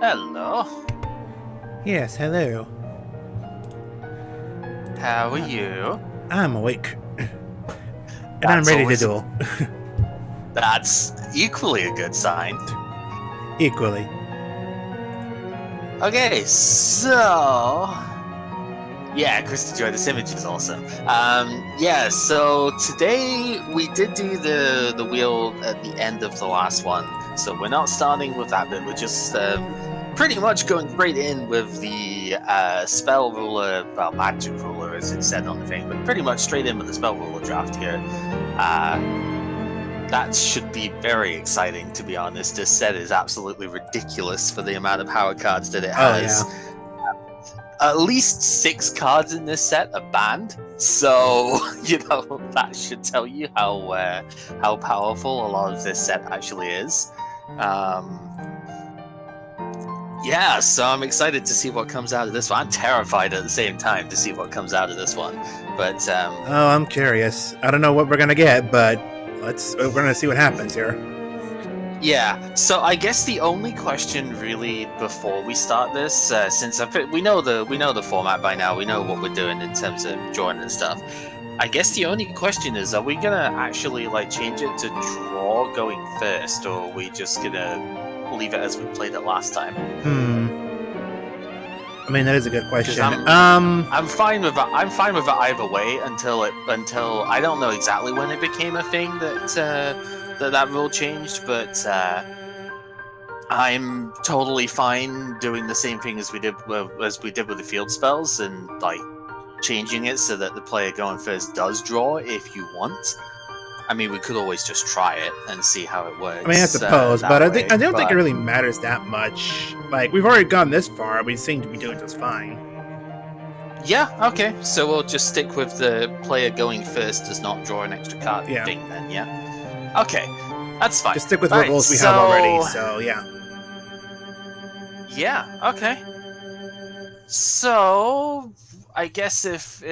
Hello. Yes, hello. How are you? I'm awake. And I'm That's ready to always duel. that's equally a good sign. Equally. Okay, so yeah, Krista Joy, this image is awesome. Yeah, so today we did do the wheel at the end of the last one, so we're not starting with that bit. We're just pretty much going straight in with the spell ruler, well, magic ruler as it said on the thing, but pretty much straight in with the spell ruler draft here. That should be very exciting, to be honest. This set is absolutely ridiculous for the amount of power cards that it Oh, yeah. has. At least 6 cards in this set are banned, so that should tell you how powerful a lot of this set actually is. Yeah, so I'm excited to see what comes out of this one. I'm terrified at the same time to see what comes out of this one, but Oh, I'm curious. I don't know what we're gonna get, but we're gonna see what happens here. yeah, so I guess the only question really before we start this, since we know the format by now, we know what we're doing in terms of drawing and stuff. I guess the only question is, are we gonna actually like change it to draw going first, or are we just gonna leave it as we played it last time? I mean, that is a good Because question. I'm fine with it. I'm fine with it either way until I don't know exactly when it became a thing that rule changed, but I'm totally fine doing the same thing as we did with the field spells and like changing it so that the player going first does draw if you want. I mean, we could always just try it and see how it works. I mean, I suppose, but I don't think it But really matters that much. Like, we've already gone this far. We seem to be doing just fine. yeah, okay. So we'll just stick with the player going first does not draw an extra card Yeah. thing then, yeah? Okay, that's fine. Just stick with All what right, rules we have already, so so yeah. yeah, okay. So I guess if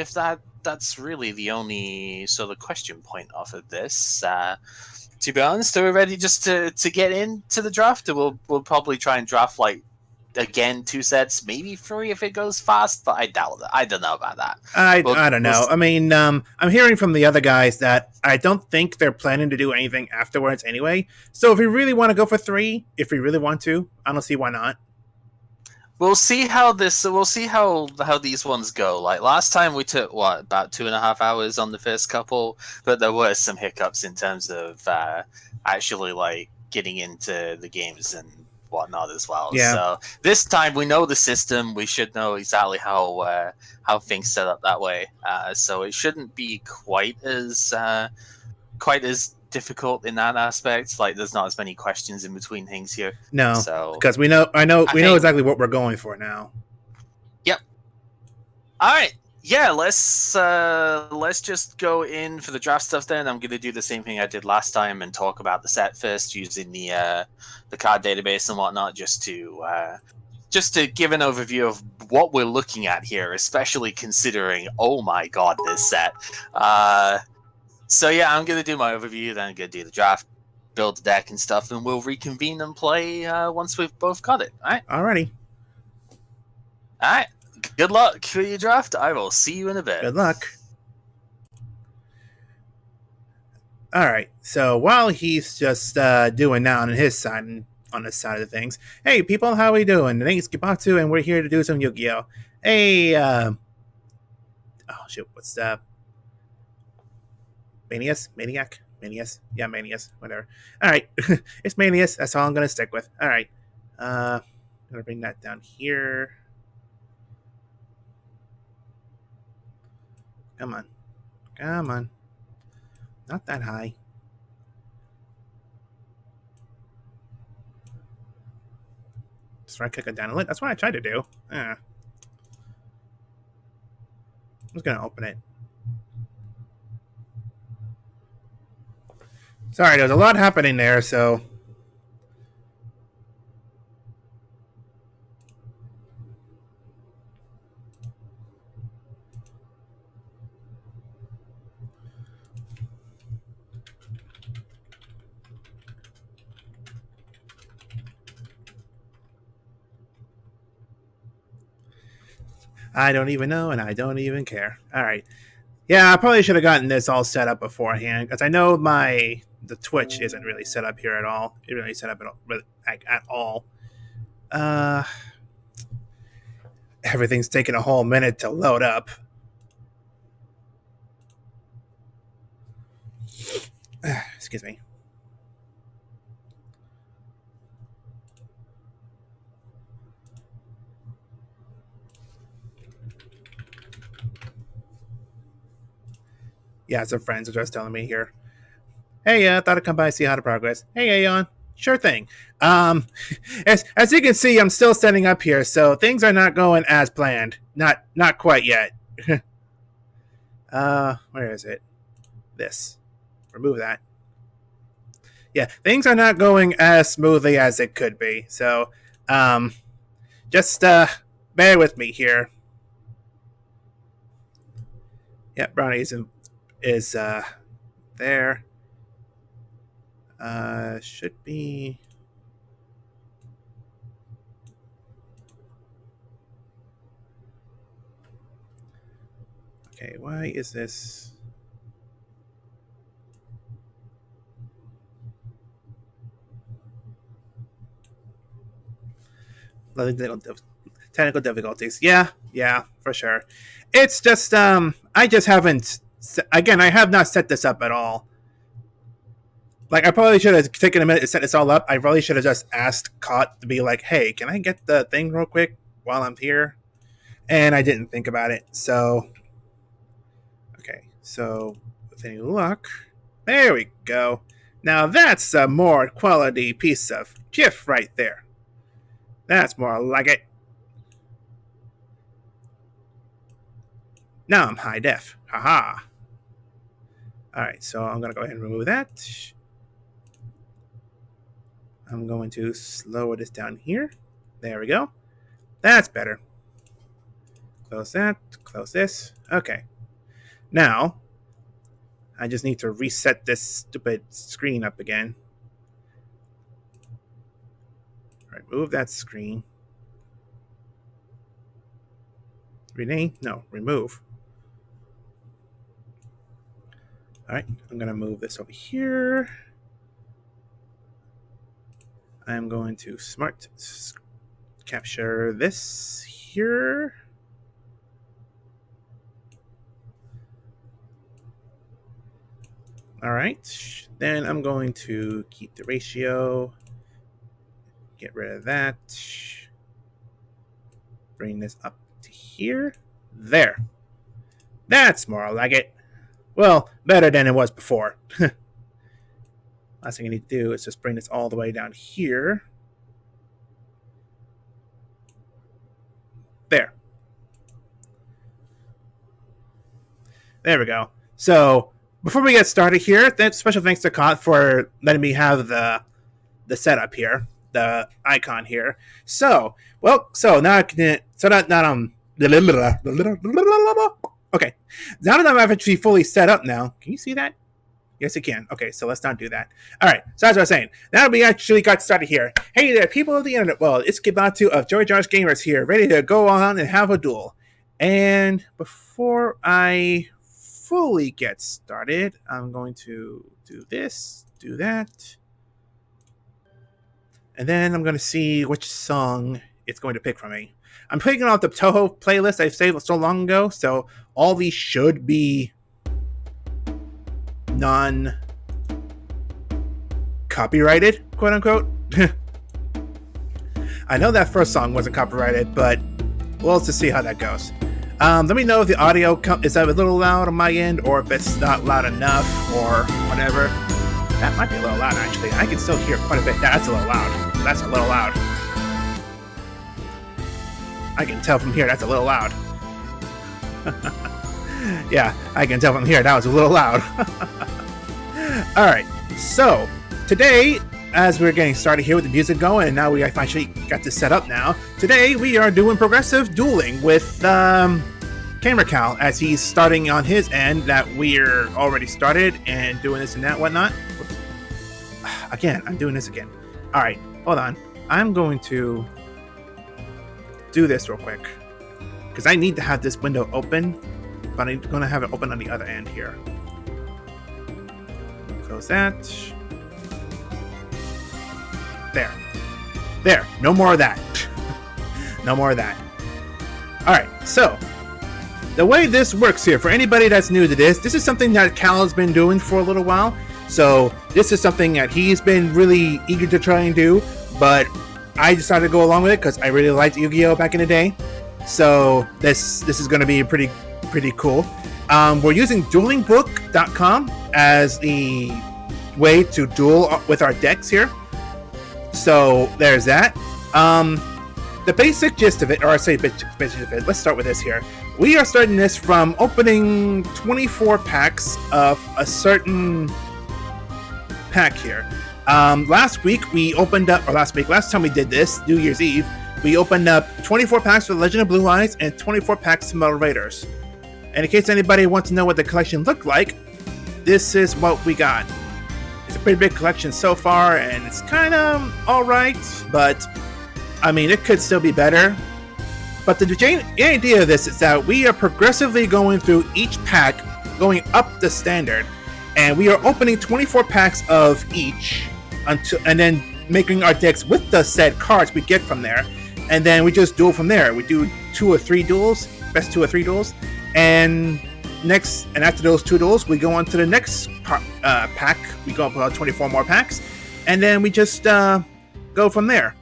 that's really the only sort of question point off of this. To be honest, are we ready just to get into the draft? Or we'll probably try and draft like again 2 sets, maybe 3 if it goes fast, but I doubt it. I don't know about that. I don't know. I mean, I'm hearing from the other guys that I don't think they're planning to do anything afterwards anyway. So if we really want to go for 3, if we really want to, I don't see why not. We'll see how this. We'll see how these ones go. Like last time, we took what about 2.5 hours on the first couple, but there were some hiccups in terms of actually like getting into the games and whatnot as well. Yeah. So this time we know the system. We should know exactly how things set up that way. So it shouldn't be quite as difficult in that aspect. Like there's not as many questions in between things here. No, So because we know I we know think. exactly what we're going for now. Yep. All right. Yeah, let's just go in for the draft stuff then. I'm gonna do the same thing I did last time and talk about the set first using the card database and whatnot, just to give an overview of what we're looking at here, especially considering oh my god this set. So yeah, I'm gonna do my overview, then I'm gonna do the draft, build the deck and stuff, and we'll reconvene and play once we've both got it. All right. Alrighty. All right. Good luck for your draft. I will see you in a bit. Good luck. All right. So while he's just doing that on his side, on this side of things, hey people, how we doing? My name's Kibatu, and we're here to do some Yu-Gi-Oh. Hey, oh shoot, what's that? Maniac, yeah, Manius, whatever. All right, it's Manius. That's all I'm gonna stick with. All right, I'm gonna bring that down here. Come on, come on, not that high. Just try to kick it down a little. That's what I tried to do. I'm just gonna open it. Sorry, there's a lot happening there, so. I don't even know, and I don't even care. All right. Yeah, I probably should have gotten this all set up beforehand because I know the Twitch isn't really set up here at all. It really set up at all. Uh, Everything's taking a whole minute to load up. Excuse me. Yeah, some friends are just telling me here. Hey, I thought I'd come by and see how to progress. Hey, Aeon. Sure thing. Um, as you can see, I'm still setting up here, so things are not going as planned. Not quite yet. Where is it? This. Remove that. Yeah, things are not going as smoothly as it could be. So, just bear with me here. Yeah, Brownie is there. Should be. Okay, why is this? Technical difficulties. Yeah, for sure. It's just I just haven't. Again, I have not set this up at all. Like, I probably should have taken a minute to set this all up. I probably should have just asked Cot to be like, "Hey, can I get the thing real quick while I'm here?" And I didn't think about it. So, okay. So, with any luck, there we go. Now that's a more quality piece of GIF right there. That's more like it. Now I'm high def. Haha. Alright, so I'm going to go ahead and remove that. I'm going to slow this down here. There we go. That's better. Close that. Close this. Okay. Now, I just need to reset this stupid screen up again. Remove that screen. Rename? No, remove. Alright, I'm going to move this over here. I'm going to smart capture this here. Alright, then I'm going to keep the ratio. Get rid of that. Bring this up to here. There. That's more like it. Well, better than it was before. Last thing I need to do is just bring this all the way down here. There. There we go. So, before we get started here, special thanks to Cot for letting me have the setup here, the icon here. So, now okay. Now that I'm actually fully set up now, can you see that? Yes, you can. Okay, so let's not do that. All right, so as I was saying, now we actually got started here. Hey there, people of the internet world. It's Kibatu of Joy Josh Gamers here, ready to go on and have a duel. And before I fully get started, I'm going to do this, do that. And then I'm going to see which song it's going to pick for me. I'm picking off the Toho playlist I saved so long ago, so all these should be non-copyrighted, quote-unquote. I know that first song wasn't copyrighted, but we'll just see how that goes. Let me know if the audio is a little loud on my end, or if it's not loud enough, or whatever. That might be a little loud, actually. I can still hear quite a bit. That's a little loud. That's a little loud. I can tell from here that's a little loud. Yeah, I can tell from here that was a little loud. Alright, so today, as we're getting started here with the music going, and now we actually got this set up now, today we are doing progressive dueling with Gamercal, as he's starting on his end that we're already started and doing this and that, whatnot. Again, I'm doing this again. Alright, hold on. I'm going to do this real quick. because I need to have this window open, but I'm going to have it open on the other end here. Close that. There. No more of that. No more of that. Alright, so the way this works here, for anybody that's new to this is something that Cal has been doing for a little while. So this is something that he's been really eager to try and do, but I decided to go along with it because I really liked Yu-Gi-Oh! Back in the day. So this is going to be pretty cool. We're using duelingbook.com as the way to duel with our decks here. So there's that. The basic gist of it, or I say basic of it, let's start with this here. We are starting this from opening 24 packs of a certain pack here. Last time we did this, New Year's Eve, we opened up 24 packs for Legend of Blue Eyes and 24 packs of Metal Raiders. And in case anybody wants to know what the collection looked like, this is what we got. It's a pretty big collection so far, and it's kind of alright, but I mean, it could still be better. But the idea of this is that we are progressively going through each pack, going up the standard, and we are opening 24 packs of each, and then making our decks with the said cards we get from there, and then we just duel from there. We do 2 or 3 duels, best 2 or 3 duels, and after those 2 duels, we go on to the next pack. We go up about 24 more packs, and then we just go from there.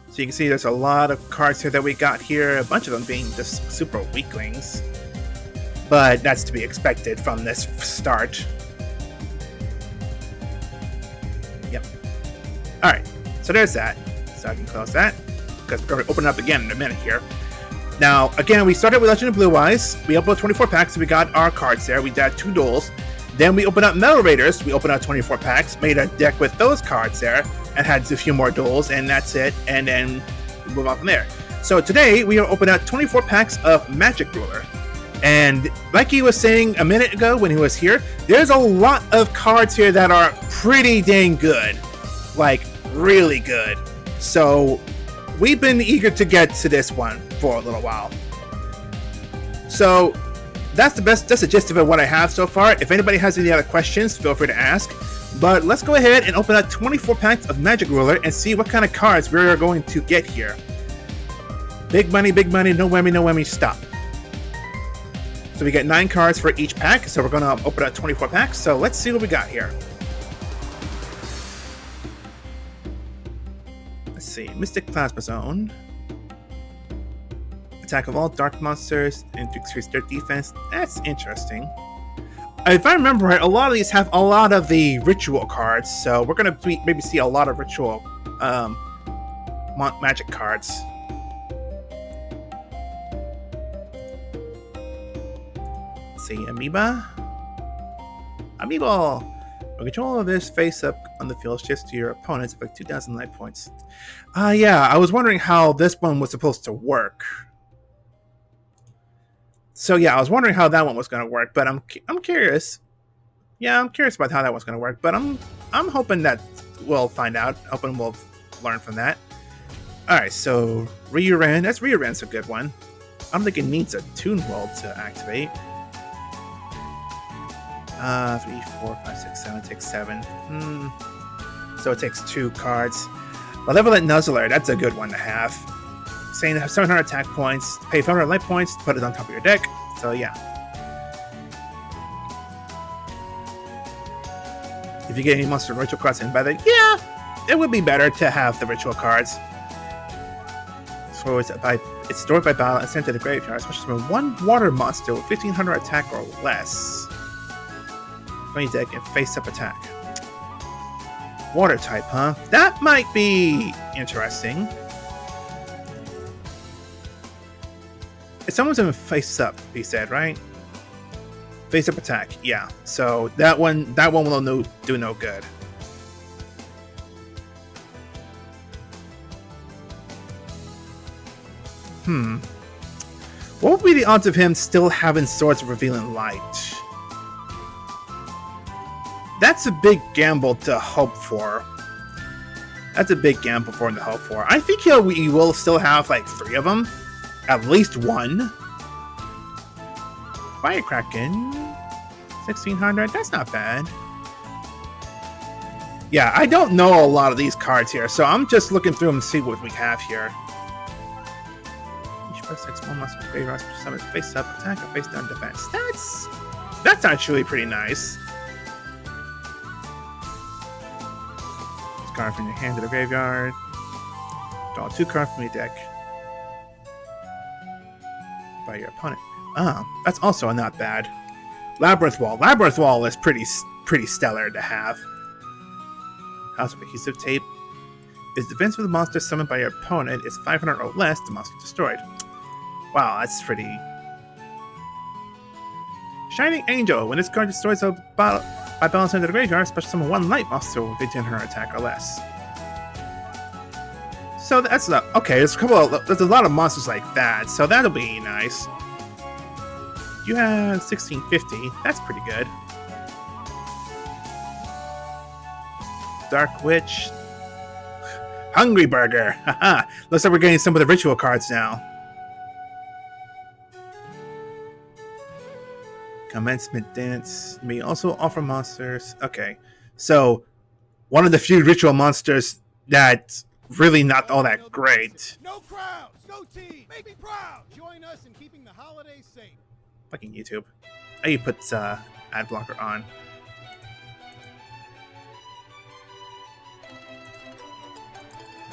So you can see there's a lot of cards here that we got here, a bunch of them being just super weaklings. But that's to be expected from this start. Yep. Alright, so there's that. So I can close that, because we're going to open it up again in a minute here. Now, again, we started with Legend of Blue Eyes. We opened up 24 packs, so we got our cards there. We did 2 duels. Then we opened up Metal Raiders. We opened up 24 packs, made a deck with those cards there, and had a few more duels, and that's it. And then we move on from there. So today, we are opening up 24 packs of Magic Ruler. And like he was saying a minute ago when he was here, there's a lot of cards here that are pretty dang good. Like, really good. So we've been eager to get to this one for a little while. So that's the gist of it, what I have so far. If anybody has any other questions, feel free to ask. But let's go ahead and open up 24 packs of Magic Ruler and see what kind of cards we're going to get here. Big money, no whammy, stop. So we get 9 cards for each pack, so we're going to open up 24 packs. So let's see what we got here. Let's see, Mystic Plasma Zone. Attack of all dark monsters and increase their defense. That's interesting. If I remember right, a lot of these have a lot of the ritual cards, so we're going to maybe see a lot of ritual magic cards. Let's see, Amiibo. When control of this face up on the field shifts to your opponents for 2,000 life points. Yeah, I was wondering how this one was supposed to work. So yeah, I was wondering how that one was going to work, but I'm curious. Yeah, I'm curious about how that one's going to work, but I'm hoping that we'll find out. Hoping we'll learn from that. All right, so Ryuran. Ryuran's a good one. I don't think it needs a Toon World to activate. 3, 4, 5, 6, 7. Takes 7. So it takes 2 cards. Malevolent Nuzzler. That's a good one to have. Saying 700 attack points, pay 500 life points, put it on top of your deck. So yeah. If you get any monster ritual cards in by the, yeah, it would be better to have the ritual cards. So it's stored by battle and sent to the graveyard, especially from 1 water monster with 1500 attack or less. 20 deck and face up attack. Water type, huh? That might be interesting. If someone's in face up, he said, right? Face up attack, yeah. So that one will do no good. What would be the odds of him still having Swords of Revealing Light? That's a big gamble to hope for. I think he will still have like 3 of them. at least one. Firecracken, 1600. That's not bad. Yeah, I don't know a lot of these cards here, so I'm just looking through them to see what we have here. Each first 6 1 must be summon face up, attack, or face down defense. That's actually pretty nice. Card from your hand to the graveyard. Draw 2 cards from your deck by your opponent. Oh, that's also not bad. Labyrinth Wall. Labyrinth Wall is pretty stellar to have. House of Adhesive Tape. If the defense of the monster summoned by your opponent is 500 or less, the monster is destroyed. Wow, that's pretty. Shining Angel. When this card destroys a bottle by balancing into the graveyard, special summon 1 light monster with a 1000 attack or less. So that's not okay. There's a lot of monsters like that, so that'll be nice. You have 1650. That's pretty good. Dark Witch, Hungry Burger. Haha. Looks like we're getting some of the ritual cards now. Commencement Dance. You may also offer monsters. Okay, so one of the few ritual monsters that's really not all that great. No crowds, no team. Make me proud. Join us in keeping the holidays safe. Fucking YouTube. Oh, you put ad blocker on.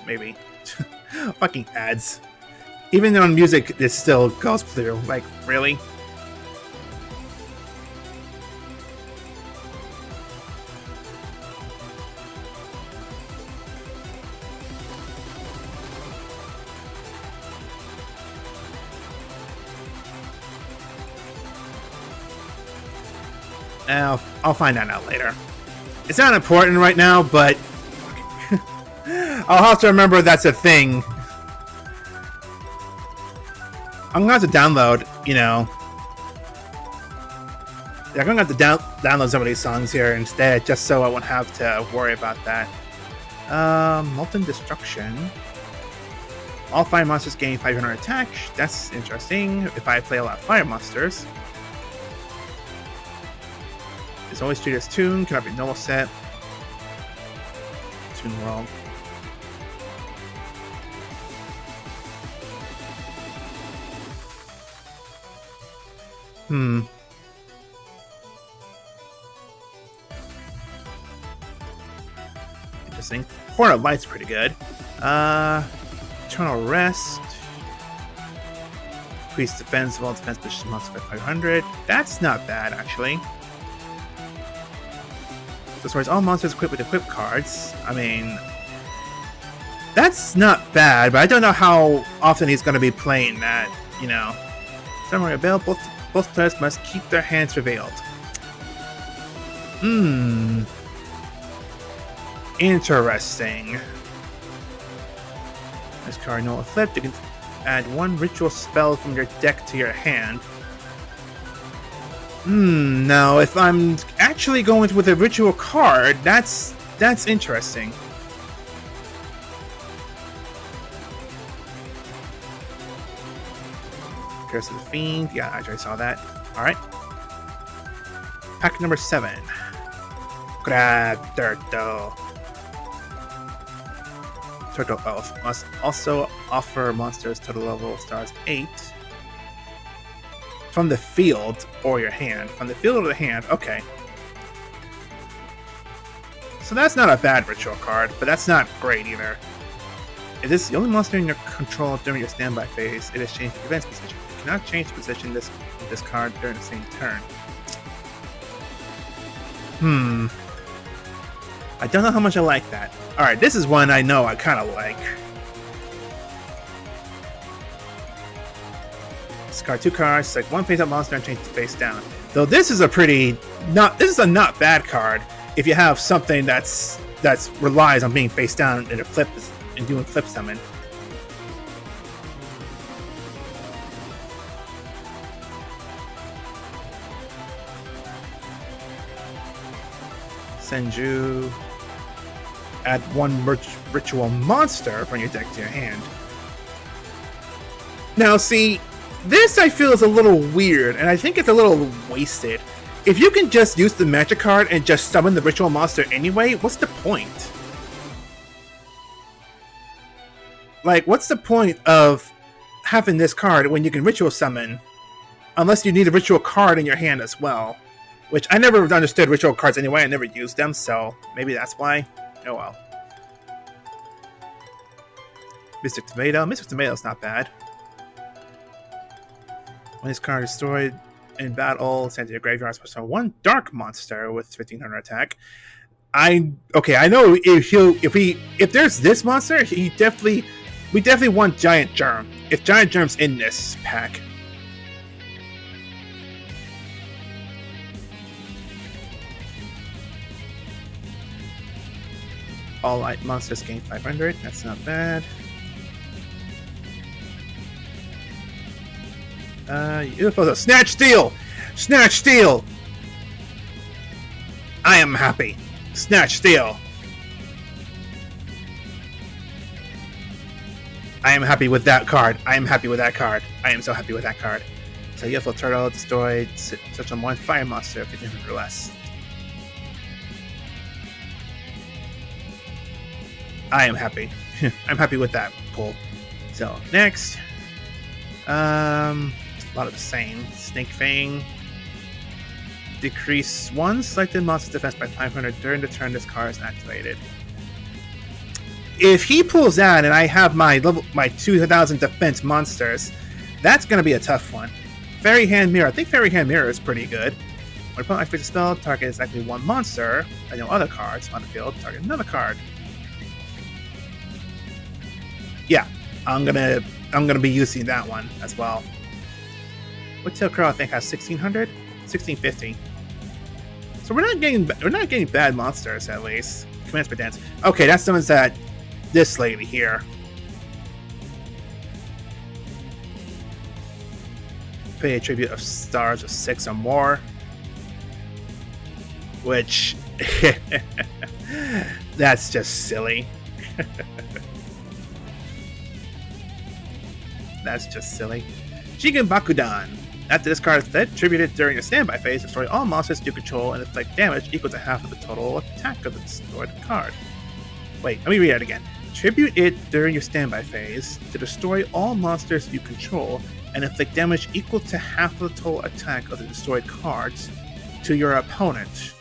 Maybe. Fucking ads. Even on music, this still goes through. Like, really? I'll find that out later. It's not important right now, but I'll have to remember that's a thing. I'm gonna have to download, you know. Yeah, I'm gonna have to download some of these songs here instead, just so I won't have to worry about that. Molten Destruction. All fire monsters gain 500 attack. That's interesting. If I play a lot of fire monsters. It's always treated as Toon, cannot be normal set. Toon World. Interesting. Horn of Light's pretty good. Eternal Rest. Increase defense of all defense position monsters by 500. That's not bad, actually. Destroys all monsters equipped with equipped cards. I mean, that's not bad, but I don't know how often he's going to be playing that, you know. Summary available. Both players must keep their hands revealed. Interesting. This card, no flip. You can add 1 ritual spell from your deck to your hand. Now if I'm actually going with a ritual card, that's interesting. Curse of the Fiend. Yeah, I already saw that. Alright. Pack number 7. Grab Turtle. Turtle Elf must also offer monsters total level stars 8 from the field or your hand. From the field or the hand, okay. So that's not a bad ritual card, but that's not great either. If this is the only monster in your control during your standby phase, it has changed the defense position. You cannot change the position of this card during the same turn. I don't know how much I like that. Alright, this is one I know I kind of like. Discard 2 cards, select 1 face-up monster and change the face down. Though this is a not bad card if you have something that's relies on being face down and a flip and doing flip summon. Senju. Add 1 ritual monster from your deck to your hand. Now, see, this I feel is a little weird, and I think it's a little wasted. If you can just use the magic card and just summon the ritual monster anyway, what's the point? Like, what's the point of having this card when you can ritual summon? Unless you need a ritual card in your hand as well. Which, I never understood ritual cards anyway, I never used them, so maybe that's why. Oh well. Mystic Tomato. Mystic Tomato's not bad. When this card is destroyed in battle, send to your graveyard, special summon one dark monster with 1500 attack. I know if there's this monster, we definitely want Giant Germ. If Giant Germ's in this pack. All light monsters gain 500. That's not bad. Snatch Steal! Snatch Steal! I am happy. Snatch Steal. I am happy with that card. I am happy with that card. I am so happy with that card. So UFO Turtle destroyed such on one fire monster 1500 or less. I am happy. I'm happy with that pull. So next, a lot of the same. Snake Fang. Decrease one selected monster's defense by 500 during the turn this card is activated. If he pulls that and I have my 2000 defense monsters, that's going to be a tough one. Fairy Hand Mirror. I think Fairy Hand Mirror is pretty good. When opponent activates a spell, target is actually one monster, and no other cards on the field. Target another card. Yeah, I'm gonna be using that one as well. Whiptail Crow I think has 1600, 1650. So we're not getting bad monsters at least. Commands by dance. Okay, that summons that this lady here. Pay a tribute of stars of 6 or more. Which that's just silly. That's just silly. Jigen Bakudan. After this card is dead, tributed during the standby phase, destroy all monsters you control and inflict damage equal to half of the total attack of the destroyed card. Wait, let me read that again. Tribute it during your standby phase to destroy all monsters you control and inflict damage equal to half of the total attack of the destroyed cards to your opponent.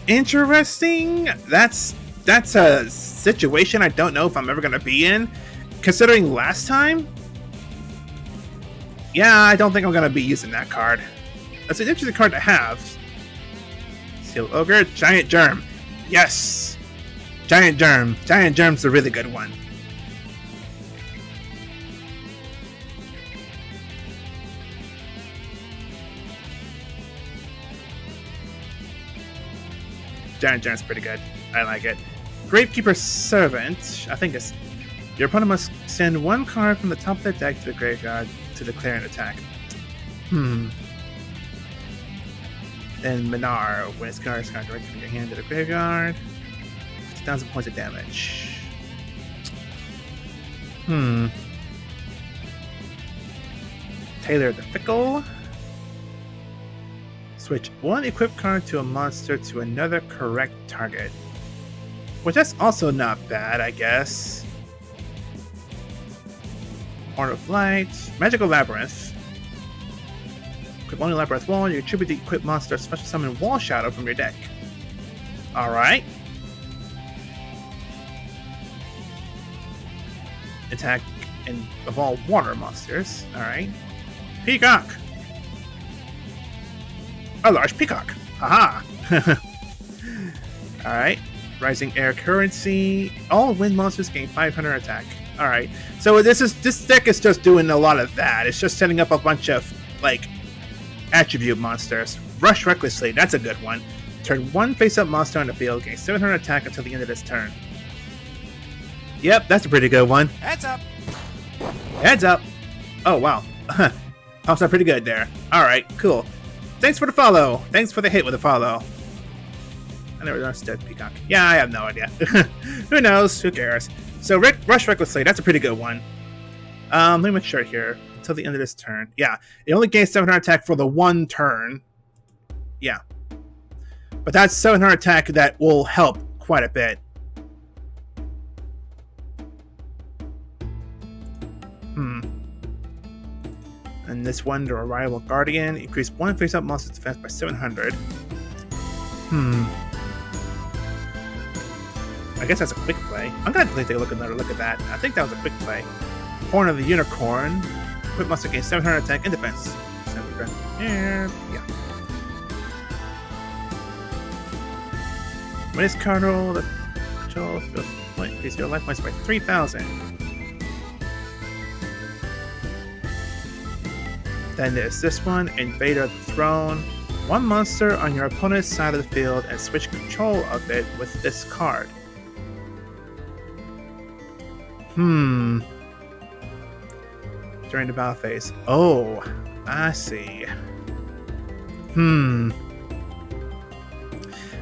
Interesting. That's a situation I don't know if I'm ever going to be in. Considering last time, yeah, I don't think I'm going to be using that card. That's an interesting card to have. Seal Ogre, Giant Germ. Yes! Giant Germ. Giant Germ's a really good one. Giant Germ's pretty good. I like it. Gravekeeper's Servant. I think it's... Your opponent must send one card from the top of their deck to the graveyard to declare an attack. Then Minar. When its card is directly from your hand to the graveyard. 50,000 points of damage. Tailor the Fickle. Switch one equipped card to a monster to another correct target. Which that's also not bad, I guess. Horn of Light. Magical Labyrinth. Equip only Labyrinth Wall. You attribute the equipped monster special summon Wall Shadow from your deck. Alright. Attack of all water monsters. Alright. Peacock! A large peacock. Haha. Alright. Rising Air Currency. All wind monsters gain 500 attack. Alright. So this deck is just doing a lot of that. It's just setting up a bunch of like attribute monsters. Rush Recklessly, that's a good one. Turn one face-up monster on the field, gain 700 attack until the end of this turn. Yep, that's a pretty good one. Heads up. Heads up. Oh wow. Pops up pretty good there. Alright, cool. Thanks for the follow. Thanks for the hit with the follow. I never understood Peacock. Yeah, I have no idea. Who knows? Who cares? So Rush Recklessly, that's a pretty good one. Let me make sure here. Until the end of this turn. Yeah, it only gains 700 attack for the one turn. Yeah. But that's 700 attack that will help quite a bit. And this one, the Arrival Guardian, increase one face-up monster's defense by 700. I guess that's a quick play. I'm gonna take another look at that. I think that was a quick play. Horn of the Unicorn. Quick monster gains 700 attack and defense. 700. Yeah. When it's card roll, the control increase your life points by 3,000. Then there's this one, Invader of the Throne. One monster on your opponent's side of the field and switch control of it with this card. During the battle phase. Oh, I see.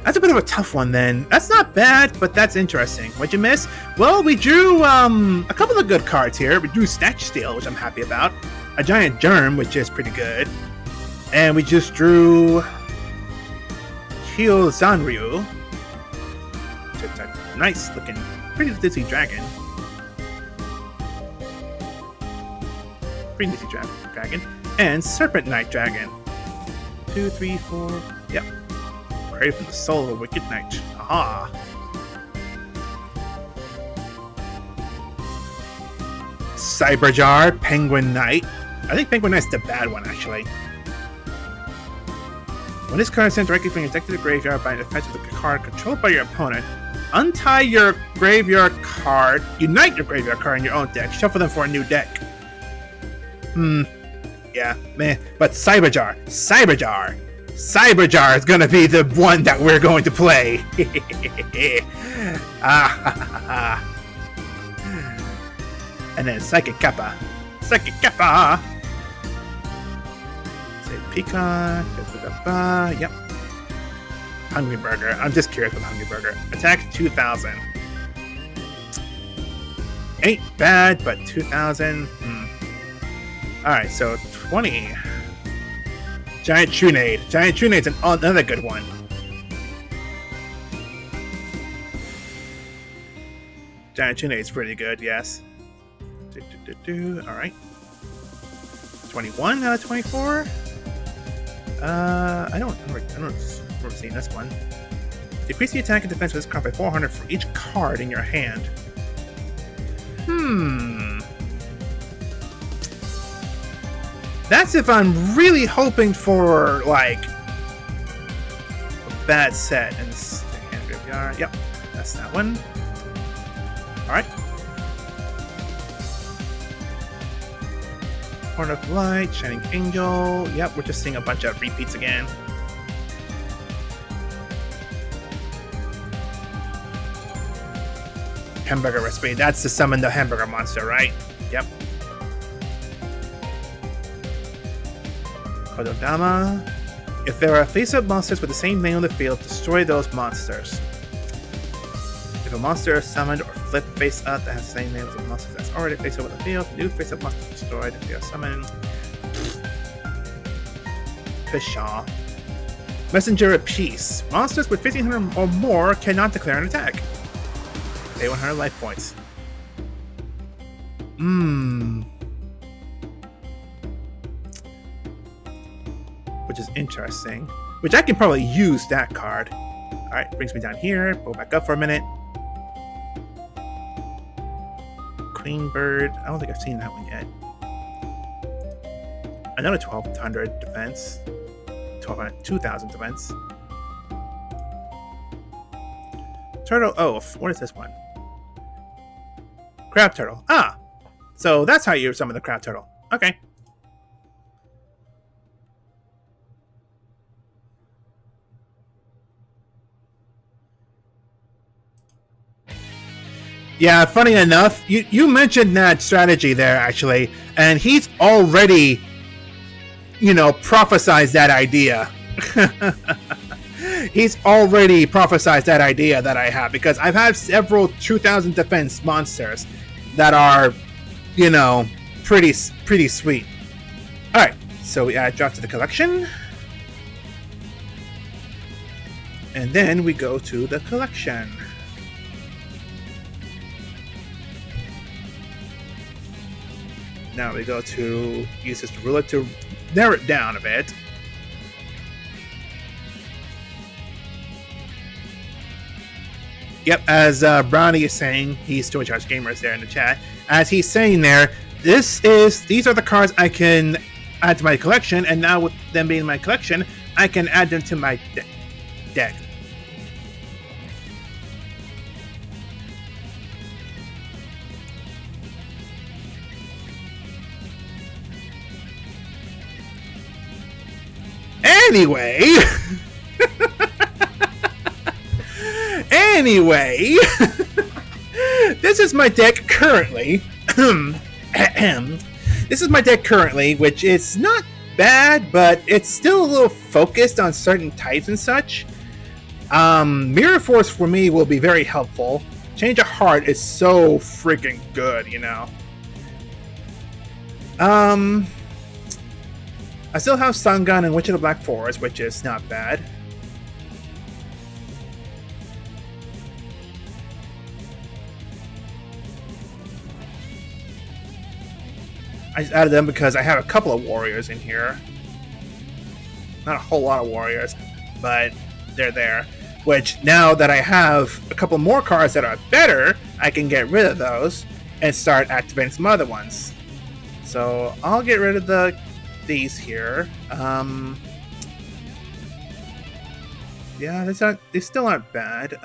That's a bit of a tough one then. That's not bad, but that's interesting. What'd you miss? Well, we drew a couple of good cards here. We drew Snatch Steal, which I'm happy about. A Giant Germ, which is pretty good. And we just drew Heal Zanryu. It's a nice looking, pretty dizzy dragon. Pretty dizzy dragon. And Serpent Knight Dragon. 2, 3, 4. Yep. Pray from the soul of a wicked knight. Aha! Cyberjar, Penguin Knight. I think Penguin Knight's the bad one, actually. When this card is sent directly from your deck to the graveyard by an effect of the card controlled by your opponent, untie your graveyard card, unite your graveyard card in your own deck, shuffle them for a new deck. Yeah, meh. But Cyberjar is gonna be the one that we're going to play. And then Psychic Kappa. Say Peacock. Yep. Hungry Burger. I'm just curious with Hungry Burger. Attack 2,000. Ain't bad, but 2,000. Alright, so 20. Giant Trunade. Giant Trunade's another good one. Giant Trunade's pretty good, yes. Alright. 21 out of 24? I don't remember seeing this one. Decrease the attack and defense of this card by 400 for each card in your hand. That's if I'm really hoping for, like, a bad set. And this hand graveyard. Yep, that's that one. Alright. Horn of Light, Shining Angel. Yep, we're just seeing a bunch of repeats again. Hamburger Recipe. That's to summon the hamburger monster, right? Yep. Kododama. If there are face-up monsters with the same name on the field, destroy those monsters. If a monster is summoned or flipped face-up that has the same name as a monster that's already face-up on the field, new face-up monster is destroyed if they are summoned. Fishaw. Messenger of Peace. Monsters with 1,500 or more cannot declare an attack. Pay 100 life points. Which is interesting. Which I can probably use that card. Alright, brings me down here. Go back up for a minute. Queen Bird. I don't think I've seen that one yet. Another 1,200 defense. 2,000 defense. Turtle Oath. What is this one? Crab Turtle. Ah! So that's how you summon the Crab Turtle. Okay. Yeah, funny enough, you mentioned that strategy there, actually, and he's already, prophesized that idea. He's already prophesized that idea that I have, because I've had several 2000 defense monsters that are, you know, pretty sweet. Alright, so we add drop to the collection. And then we go to the collection. Now we go to use this ruler to narrow it down a bit. Yep, as Brownie is saying, he's Joy Charge Gamers there in the chat. As he's saying there, these are the cards I can add to my collection, and now with them being in my collection, I can add them to my deck. Anyway, this is my deck currently. This is my deck currently, which is not bad, but it's still a little focused on certain types and such. Mirror Force for me will be very helpful. Change of Heart is so freaking good, you know. I still have Sun Gun and Witch of the Black Forest, which is not bad. I just added them because I have a couple of warriors in here. Not a whole lot of warriors, but they're there. Which, now that I have a couple more cards that are better, I can get rid of those and start activating some other ones. So I'll get rid of these here. Yeah, they still aren't bad.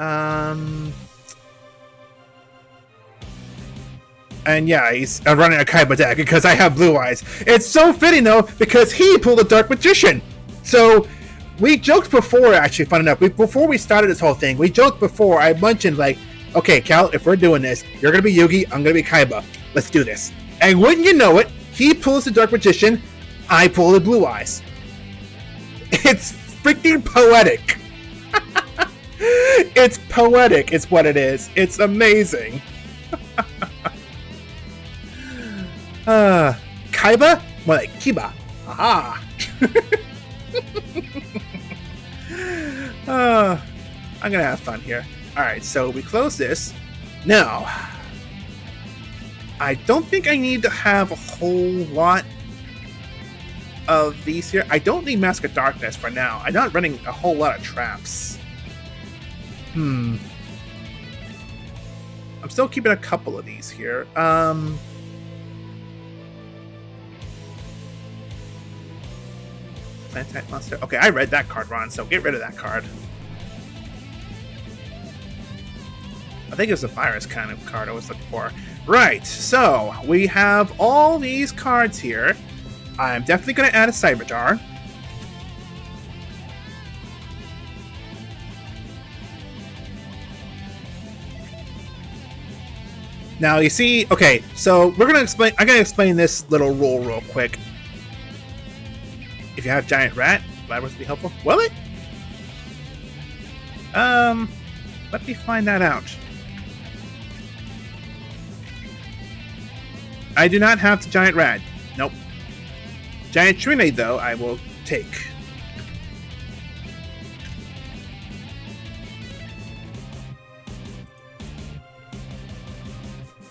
And yeah, he's running a Kaiba deck because I have Blue Eyes. It's so fitting though, because he pulled a Dark Magician. So we joked before, actually, fun enough, before we started this whole thing, we joked before, I mentioned like, okay, Cal, if we're doing this, you're gonna be Yugi, I'm gonna be Kaiba. Let's do this. And wouldn't you know it, he pulls the Dark Magician, I pull the Blue Eyes. It's freaking poetic. It's poetic, is what it is. It's amazing. Kaiba? More like Kiba. Aha! I'm gonna have fun here. Alright, so we close this. Now, I don't think I need to have a whole lot of these here. I don't need Mask of Darkness for now. I'm not running a whole lot of traps. I'm still keeping a couple of these here. Plant-type monster. Okay, I read that card, Ron, so get rid of that card. I think it was the virus kind of card I was looking for. Right, so we have all these cards here. I'm definitely going to add a Cyberjar. Now you see, okay, so I'm gonna explain this little rule real quick. If you have Giant Rat, Labyrinth will be helpful. Will it? Let me find that out. I do not have the Giant Rat. Nope. Giant Trinade, though, I will take.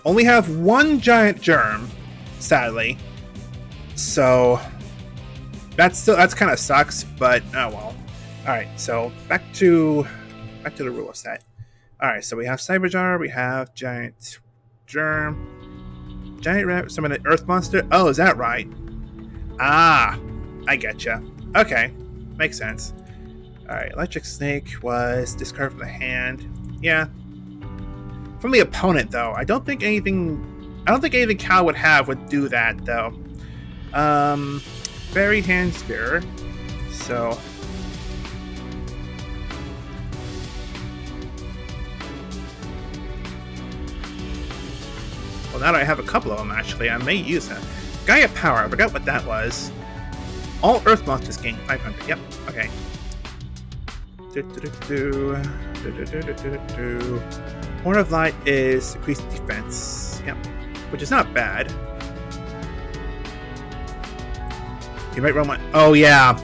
Only have one Giant Germ, sadly. So that's kind of sucks, but oh well. All right, so back to the ruler set. All right, so we have Cyberjar, we have Giant Germ, Giant Rat, some of the Earth Monster. Oh, is that right? Ah, I getcha. Okay, makes sense. All right, Electric Snake was discarded from the hand. Yeah. From the opponent, though, I don't think anything Cal would have would do that, though. Buried Hand Spear. So well, now that I have a couple of them, actually, I may use that. Gaia Power, I forgot what that was. All Earth monsters gain 500. Yep, okay. Horn of Light is increased defense. Yep. Which is not bad. You might run one. Oh, yeah.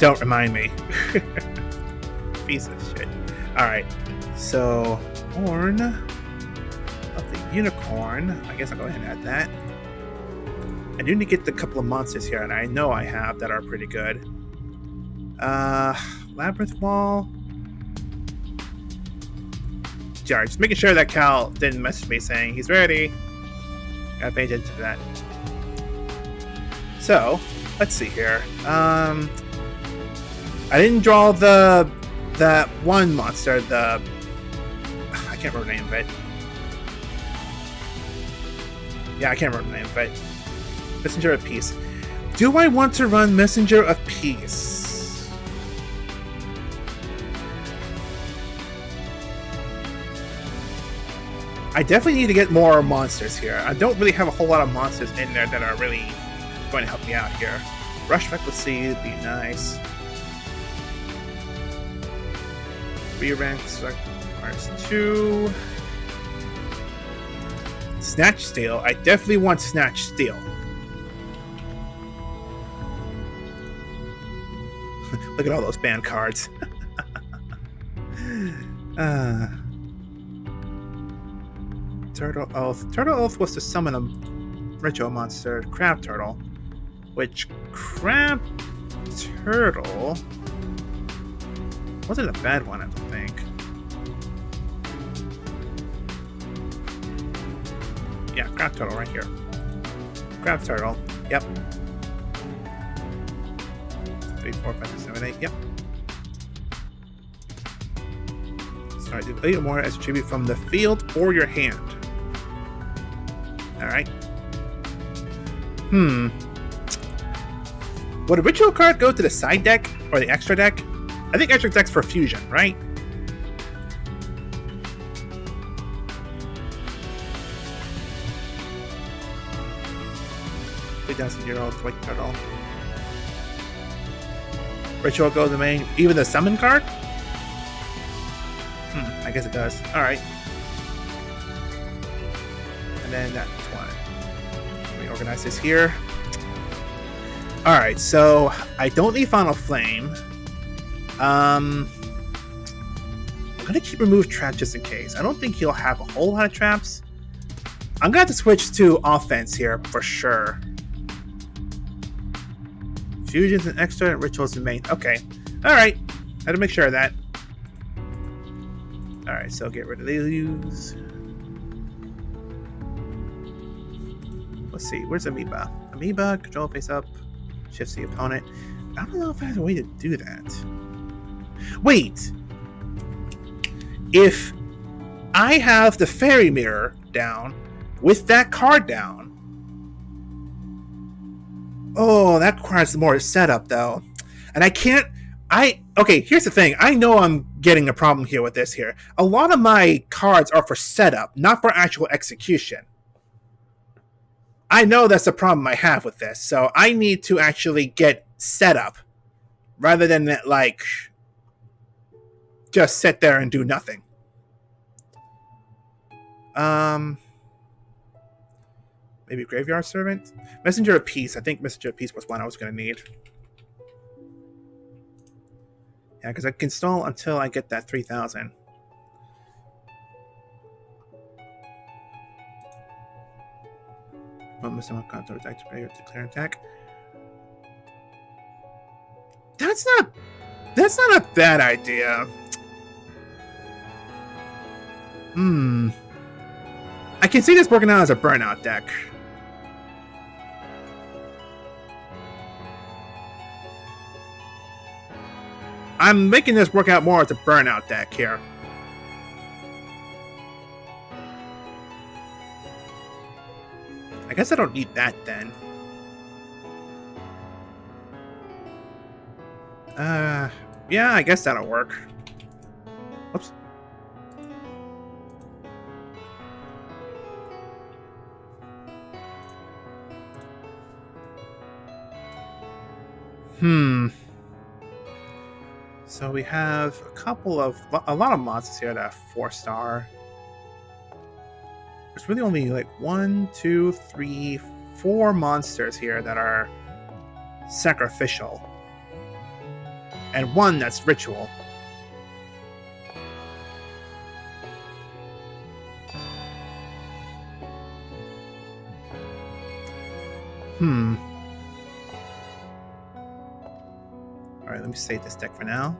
Don't remind me. Piece of shit. Alright. So, Horn of the Unicorn. I guess I'll go ahead and add that. I do need to get the couple of monsters here, and I know I have that are pretty good. Labyrinth Wall. Sorry, just making sure that Cal didn't message me saying he's ready. Gotta pay attention to that. So, let's see here. I didn't draw that one monster, I can't remember the name of it. Yeah, I can't remember the name of it. Messenger of Peace. Do I want to run Messenger of Peace? I definitely need to get more monsters here. I don't really have a whole lot of monsters in there that are really going to help me out here. Rush Recklessy would be nice. 3 ranks requires 2. Snatch Steel. I definitely want Snatch Steel. Look at all those banned cards. Turtle Oath. Turtle Oath was to summon a ritual monster, Crab Turtle. Which Crab Turtle wasn't a bad one, I don't think. Yeah, Crab Turtle right here. Crab Turtle. Yep. 3, 4, 5, 6, 7, 8. Yep. Sorry, do 8 or more as a tribute from the field or your hand. Alright. Would a ritual card go to the side deck or the extra deck? I think extra deck's for fusion, right? $3,000 white turtle. Ritual goes to the main. Even the summon card? I guess it does. Alright. And then that one. Let me organize this here. Alright, so I don't need Final Flame. I'm gonna keep Remove Trap just in case. I don't think he'll have a whole lot of traps. I'm gonna have to switch to offense here for sure. Fusions and extra and rituals and main. Okay. Alright. I had to make sure of that. Alright, so get rid of these. Let's see, where's Amoeba? Amoeba, control face up, shifts the opponent. I don't know if I have a way to do that. Wait! If I have the Fairy Mirror down with that card down. Oh, that requires more setup though. And I can't. Okay, here's the thing. I know I'm getting a problem here with this here. A lot of my cards are for setup, not for actual execution. I know that's the problem I have with this, so I need to actually get setup rather than like just sit there and do nothing. Maybe Graveyard Servant? Messenger of Peace. I think Messenger of Peace was one I was going to need. Yeah, because I can stall until I get that 3,000. Declare attack. That's not a bad idea. I can see this working out as a burnout deck. I'm making this work out more as a burnout deck here. I guess I don't need that then. Yeah, I guess that'll work. Oops. So we have a lot of monsters here that are 4-star. There's really only like 1, 2, 3, 4 monsters here that are sacrificial. And 1 that's ritual. Alright, let me save this deck for now.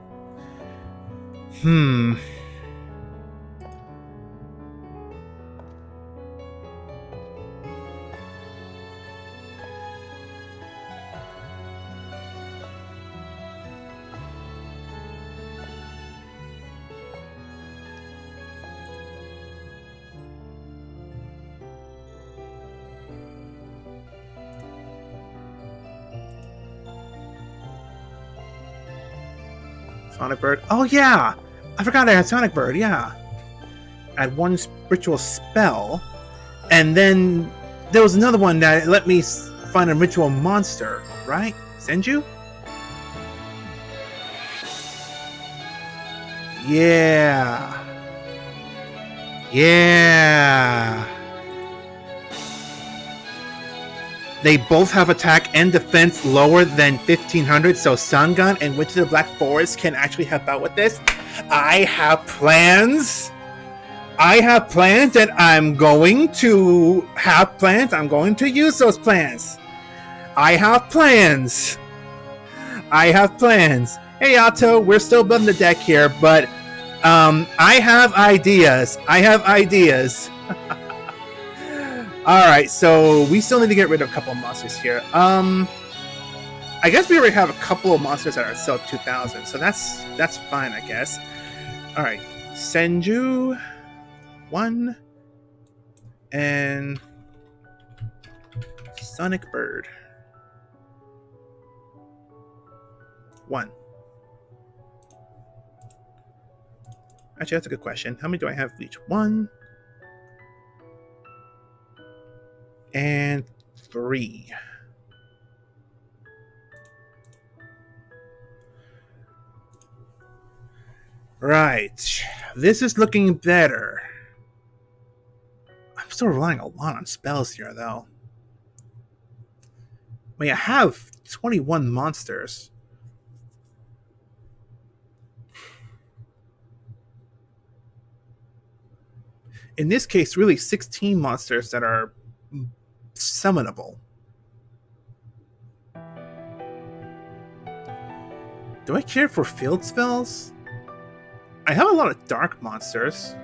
Sonic Bird. Oh yeah! I forgot I had Sonic Bird, yeah. I had 1 ritual spell, and then there was another one that let me find a ritual monster, right? Senju? Yeah. Yeah. They both have attack and defense lower than 1500, so Sangan and Witch of the Black Forest can actually help out with this. I have plans. And I'm going to have plans. I'm going to use those plans. I have plans. Hey, Otto, we're still building the deck here, but I have ideas. Alright, so we still need to get rid of a couple of monsters here. I guess we already have a couple of monsters that are still 2000, so that's fine, I guess. Alright, Senju 1 and Sonic Bird 1. Actually, that's a good question. How many do I have of each? 1 and 3. Right. This is looking better. I'm still relying a lot on spells here, though. I mean, I have 21 monsters. In this case, really 16 monsters that are summonable. Do I care for field spells? I have a lot of dark monsters.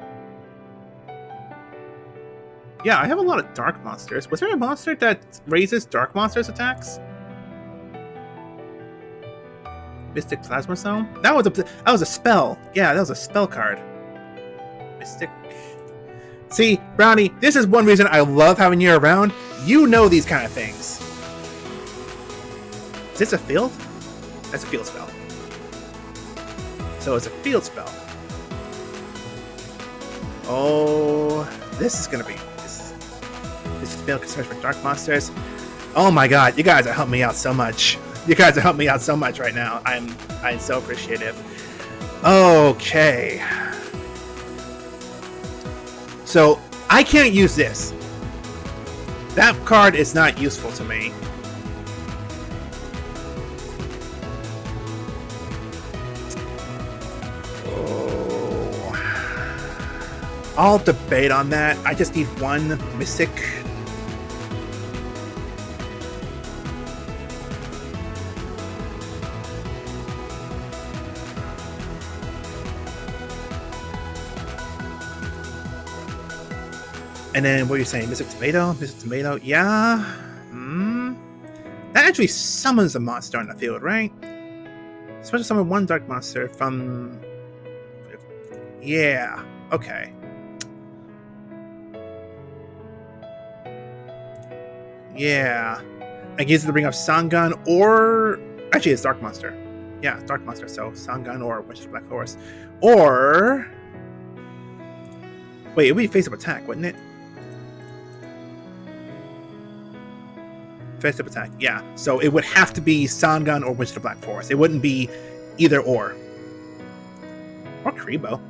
Yeah, I have a lot of dark monsters. Was there a monster that raises dark monsters' attacks? Mystic Plasma Zone? That was a spell. Yeah, that was a spell card. Mystic. See, Brownie, this is one reason I love having you around. You know these kind of things. Is this a field? That's a field spell. So it's a field spell. Oh, this is gonna be this spell can search for dark monsters. Oh my god, you guys are helping me out so much. You guys are helping me out so much right now. I'm so appreciative. Okay. So I can't use this. That card is not useful to me. I'll debate on that. I just need 1 Mystic. And then what are you saying? Mystic Tomato? Mystic Tomato? Yeah. That actually summons a monster on the field, right? Special summon 1 dark monster from... Yeah. Okay. Yeah. I can use it to bring up Sangan or... Actually, it's Dark Monster. Yeah, Dark Monster. So, Sangan or Witch of the Black Horse. Or... Wait, it would be face-up attack, wouldn't it? Face-up attack, yeah. So, it would have to be Sangan or Witch of the Black Forest. It wouldn't be either or. Or Karibo.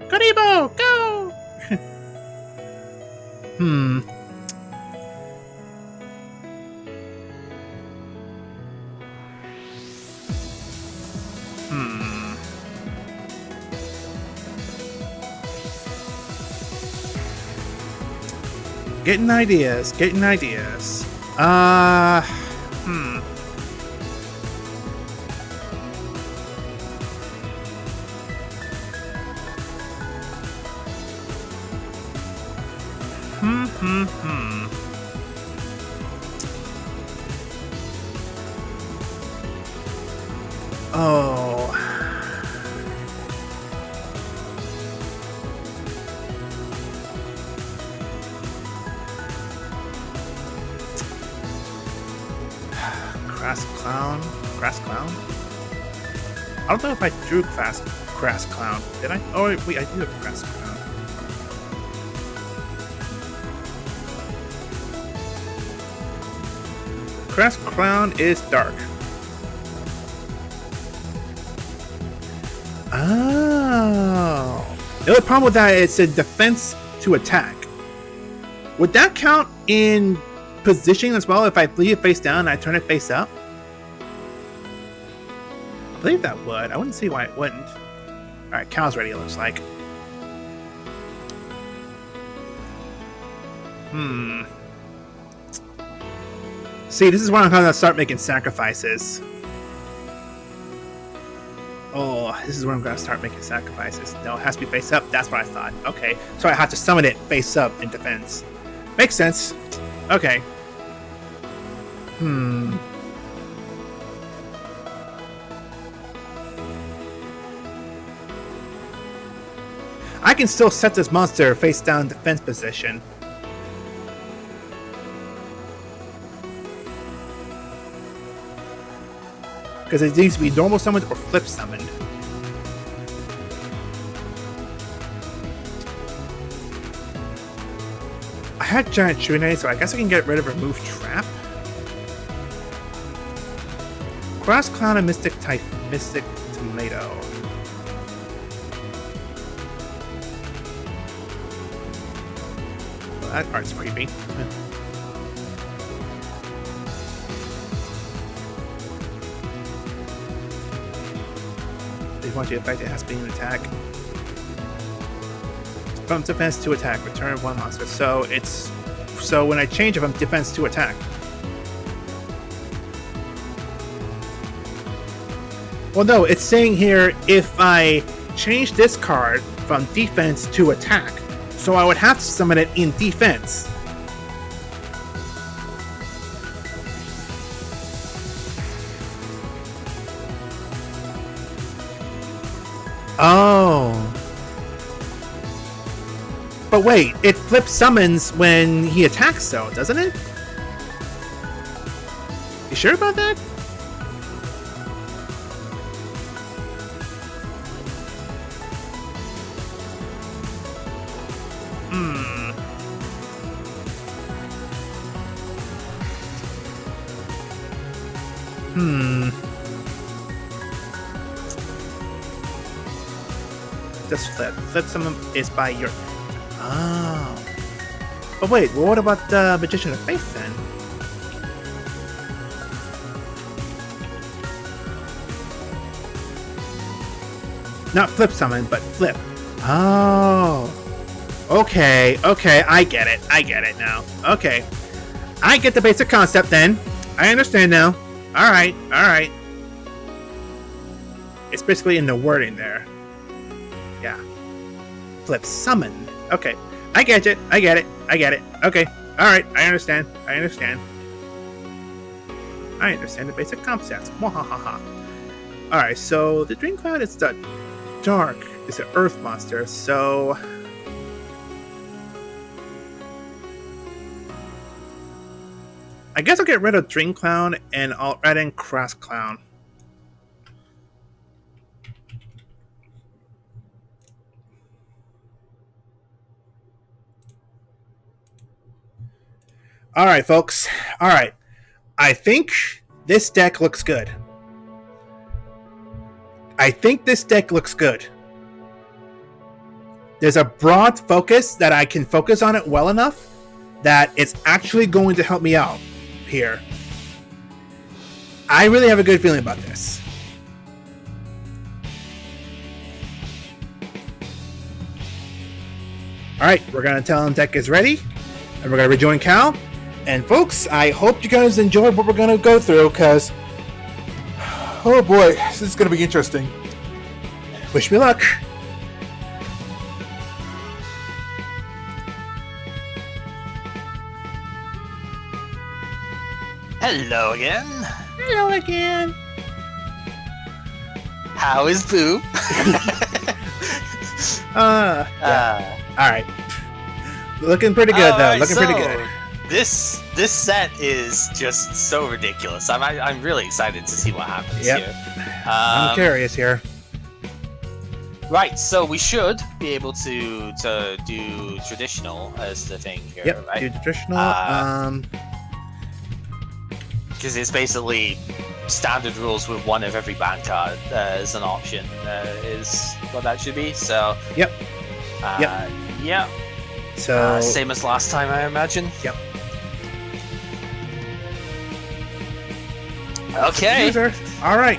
Karibo, go! Hmm. Getting ideas, getting ideas. Hmm. Oh. Grass Clown? Grass Clown? I don't know if I drew Grass Clown. Did I? Oh, wait, I do have Grass Clown. Grass Clown is dark. Oh. The only problem with that is a defense to attack. Would that count in positioning as well if I leave it face down and I turn it face up? I believe that would. I wouldn't see why it wouldn't. Alright, Cal's ready, it looks like. See, this is where I'm going to start making sacrifices. Oh, this is where I'm going to start making sacrifices. No, it has to be face up. That's what I thought. Okay, so I have to summon it face up in defense. Makes sense. Okay. I can still set this monster face down defense position. Because it needs to be normal summoned or flip summoned. I had Giant Trunade, so I guess I can get rid of Remove Trap. Grass Clown and Mystic Tomato. Well, that part's creepy. They want you to affect it has to be an attack. From defense to attack, return one monster. So it's when I change it from defense to attack. Well, no, it's saying here if I change this card from defense to attack, so I would have to summon it in defense. Oh. But wait, it flip summons when he attacks though, doesn't it? You sure about that? Just flip. Flip summon is by your... Oh. But wait, well, what about the Magician of Faith then? Not flip summon, but flip. Oh. Okay, I get it now. Okay. I get the basic concept then. I understand now. Alright. It's basically in the wording there. Yeah. Flip summon. Okay. I get it. Okay. Alright, I understand the basic concept. Wahahaha. Alright, so the Dream Cloud is the dark, is an earth monster, so... I guess I'll get rid of Dream Clown and I'll add in Grass Clown. Alright, folks. Alright. I think this deck looks good. there's a broad focus that I can focus on it well enough that it's actually going to help me out here. I really have a good feeling about this. Alright, we're going to tell him Deck is ready, and we're going to rejoin Cal. And folks, I hope you guys enjoyed what we're going to go through, because, oh boy, this is going to be interesting. Wish me luck. Hello again. Hello again. How is Boo? Yeah. All right. Looking pretty good, though. Right, Looking pretty good. This set is just so ridiculous. I'm really excited to see what happens Yep. here. I'm curious here. Right, so we should be able to do traditional as the thing here, Yep. right? Do traditional. Because it's basically standard rules with one of every band card as an option is what that should be. So Yep. Yeah. So Same as last time, I imagine. Yep. Okay. User. All right.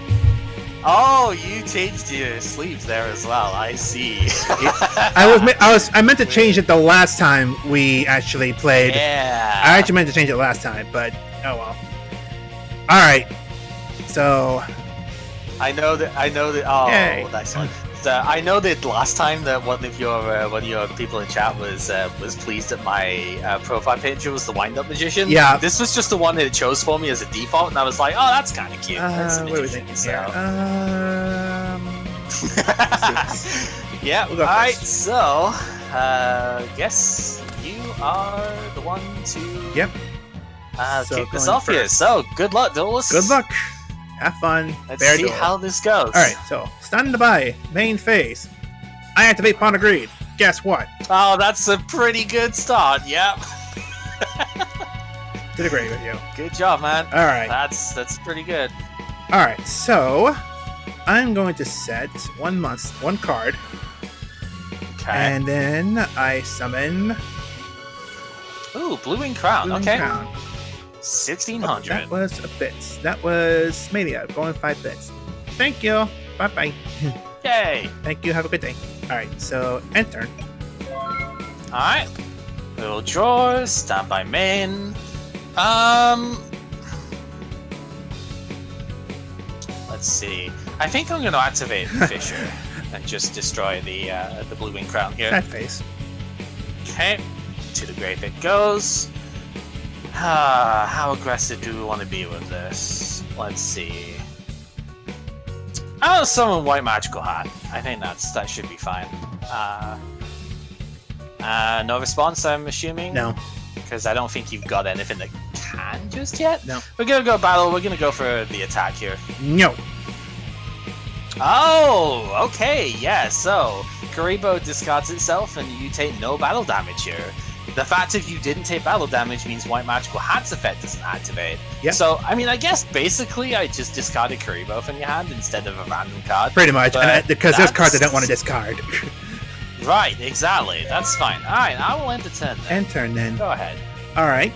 Oh, you changed your sleeves there as well. I see. I meant to change it the last time we actually played. Yeah. I actually meant to change it last time, but oh well. All right. So I know that. Oh, Yay. nice one. So I know that last time that one of your people in chat was pleased that my profile picture was the wind-up magician. Yeah. This was just the one that it chose for me as a default, and I was like, oh, that's kind of cute. That's a what are we magician, thinking so. here? Yeah. We'll go All right. first. So, guess you are the one to. Yep. So kick this going off here. first. So, good luck, Dolus. Good luck. Have fun. Let's Fair see duel. how this goes. All right. So stand by. Main phase. I activate pawn agreed. Guess what? Oh, that's a pretty good start. Yep. Did a great video. Good job, man. All right. That's pretty good. All right. So I'm going to set one card, Okay. and then I summon Ooh, Blue Crown. Dueling Okay. Crown. 1600. That was a bit. That was Mania going 5 bits. Thank you. Bye bye. Yay. Thank you. Have a good day. All right. So end turn. All right. Little drawers. Stand by main. Let's see. I think I'm going to activate Fisher and just destroy the Blue Wing Crown here. That face. Okay. To the grave it goes. How aggressive do we want to be with this? Let's see. I'll summon White Magical Hat. I think that should be fine. No response, I'm assuming? No. Because I don't think you've got anything that can just yet? No. We're gonna go battle, we're gonna go for the attack here. No. Oh, okay, yeah, so Karibo discards itself and you take no battle damage here. The fact that you didn't take battle damage means White Magical Hat's effect doesn't activate. Yep. So, I mean, I guess basically I just discarded Karibo from your hand instead of a random card. Pretty much, But because there's cards I that's- don't want to discard. Right, exactly. That's fine. Alright, I will end the turn then. End turn then. Go ahead. All right.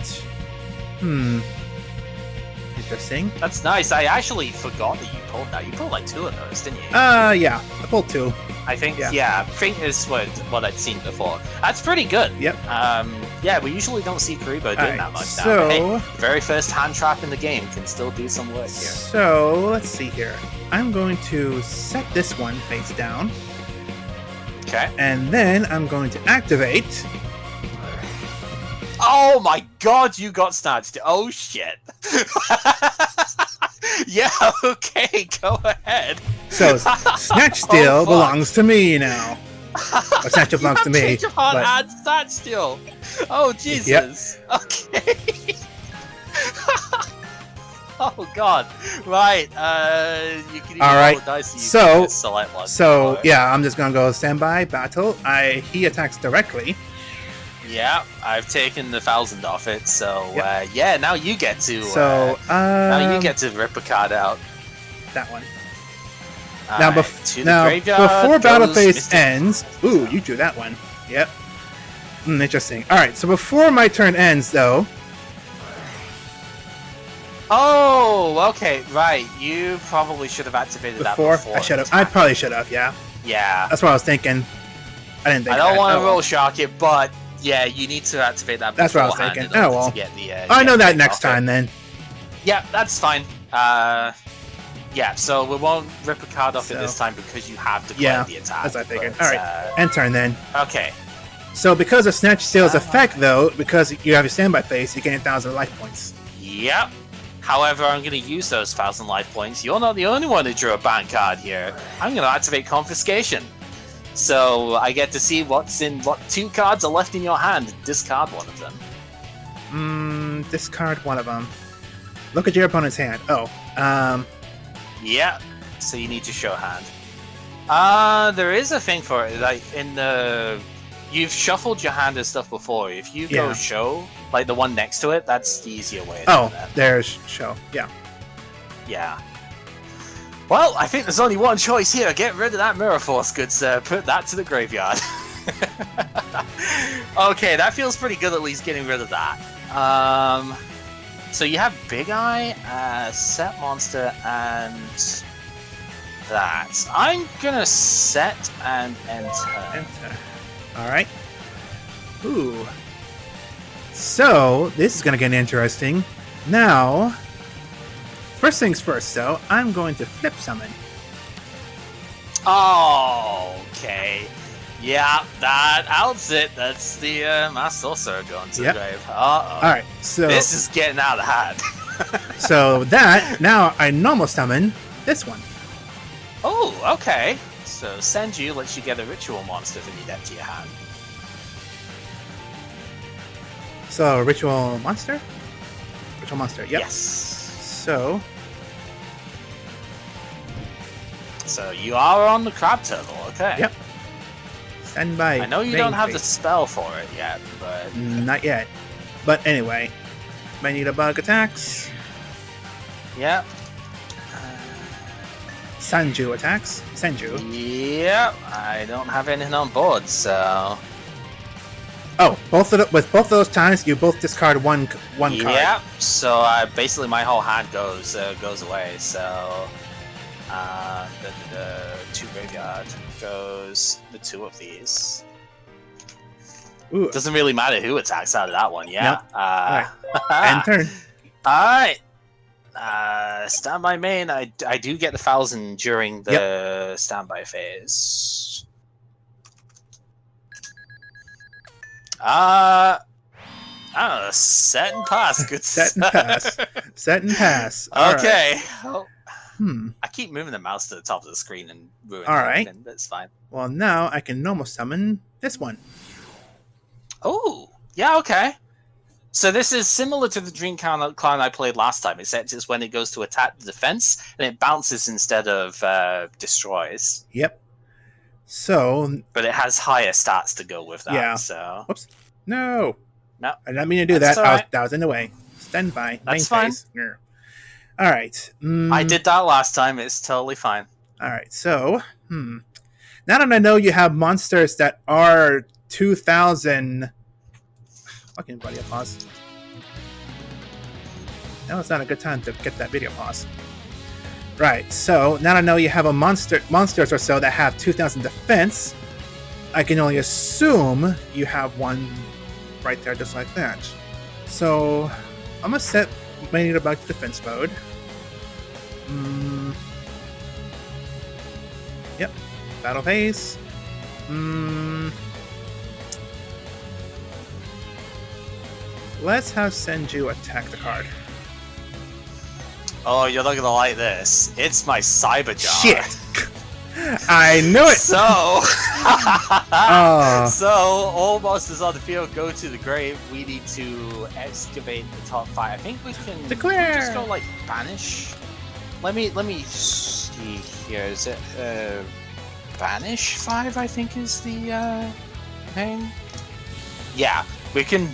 Interesting. That's nice. I actually forgot that you pulled that. You pulled like 2 of those, didn't you? Yeah. I pulled 2. I think, yeah. yeah, I think is what I'd seen before. That's pretty good. Yep. Yeah, we usually don't see Karibo doing Alright, that much now. so- But hey, very first hand trap in the game can still do some work here. So let's see here. I'm going to set this one face down, Okay. and then I'm going to activate. Oh my god, you got snatched. Oh shit. Yeah, okay, go ahead. So Snatch Steal Oh, fuck. belongs to me now. Or Snatch belongs to me. Change of heart but- and snatch still. Oh Jesus. Okay. Oh god. Right. You can All right, roll dice. You so- can just select one. So Alright. yeah, I'm just gonna go standby battle. He attacks directly. Yeah, I've taken the 1,000 off it, so Yep. yeah, now you get to So now you get to rip a card out. that one. Now, Alright, to the graveyard before battle goes phase Mr. ends... Ooh, you drew that one. Yep. Interesting. Alright, so before my turn ends, though... Oh, okay, right. You probably should have activated that before. I should have. I probably should have, yeah. Yeah. That's what I was thinking. I didn't think I don't want to to roll shock it, but yeah, you need to activate that That's what I was beforehand thinking. in order Oh, well. to get the, I know that the next offer. time, then. Yeah, that's fine. Yeah, so we won't rip a card off it this time because you have declared the attack. That's what I figured. But, Alright, end turn, then. Okay. So, because of Snatch Steal's effect, though, because you have your standby phase, you gain 1,000 life points. Yep. However, I'm going to use those 1,000 life points. You're not the only one who drew a ban card here. I'm going to activate Confiscation. So I get to see what 2 cards are left in your hand and discard one of them. Discard one of them. Look at your opponent's hand. Yeah. So you need to show hand. There is a thing for it. Like in the, you've shuffled your hand and stuff before. If you go show, like the one next to it, that's the easier way. There's show. Yeah. Yeah. Well, I think there's only one choice here. Get rid of that Mirror Force, good sir. Put that to the graveyard. Okay, that feels pretty good at least getting rid of that. So you have Big Eye, Set Monster, and that. I'm gonna set and enter. Alright. Ooh. So, this is gonna get interesting. Now... First things first, though, I'm going to flip summon. Okay. Yeah, that outs it. That's the Mass Sorcerer going to the grave. Alright, so... This is getting out of hand. So that, now I normal summon this one. Oh, okay. So Senju lets you get a ritual monster from your deck to your hand. So, Ritual Monster? Ritual Monster, yep. Yes. So you are on the Crab Turtle, okay. Yep. Stand by. I know you don't have the spell for it yet, but... Not yet. But anyway, I need a bug attacks. Yep. Sanju attacks. Senju. Yep. I don't have anything on board, so... Oh, with both of those times, you both discard one card. Yep. So basically, my whole hand goes away. So the 2 graveyard goes the 2 of these. Ooh. Doesn't really matter who attacks out of that one. Yeah. Nope. End turn. All right. Standby main. I do get the 1,000 during the standby phase. I don't know, set and pass, good Set and pass. Set and pass. Okay. Right. I keep moving the mouse to the top of the screen and ruining everything, but it's fine. Well, now I can normal summon this one. Oh, yeah, okay. So this is similar to the Dream Clan I played last time, except it's when it goes to attack the defense, and it bounces instead of destroys. Yep. So... But it has higher stats to go with that, so... Whoops. No! No. I didn't mean to do that. Right. That was in the way. Stand by. That's fine. Alright. I did that last time. It's totally fine. Alright, so... Now that I know you have monsters that are 2,000... Fucking video pause. Now it's not a good time to get that video pause. Right, so now that I know you have a monsters or so that have 2,000 defense, I can only assume you have one right there just like that. So I'm gonna set my need back to defense mode. Yep. Battle phase. Let's have Senju attack the card. Oh, you're not gonna like this. It's my Cyber Jar. Shit! I knew it! So... So, all monsters on the field go to the grave. We need to excavate the top 5. I think we can... Declare! Just go, like, banish? Let me see here. Is it, banish 5, I think is the, thing? Yeah, we can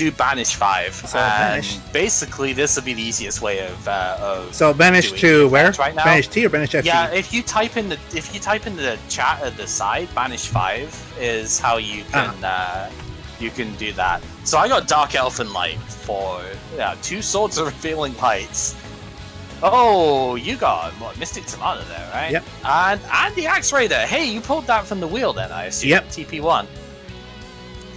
do banish 5. So and banish. basically, this will be the easiest way of So banish doing to the where? effect right now. Banish T or banish FT? Yeah, if you type in the chat at the side, banish 5 is how you can do that. So I got Dark Elfin Light for 2 Swords of Revealing Lights. Oh, you got Mystic Tomato there, right? Yep. And the Axe Raider. Hey, you pulled that from the wheel then, I assume. Yep. TP1.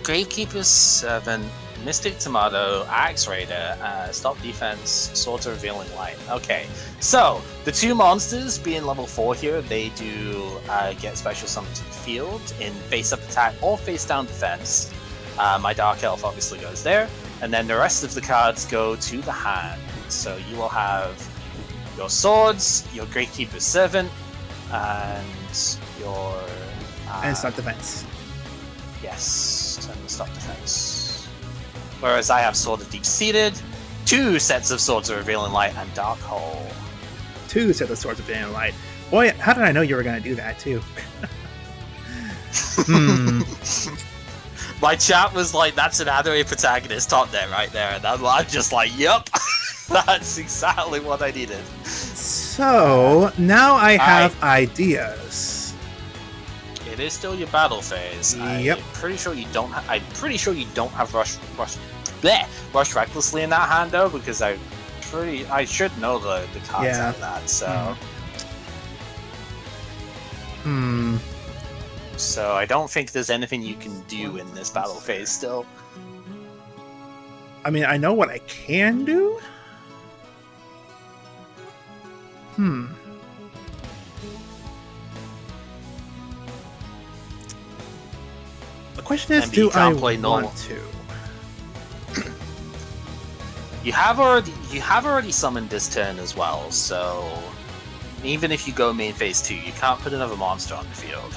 Gravekeeper 7, Mystic Tomato, Axe Raider, Stop Defense, Swords of Revealing Light. Okay, so the 2 monsters being level 4 here, they do get special summons to the field in face-up attack or face-down defense. My Dark Elf obviously goes there, and then the rest of the cards go to the hand. So you will have your swords, your Gravekeeper 7, and your... and stop defense. Yes, and the stop defense. Whereas I have Sword of Deep-Seated, 2 sets of Swords of Revealing Light, and Dark Hole. 2 sets of Swords of Revealing Light. Boy, how did I know you were going to do that, too? My chat was like, that's an anime protagonist top there, right there. And I'm just like, yep. That's exactly what I needed. So, now I have ideas. It is still your battle phase. Yep. I'm pretty sure you don't have rush recklessly in that hand though, because I should know the cards out of that. So. So I don't think there's anything you can do in this battle phase still. I mean, I know what I can do. The question is, do I want to? You have already summoned this turn as well, so even if you go main phase 2, you can't put another monster on the field.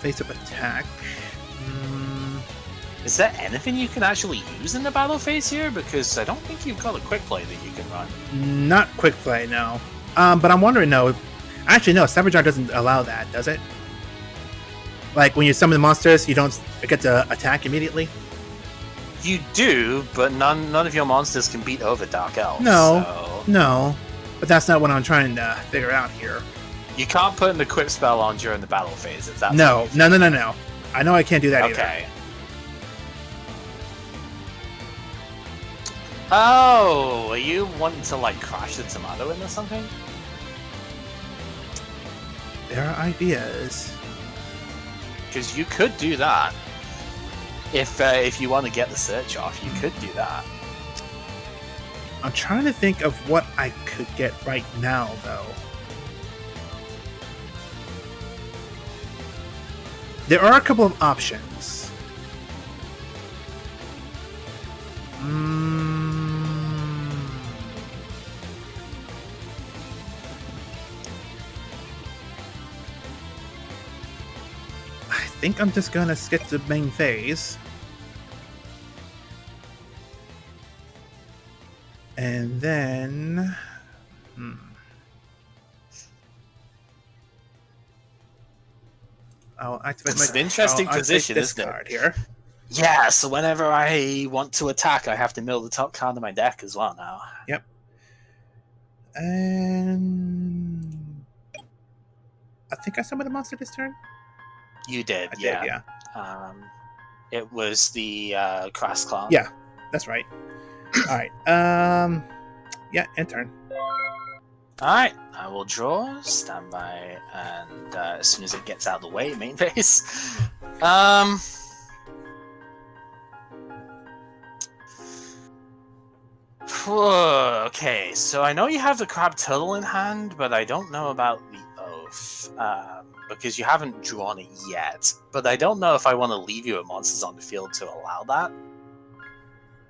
Face-up attack. Is there anything you can actually use in the battle phase here? Because I don't think you've got a quick play that you can run. Not quick play, no. But I'm wondering, no. Actually, no. Savage Art doesn't allow that, does it? Like, when you summon the monsters, you don't get to attack immediately? You do, but none of your monsters can beat over Dark Elves. No. But that's not what I'm trying to figure out here. You can't put an equip spell on during the battle phase, if that's No. I know I can't do that either. Okay. Oh, are you wanting to, like, crash the tomato in or something? There are ideas. Because you could do that. If you want to get the search off, you could do that. I'm trying to think of what I could get right now, though. There are a couple of options. I think I'm just gonna skip the main phase. And then... I'll activate It's an interesting position, isn't it? Card here. Yeah, so whenever I want to attack, I have to mill the top card of my deck as well now. Yep. And... I think I summoned a monster this turn? You did, I yeah. did, yeah. It was the Crass Clown. Yeah, that's right. Alright, yeah, end turn. Alright, I will draw, stand by, and as soon as it gets out of the way, main phase. Okay, so I know you have the Crab Turtle in hand, but I don't know about the Oath, because you haven't drawn it yet. But I don't know if I want to leave you with monsters on the field to allow that.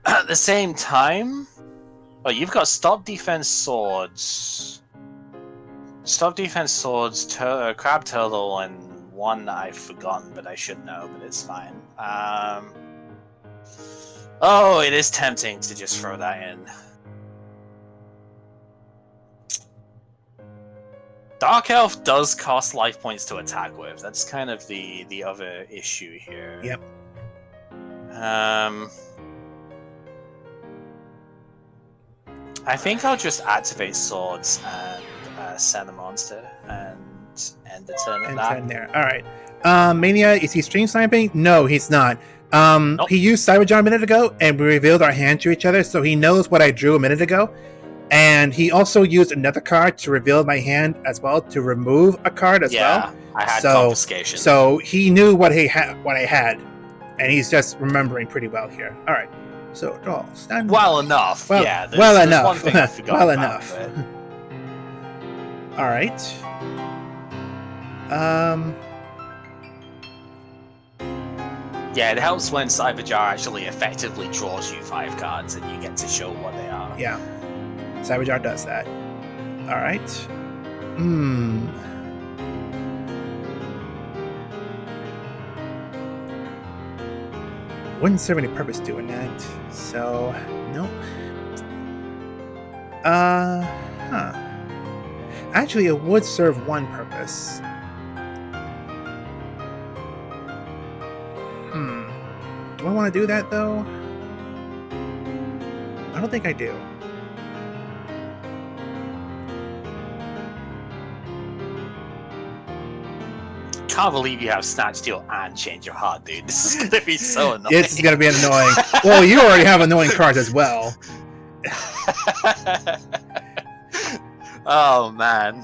At the same time, well, you've got Stop Defense Swords. Stop Defense Swords, Crab Turtle, and one I've forgotten, but I should know, but it's fine. Oh, it is tempting to just throw that in. Dark Elf does cost life points to attack with. That's kind of the other issue here. Yep. I think I'll just activate swords and send a monster and end the turn at And that. turn there. All right. Mania, is he stream sniping? No, he's not. Nope. He used Cyberjar a minute ago, and we revealed our hand to each other, so he knows what I drew a minute ago. And he also used another card to reveal my hand as well, to remove a card as well. I had confiscation. So he knew what I had, and he's just remembering pretty well here. All right. So draw. Stand. Well enough. Well, yeah. well enough. One thing I forgot well about, enough. but... All right. Yeah, it helps when Cyberjar actually effectively draws you 5 cards and you get to show what they are. Yeah. Cyberjar does that. All right. Wouldn't serve any purpose doing that. So, nope. Actually, it would serve one purpose. Do I want to do that, though? I don't think I do. Can't believe you have Snatch Steal and Change Your Heart, dude. This is gonna be so annoying. It's gonna be annoying. Well, you already have annoying cards as well. Oh, man.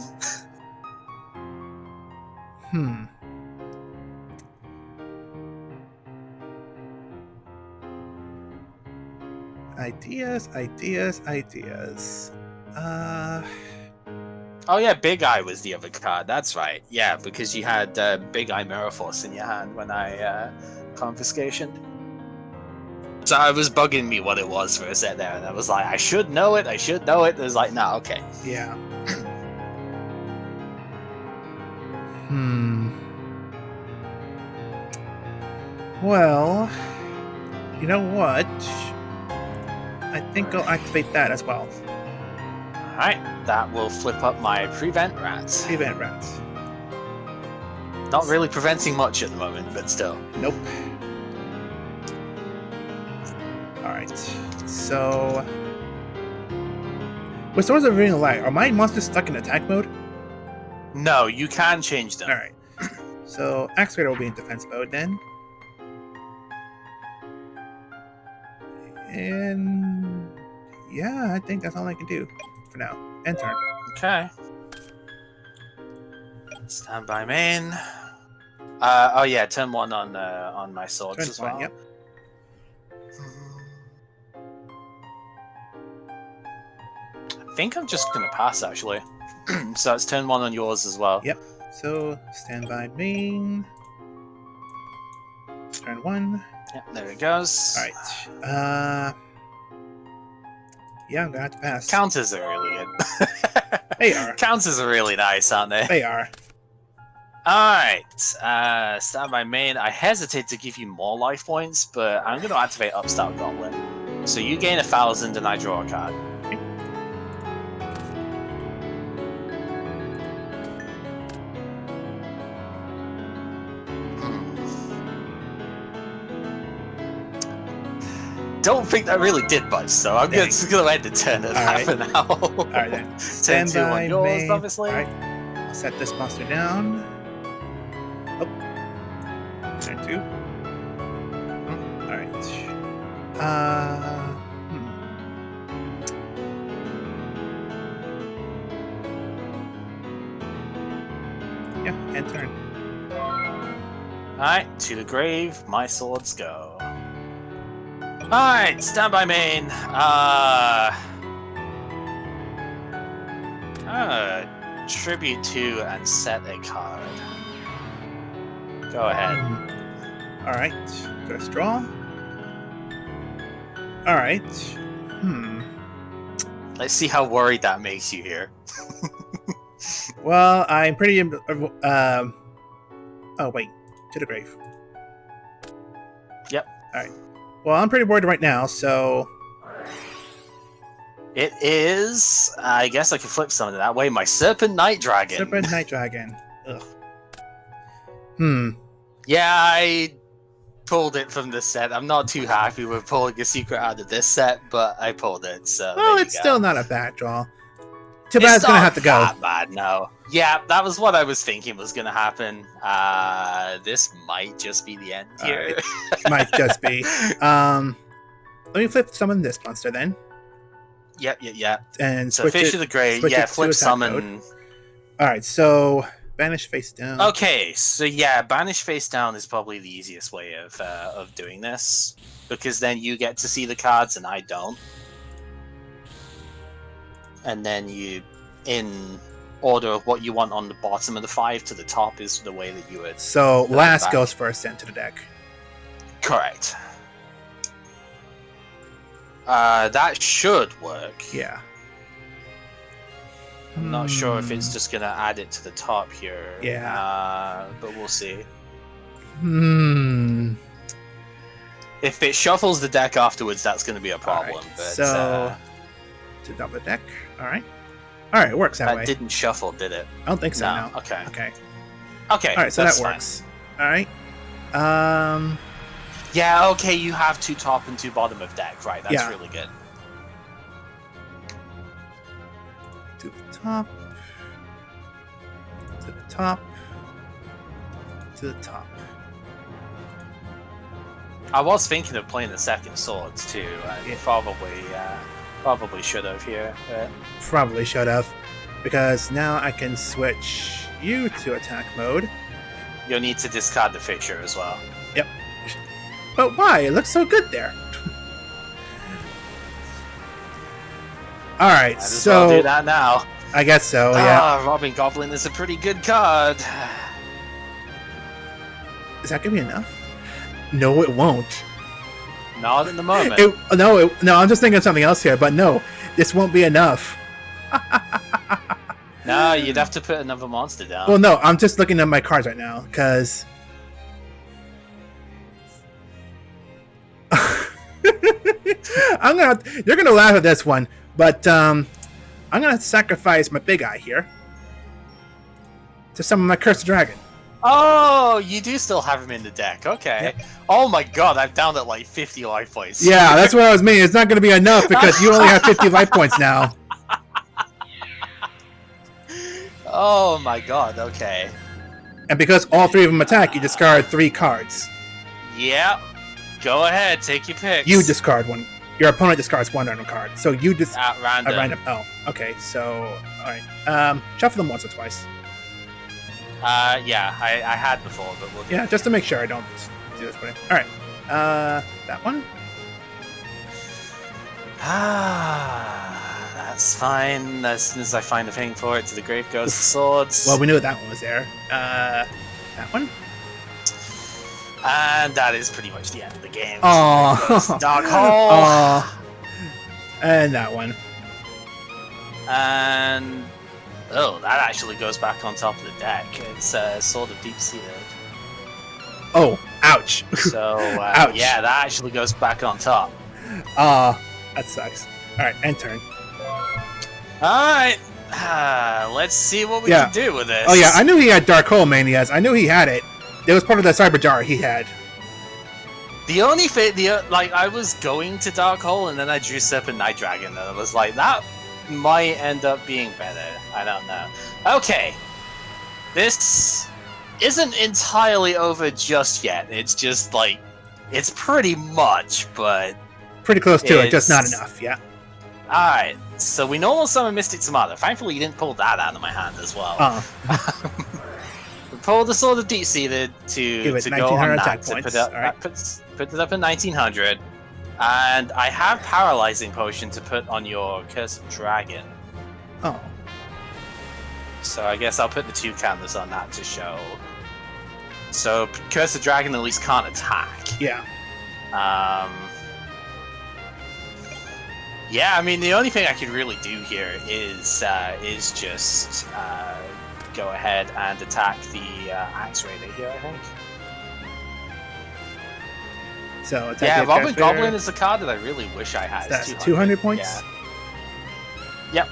Ideas. Oh yeah, Big Eye was the other card. That's right. Yeah, because you had Big Eye Mirror Force in your hand when I confiscation. So I was bugging me what it was for a set there, and I was like, I should know it. It was like, nah, okay. Yeah. Well, you know what? I think I'll activate that as well. Alright, that will flip up my Prevent Rats. Prevent Rats. Not really preventing much at the moment, but still. Nope. Alright, so... With Swords of Revealing Light, are my monsters stuck in attack mode? No, you can change them. Alright. So, Excavator will be in defense mode then. And... yeah, I think that's all I can do for now. End turn. Okay. Stand by main. Oh yeah, turn 1 on my swords Turn as well. 1, yep. I think I'm just gonna pass actually. So it's turn 1 on yours as well. Yep. So, stand by main. Turn 1. Yeah, there it goes. Alright. Yeah, I'm gonna have to pass. Counters are really good. They are. Counters are really nice, aren't they? They are. Alright. Stand by main. I hesitate to give you more life points, but I'm gonna activate Upstart Gauntlet. So you gain 1,000 and I draw a card. Don't think that really did much, so I'm just going to end the turn at that for now. Alright then. Stand Turn 2 by on yours, main. obviously. Alright. I'll set this monster down. Oh. Turn 2. Alright. Yeah, end turn. Alright, to the grave, my swords go. Alright, stand by main. Tribute to and set a card. Go ahead. Alright, first draw. Alright. Let's see how worried that makes you here. Well, I'm pretty... oh, wait. To the grave. Yep. Alright. Well, I'm pretty worried right now, so... It is. I guess I can flip some of it that way. My Serpent Night Dragon. Serpent Night Dragon. Ugh. Yeah, I pulled it from this set. I'm not too happy with pulling a secret out of this set, but I pulled it. So Well, it's still not a bad draw. Too bad it's gonna have to go. Not bad, no. Yeah, that was what I was thinking was gonna happen. This might just be the end here. Right. Might just be. Let me flip summon this monster then. Yep. And So Fish of the Grey, yeah, flip summon. Alright, so banish face down. Okay, so yeah, banish face down is probably the easiest way of doing this. Because then you get to see the cards and I don't. And then you, in order of what you want on the bottom of the 5 to the top is the way that you would. So last goes first into the deck. Correct. That should work. Yeah. I'm not sure if it's just gonna add it to the top here. Yeah. But we'll see. If it shuffles the deck afterwards, that's gonna be a problem. Right, but so to double the deck. Alright, it works that way. That didn't shuffle, did it? I don't think so. No. Okay. Okay. Alright, so that works. Alright. Yeah, okay, you have 2 top and 2 bottom of deck, right? That's really good. To the top. To the top. To the top. I was thinking of playing the second swords too. Probably should have here. But... Probably should have, because now I can switch you to attack mode. You'll need to discard the fixture as well. Yep. But why? It looks so good there. Alright, so... Well do that now. I guess so, yeah. Robbing Goblin is a pretty good card. Is that gonna be enough? No, it won't. Not in the moment. No, I'm just thinking of something else here, but no, this won't be enough. No, you'd have to put another monster down. Well, no, I'm just looking at my cards right now, because... You're gonna laugh at this one, but I'm gonna sacrifice my big eye here to summon my Cursed Dragon. Oh, you do still have him in the deck. Okay. Yep. Oh my god, I'm down at like 50 life points. Yeah, that's what I was meaning. It's not going to be enough because you only have 50 life points now. Oh my god, okay. And because all 3 of them attack, you discard 3 cards. Yep. Go ahead, take your picks. You discard 1. Your opponent discards 1 random card. So you just... At random. Random. Oh, okay. So, alright. Shuffle them once or twice. Yeah, I had before, but we'll do it. Just to make sure I don't do this. Alright. That one? That's fine. As soon as I find a thing for it, to the grave goes the swords. Well, we knew that one was there. That one? And that is pretty much the end of the game. Oh, Dark Hole. And that one. And oh, that actually goes back on top of the deck. It's sort of deep-seated. Oh, ouch. So ouch. Yeah, that actually goes back on top. That sucks. All right, end turn. All right. Let's see what we can do with this. Oh yeah, I knew he had Dark Hole Manias. I knew he had it. It was part of the Cyber Jar he had. The only thing, I was going to Dark Hole and then I drew Serpent Night Dragon and I was like, that might end up being better. I don't know. Okay. This isn't entirely over just yet. It's just like, it's pretty much, but... Pretty close to it, just not enough, yeah. Alright, so we normal summon Mystic Tomato. Thankfully you didn't pull that out of my hand as well. We pulled the Sword of Deep-Seated to go on that, to put it up at 1900. And I have Paralyzing Potion to put on your Cursed Dragon. Oh. So I guess I'll put the 2 counters on that to show. So Cursed Dragon at least can't attack. Yeah. Yeah, I mean the only thing I could really do here is just go ahead and attack the Axe Raider here, I think. So yeah, Robin Goblin is a card that I really wish I had. That's 200 points? Yeah. Yep.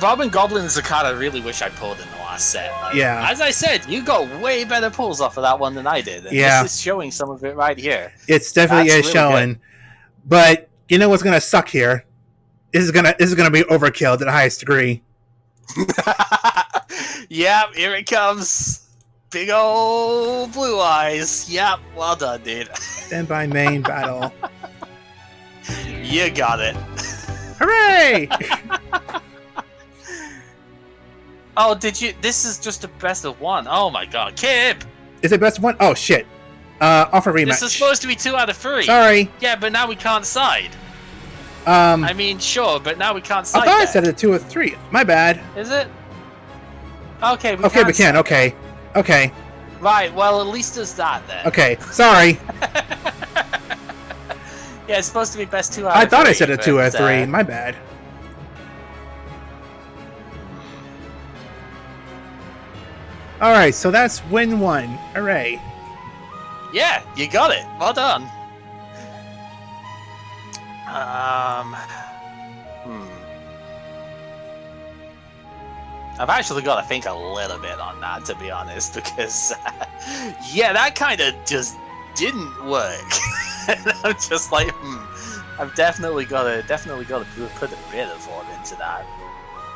Robin Goblin is a card I really wish I pulled in the last set. Like, Yeah. As I said, you got way better pulls off of that one than I did. And Yeah. This is showing some of it right here. It's definitely That's is really showing. good. But you know what's gonna suck here? This is gonna be overkill to the highest degree. Yep, here it comes. Big old blue eyes. Yep, well done, dude. Stand by main battle. You got it. Hooray! Oh, did you? This is just a best of one. Oh my god, Kib! Is it best one? Oh shit! Offer rematch. This is supposed to be 2 out of 3. Sorry. Yeah, but now we can't side. I I mean, sure, but now we can't side. thought I there. said it 2 or 3. My bad. Is it? Okay, we Okay, can. we can. Okay. Okay. Right. Well, at least there's that then. Okay. Sorry. Yeah, it's supposed to be best 2 out I of 3. thought I said a 2 or but, 3. My bad. All right. So that's win 1. Hooray! Yeah, you got it. Well done. I've actually got to think a little bit on that, to be honest, because yeah, that kind of just didn't work. And I'm just like, I've definitely got to put a bit of thought into that.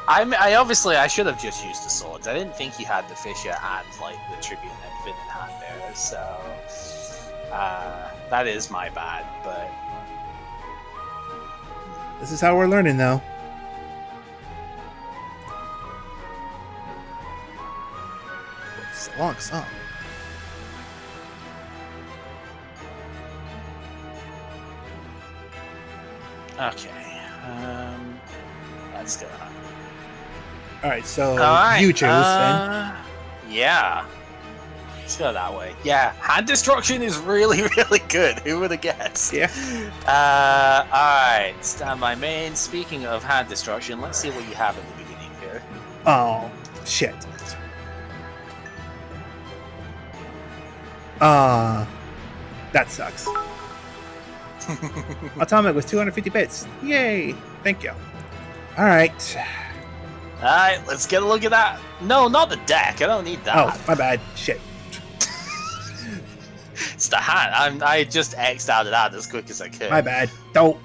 I obviously I should have just used the swords. I didn't think he had the Fisher and like the tribute and everything in hand there, so that is my bad. But This is how we're learning, though. It's a long song. okay, let's go. All right. So All right, you choose then. Yeah. Let's go that way. Yeah, hand destruction is really, really good. Who would have guessed? Yeah. Alright, stand by main. Speaking of hand destruction, let's see what you have at the beginning here. Oh shit. That sucks. Atomic with 250 bits. Yay! Thank you. All right. Alright, let's get a look at that. No, not the deck. I don't need that. Oh, my bad. Shit. It's the hand. I just X'd out of that as quick as I could. My bad. Don't.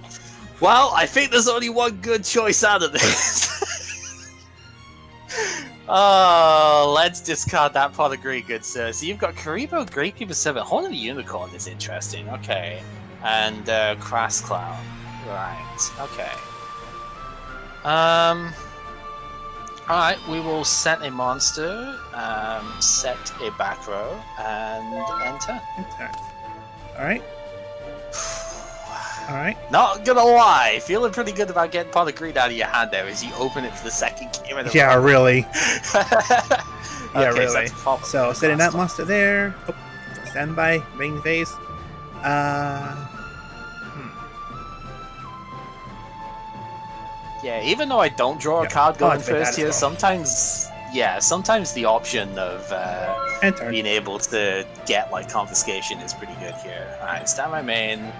Well, I think there's only one good choice out of this. Oh, let's discard that pot of green, good sir. So you've got Karibo, Grapekeeper 7, Horn of the Unicorn is interesting. Okay. And Crass Clown. Right. Okay. Alright, we will set a monster, set a back row, and enter. Alright. Alright. Not gonna lie, feeling pretty good about getting pot of green out of your hand there as you open it for the second game in a Yeah, row. really. Yeah, Okay, really. So, So, setting that monster there. Oh, standby, main phase. yeah, even though I don't draw a Yeah, card going activate that first as here, well. sometimes the option of Enter. being able to get like confiscation is pretty good here. Alright, stand by main.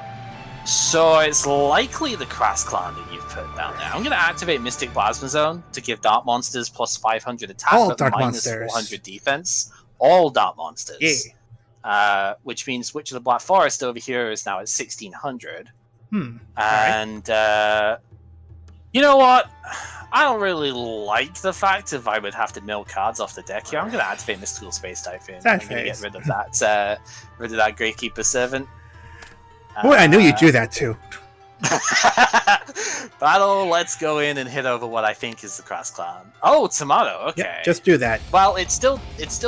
So it's likely the Crass Clan that you've put down there. I'm going to activate Mystic Plasma Zone to give Dark Monsters plus 500 attack, All but Dark minus Monsters. 400 defense. All Dark Monsters. Yeah. Which means Witch of the Black Forest over here is now at 1600. Alright. And you know what? I don't really like the fact if I would have to mill cards off the deck here. I'm going to activate Mystical Space Typhoon. I'm going to get rid of that, Gravekeeper Servant. Boy, I knew you'd do that too. Battle, let's go in and hit over what I think is the Cross Clan. Oh, Tomato, okay. Yeah, just do that. Well, it's still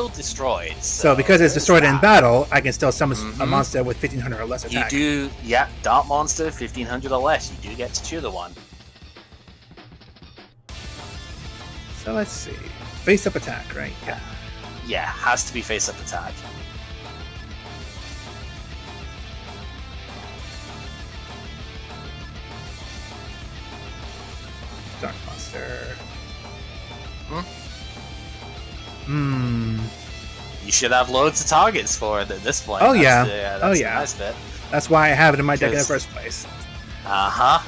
destroyed. So because it's destroyed in battle, I can still summon a Mhm. monster with 1500 or less attack. You do, yeah, Dark Monster, 1500 or less. You do get to choose the one. So let's see. Face up attack, right? Yeah. Yeah, has to be face up attack. Dark monster. Hmm. You should have loads of targets for it at this point. Oh, That's yeah. that's Oh, the yeah. nice bit. That's why I have it in my deck in the Because- first place. Uh-huh.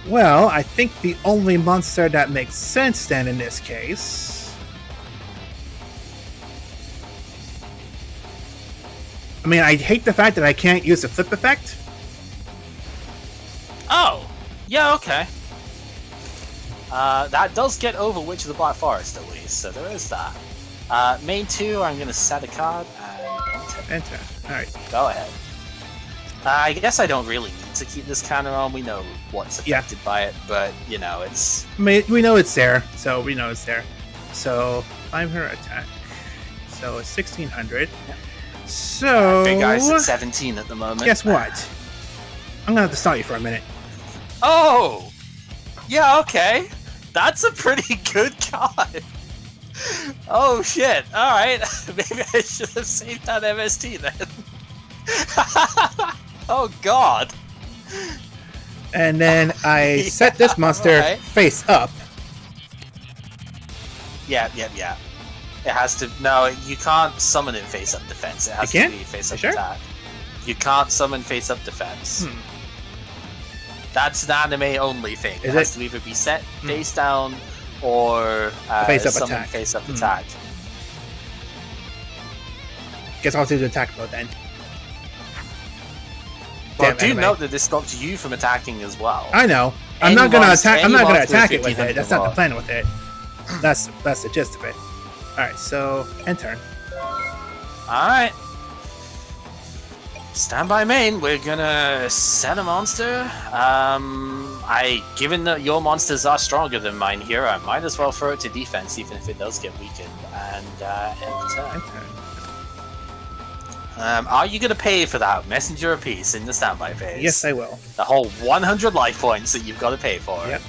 Well, I think the only monster that makes sense then in this case. I mean, I hate the fact that I can't use the flip effect. Oh, yeah, okay. That does get over Witch of the Black Forest at least, so there is that. Main 2, I'm going to set a card and Enter. Alright. go ahead. I guess I don't really need to keep this counter on. We know what's affected by it, but, you know, it's... I mean, we know it's there, so we know it's there. So, I'm her attack. So, it's 1600. Yeah. So... Big Guy's at 17 at the moment. Guess what? I'm gonna have to stop you for a minute. Oh! Yeah, okay. That's a pretty good card. Oh, shit. Alright. Maybe I should have saved that MST then. Oh, God. And then I set this monster right. face up. Yeah. It has to... No, you can't summon it face up defense. It has to be face up attack. You can't summon face up defense. That's an anime only thing. It has to either be set face down or face up summon attack. Face up attack. Guess I'll do the attack mode then. Well, Damn do anime. note that this stops you from attacking as well. I know. I'm not gonna attack. I'm not gonna attack it with it. That's not the plan with it. That's the gist of it. All right. So end turn. All right. Stand by main. We're gonna set a monster. Given that your monsters are stronger than mine here, I might as well throw it to defense, even if it does get weakened. And end turn. End turn. Are you going to pay for that messenger apiece in the standby phase? Yes, I will. The whole 100 life points that you've got to pay for. Yep.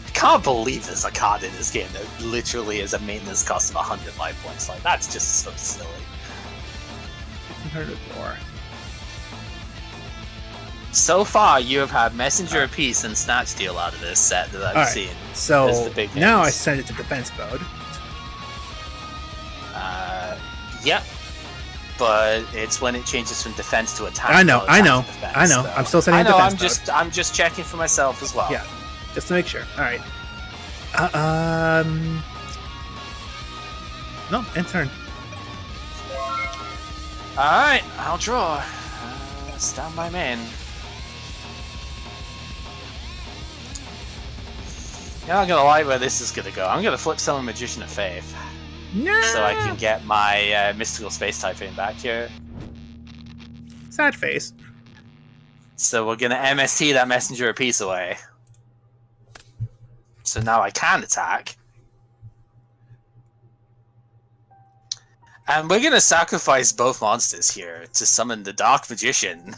I can't believe there's a card in this game that literally is a maintenance cost of 100 life points. Like, that's just so silly. 104. So far, you have had messenger apiece and snatch steal out of this set that I've seen. So As the big now I names. send it to defense mode. Yep. But it's when it changes from defense to attack. I know. not attack to defense, I know. though. I'm still sending I it to know. defense mode. I'm just checking for myself as well. Yeah, just to make sure. All right. No, end turn. All right, I'll draw. Stand by main. You're not gonna like where this is gonna go. I'm gonna flip Summon Magician of Faith, No. so I can get my mystical space typing back here. Sad face. So we're gonna MST that messenger a piece away. So now I can attack. And we're gonna sacrifice both monsters here to summon the Dark Magician.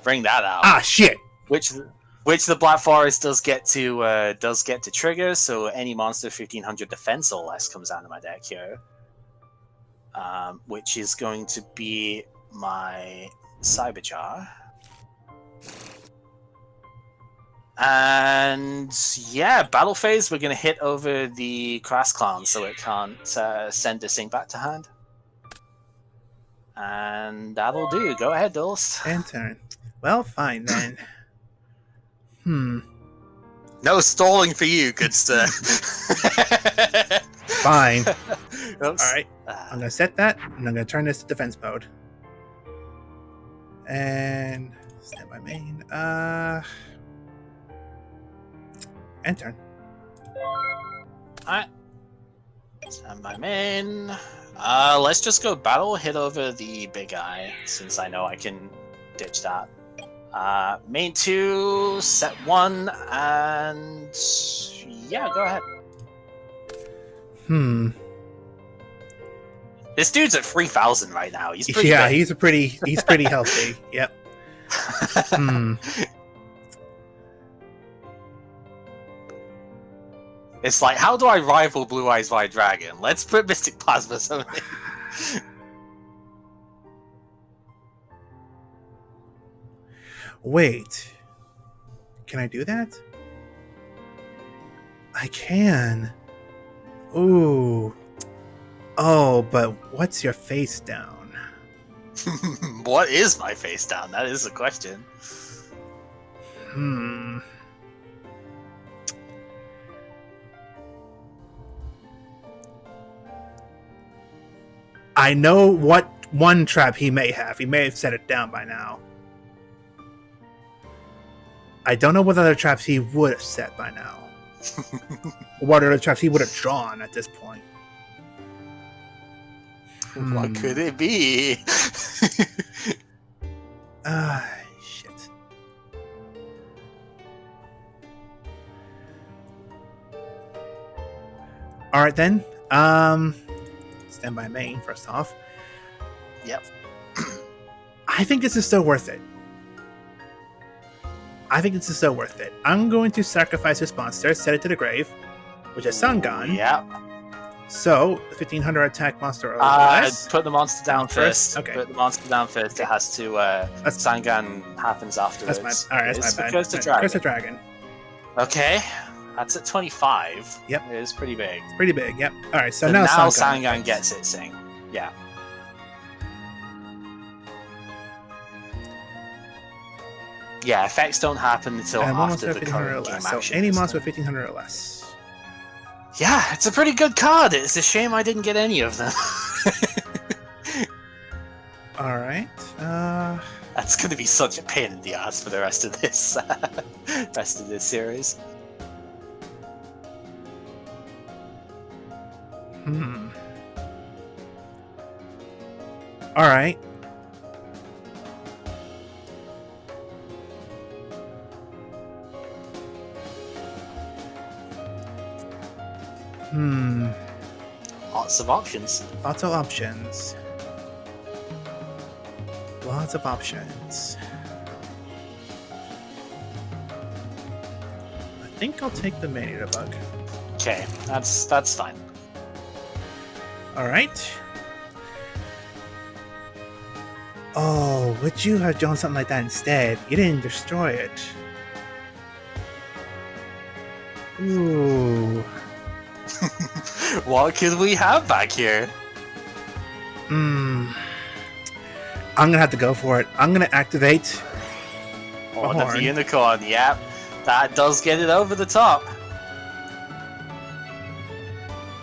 Bring that out. Ah, shit. Which the Black Forest does get to trigger, so any monster 1500 defense or less comes out of my deck here. Which is going to be my Cyberjar. And yeah, battle phase, we're going to hit over the Crass Clown so it can't send a Sink back to hand. And that'll do. Go ahead, Dulce. End turn. Well, fine then. No stalling for you, good sir. Fine. Oops. All right. I'm gonna set that, and I'm gonna turn this to defense mode. And stand by main. End turn. Alright. Stand by main. Let's just go battle, hit over the big eye, since I know I can ditch that. Main 2, set 1, and yeah, go ahead. This dude's at 3,000 right now. He's pretty big. he's pretty healthy. Yep. It's like, how do I rival Blue Eyes White Dragon? Let's put Mystic Plasma summoning. Wait. Can I do that? I can. Ooh. Oh, but what's your face down? What is my face down? That is the question. I know what one trap he may have. He may have set it down by now. I don't know what other traps he would have set by now. What other traps he would have drawn at this point. What could it be? Shit. Alright then. Stand by main, first off. Yep. I think this is still worth it. I'm going to sacrifice this monster, set it to the grave, which is Sangan. Yep. So, 1500 attack monster or less. Put the monster down first. Okay. Put the monster down first. It has to. Sangan happens afterwards. That's my bad. Curse the dragon. Curse the dragon. Okay. That's at 25. Yep. It is pretty big. Pretty big, yep. Alright, so But now Sangan gets it, Sing. Yeah. Yeah, effects don't happen until and after the 1500 current or game less. So action. any monster with 1500 or less. Yeah, it's a pretty good card. It's a shame I didn't get any of them. Alright. That's going to be such a pain in the ass for the rest of this series. Alright. Lots of options. Lots of options. Lots of options. I think I'll take the Maneater Bug. Okay, that's fine. Alright. Oh, would you have done something like that instead? You didn't destroy it. Ooh. What could we have back here? I'm gonna have to go for it. I'm gonna activate Horn of the Unicorn, yep. That does get it over the top.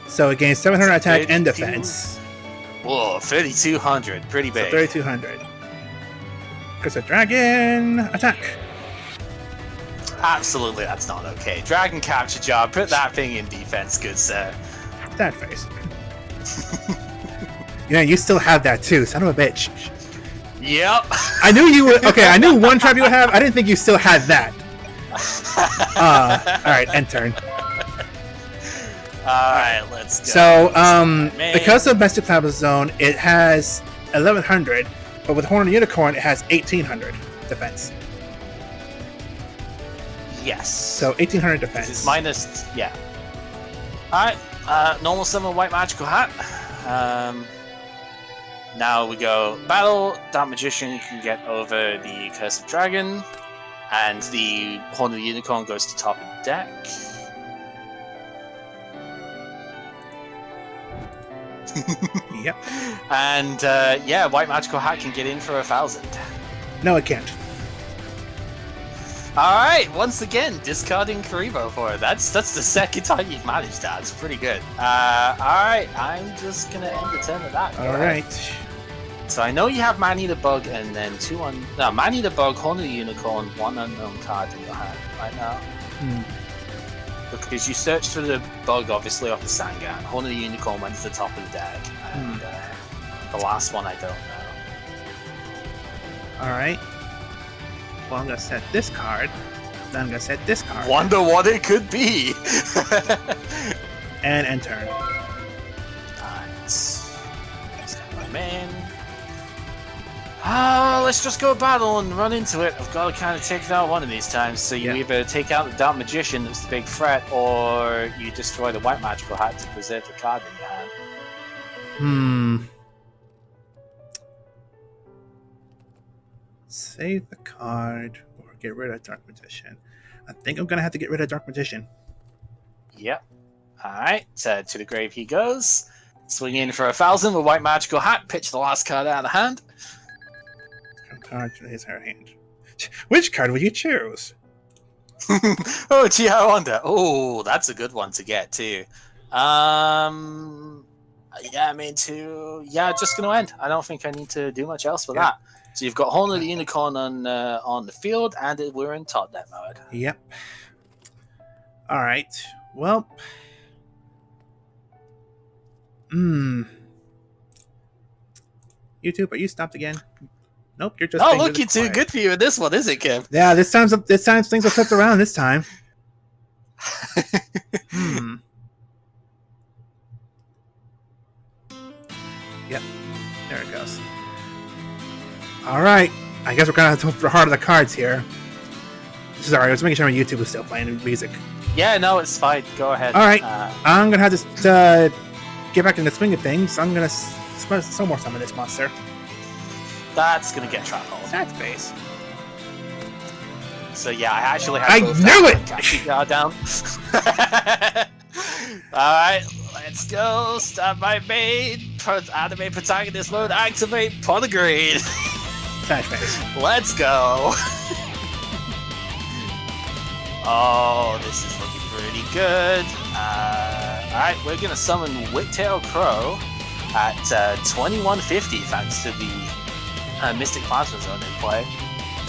So it gains 700 attack and defense. Whoa, 3,200. Pretty big. So 3,200. Curse the dragon. Attack. Absolutely, that's not okay. Dragon capture job. Put that thing in defense, good sir. That face. Yeah, you still have that too, son of a bitch. Yep. I knew you would. Okay, I knew one trap you would have. I didn't think you still had that. Alright, end turn. Alright, let's go. So, because of Mystic Cloud Zone, it has 1100, but with Horn of the Unicorn, it has 1800 defense. Yes. So 1800 defense. This is minus, yeah. Alright, normal summon White Magical Hat. Now we go battle. Dark Magician can get over the Curse of Dragon, and the Horn of the Unicorn goes to top of the deck. Yep. And yeah, White Magical Hat can get in for 1,000. No, it can't. Alright, once again, discarding Karibo for it. That's the second time you've managed that. It's pretty good. Alright, I'm just gonna end the turn with that. Alright. So I know you have Maneater Bug and then Maneater Bug, Horn of the Unicorn, one unknown card in your hand right now. Because you searched for the bug, obviously, off the Sangan. Horn of the Unicorn went to the top of the deck. And the last one I don't know. Alright. Well, I'm gonna set this card. Then I'm gonna set this card. Wonder what it could be! And end turn. Alright. Stand by main. Let's just go battle and run into it. I've got to kind of take it out one of these times. So you either take out the Dark Magician, that's the big threat, or you destroy the White Magical Hat to preserve the card in your hand. Save the card or get rid of Dark Magician. I think I'm gonna have to get rid of Dark Magician. Yep. Alright, so to the grave he goes. Swing in for 1,000 with White Magical Hat, pitch the last card out of the hand. Card to his hand. Which card would you choose? Oh, gee, I wonder. Oh, that's a good one to get too. Yeah, me too. Yeah, just gonna end. I don't think I need to do much else with Yeah. that. So you've got Horn of the Unicorn on the field, and we're in top deck mode. Yep. All right. Well. YouTube, are you stopped again? Nope, you're just. Oh, being look, really it's too quiet. good for you in this one, is it, Kim? Yeah, this time things are flipped around this time. Yep. There it goes. All right. I guess we're gonna have to for heart of the cards here. Sorry, I was making sure my YouTube was still playing music. Yeah, no, it's fine. Go ahead. All right. I'm gonna have to get back in the swing of things. I'm gonna some more summon this monster. That's gonna get trap hold. That's base. So yeah, I actually have. I knew it. Keep guard down. All right, let's go. Start my main. Anime protagonist mode. Activate Polygrade. Flash base. Let's go. Oh, this is looking pretty good. Alright, we're going to summon Whiptail Crow at 2150 thanks to the Mystic Plasma Zone in play.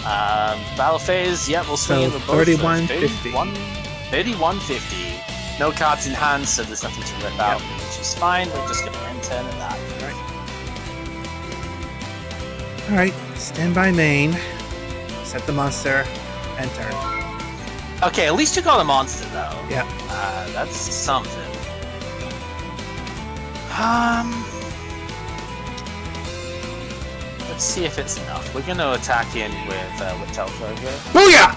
Battle phase, yeah, we'll swing in with both. 3150. 3150. No cards in hand, so there's nothing to rip out, which is fine. We're just going to end turn at that. Alright, stand by main. Set the monster, and turn. Okay, at least you got a monster, though. Yeah. That's something. Let's see if it's enough. We're going to attack in with Whiptail Crow here. Booyah!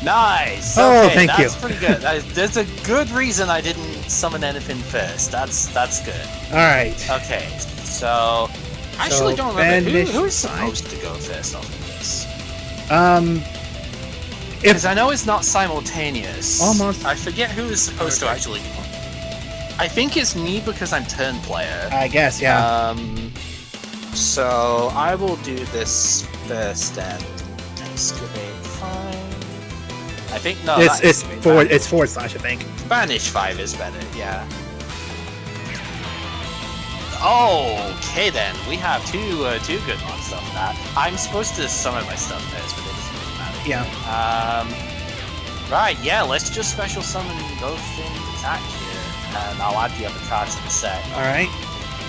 Nice! Oh, Okay, thank you. that's pretty good. There's a good reason I didn't summon anything first. That's good. Alright. Okay, so... I actually don't remember banish who is supposed to go first off of this. If Because I know it's not simultaneous. Almost. I forget who is supposed to actually... I think it's me because I'm turn player. I guess, yeah. So I will do this first and excavate 5. I think no. it's forward. It's forward slash, I think. Banish 5 is better. Yeah. Okay then, we have two good on stuff for that. I'm supposed to summon my stuff first, but it doesn't really matter. Yeah. Right. Yeah. Let's just special summon both things attack here, and I'll add the other cards to the set. All right.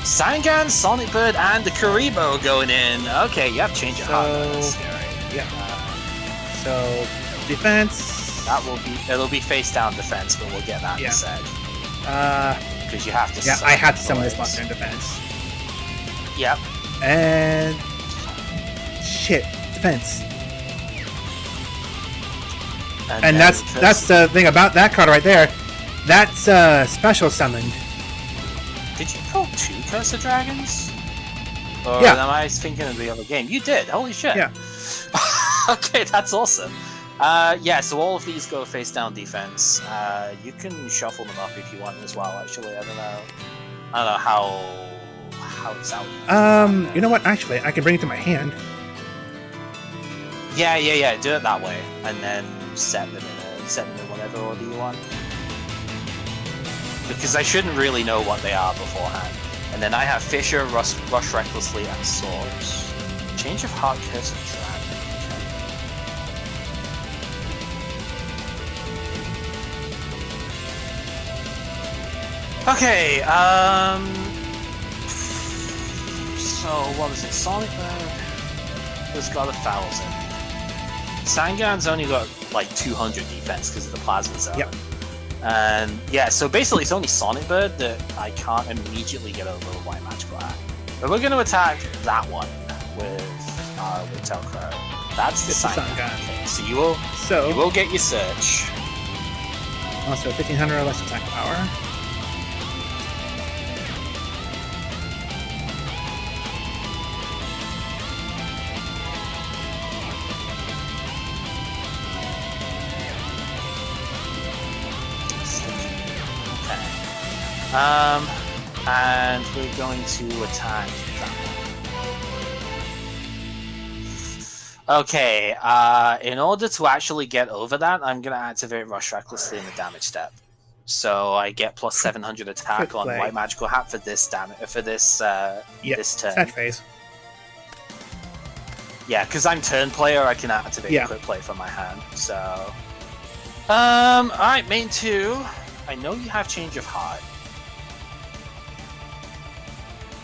Sangan, Sonic Bird, and the Karibo going in. Okay, you have to change your heart. That's scary. Yeah. So defense. It'll be face down defense, but we'll get that in a sec. Because you have to. Yeah, I had to summon this monster in defense. Yep. And shit, defense. And that's the thing about that card right there. That's special summoned. Did you pull 2 Cursor Dragons? Or Yeah. am I thinking of the other game? You did. Holy shit. Yeah. Okay, that's awesome. Yeah, so all of these go face down defense. You can shuffle them up if you want as well. Actually, I don't know how it's out. You know what? Actually, I can bring it to my hand. Yeah. Do it that way, and then set them in whatever order you want. Because I shouldn't really know what they are beforehand. And then I have Fisher, Rush Recklessly, and Swords. Change of Heart, Curse of Dragon. Okay, so what is it? Sonic Bird has got 1,000. Sangan's only got like 200 defense because of the Plasma Zone. Yep. And yeah, so basically it's only Sonic Bird that I can't immediately get over with White Magical Art. But we're going to attack that one with Whiptail Crow. That's the Sangan. Okay, so you will get your search. Also 1,500 or less attack power. And we're going to attack that one. Okay, in order to actually get over that, I'm going to activate Rush Recklessly in the damage step. So I get plus 700 attack Quick on play. White Magical Hat for this this this turn. Sad phase. Yeah, because I'm turn player, I can activate Yeah. quick play from my hand. So, alright, main 2. I know you have Change of Heart.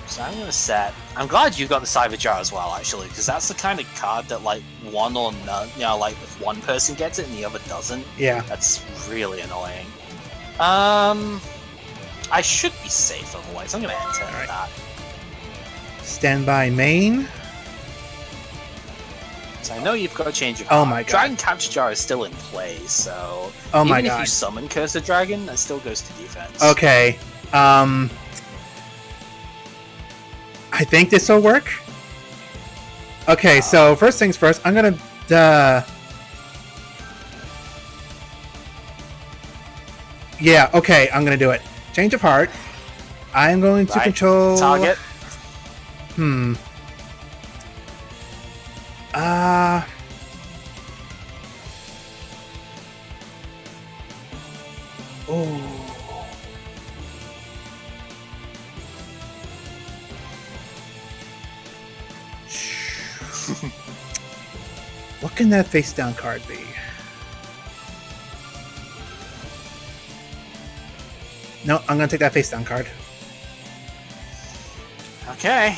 So I'm gonna set. I'm glad you got the Cyber Jar as well, actually, because that's the kind of card that like one or none. You know, like if one person gets it and the other doesn't. Yeah. That's really annoying. I should be safe otherwise. I'm gonna enter Alright. that. Standby main. So I know you've got a Change of Oh Heart. my god. Dragon Capture Jar is still in play, so Oh my even if god. you summon Curse of Dragon, that still goes to defense. Okay. I think this will work. Okay, so first things first, I'm gonna yeah, okay, I'm gonna do it. Change of Heart. I'm going to Right. control Target. Oh. What can that face down card be? No, I'm gonna take that face down card. Okay.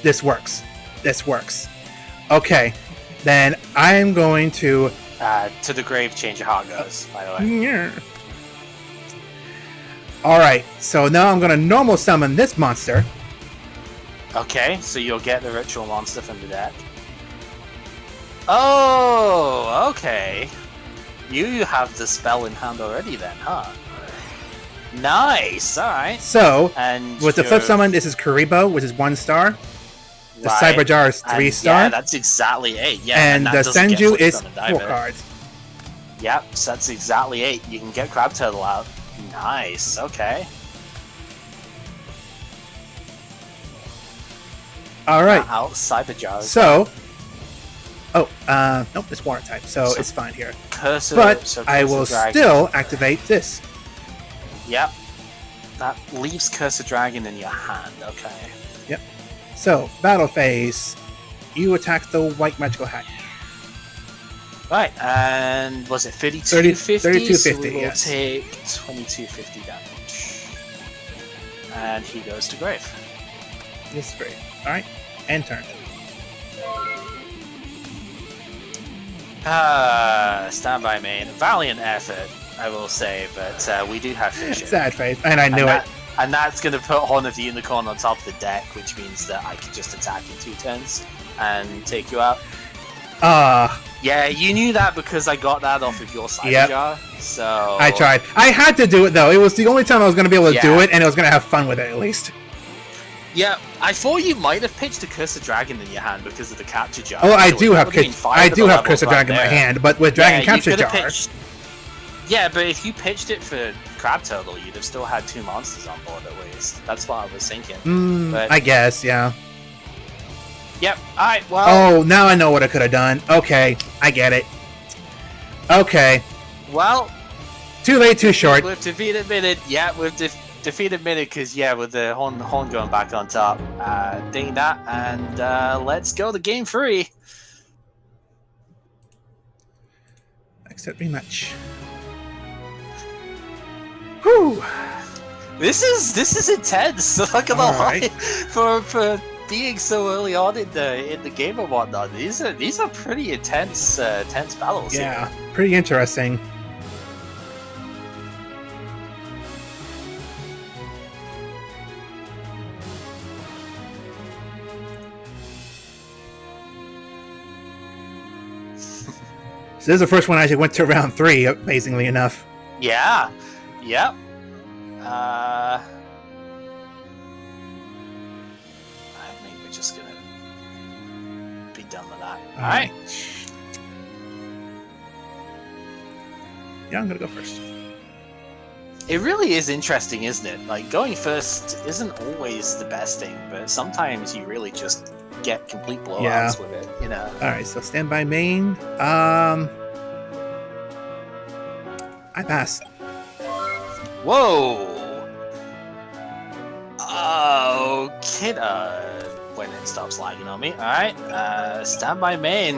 This works. This works. Okay, then I'm going to. To the grave, Change of Heart goes, by the way. Alright, so now I'm gonna normal summon this monster. Okay, so you'll get the ritual monster from the deck. Oh, okay. You have the spell in hand already then, huh? Nice, alright. So, And with the flip summon, this is Karibo, which is 1 star. The Cyber Jar is 3 And star. Yeah, that's exactly 8. Yeah, and that the doesn't get Senju flip is summoned 4 either. cards. Yep, so that's exactly 8. You can get Crab Turtle out. Nice, okay. Alright, Out Cyber Jar. so. Oh, nope, it's water type, so it's fine here. Cursor, But so I Curse of will Dragon. still activate this. Yep. That leaves Curse of Dragon in your hand, okay. So, battle phase. You attack the white magical hat. Right, and was it 3250? 3250, so we will yes. take 2250 damage. And he goes to grave. This is great. Alright, and turn. Standby main. Valiant effort, I will say, but we do have Fisher. Sad face, and I knew it. And that's going to put Horn of the Unicorn on top of the deck, which means that I can just attack in 2 turns and take you out. Yeah, you knew that because I got that off of your Cyber Jar, so... I tried. I had to do it, though. It was the only time I was going to be able to do Yeah. it, and I was going to have fun with it, at least. Yeah, I thought you might have pitched a Curse of Dragon in your hand because of the Capture Jar. Oh, I actually. do That have would've been I fire do to the have Curse of levels Dragon in right my there. hand, but with Dragon you Capture could've Jar... pitched- Yeah, but if you pitched it for Crab Turtle, you'd have still had 2 monsters on board at least. That's what I was thinking. But- I guess, yeah. Yep, alright, well... Oh, now I know what I could have done. Okay, I get it. Okay. Well... Too late, too short. We've defeated Minute. Yeah, we've defeated Minute because, yeah, with the horn going back on top. Ding that, and let's go to game 3. Accept rematch. Whew. This is intense. Not gonna lie, Alright. for being so early on in the game and whatnot. These are pretty intense battles. Yeah, here. pretty interesting. So this is the first one I actually went to round 3, amazingly enough. Yeah. Yep. I think we're just gonna be done with that. All right. Yeah, I'm gonna go first. It really is interesting, isn't it? Like, going first isn't always the best thing, but sometimes you really just get complete blowouts Yeah. with it, you know? Alright, so standby main. I pass. Whoa! Okay, when it stops lagging on me. Alright, stand by main.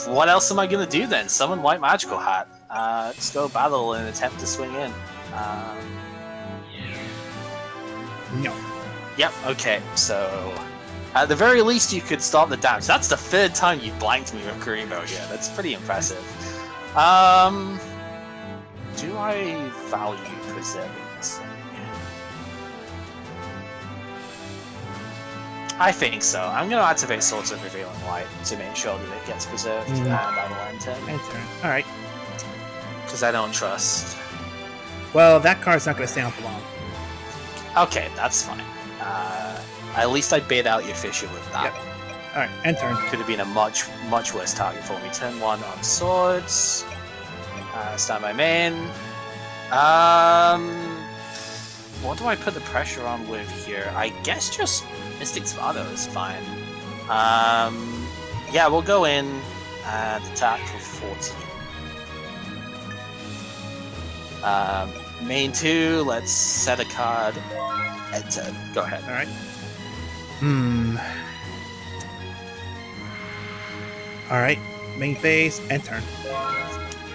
What else am I gonna do then? Summon White Magical Hat. Let's go battle and attempt to swing in. No. Yep, okay, so... At the very least, you could stop the damage. That's the third time you blanked me with Kuribo here. That's pretty impressive. Do I value preserving this thing? I think so. I'm going to activate Swords of Revealing Light to make sure that it gets preserved, and I will end turn. End turn. Alright. Because I don't trust. Well, that card's not going to stay on for long. Okay, that's fine. At least I bait out your Fisher with that. Yep. Alright, end turn. Could have been a much worse target for me. Turn 1 on Swords. Stand by main. What do I put the pressure on with here? I guess just Mystic Spado is fine. Yeah, we'll go in and attack for 14. Main 2, let's set a card. Enter. Go ahead. Alright. Alright, main phase, end turn.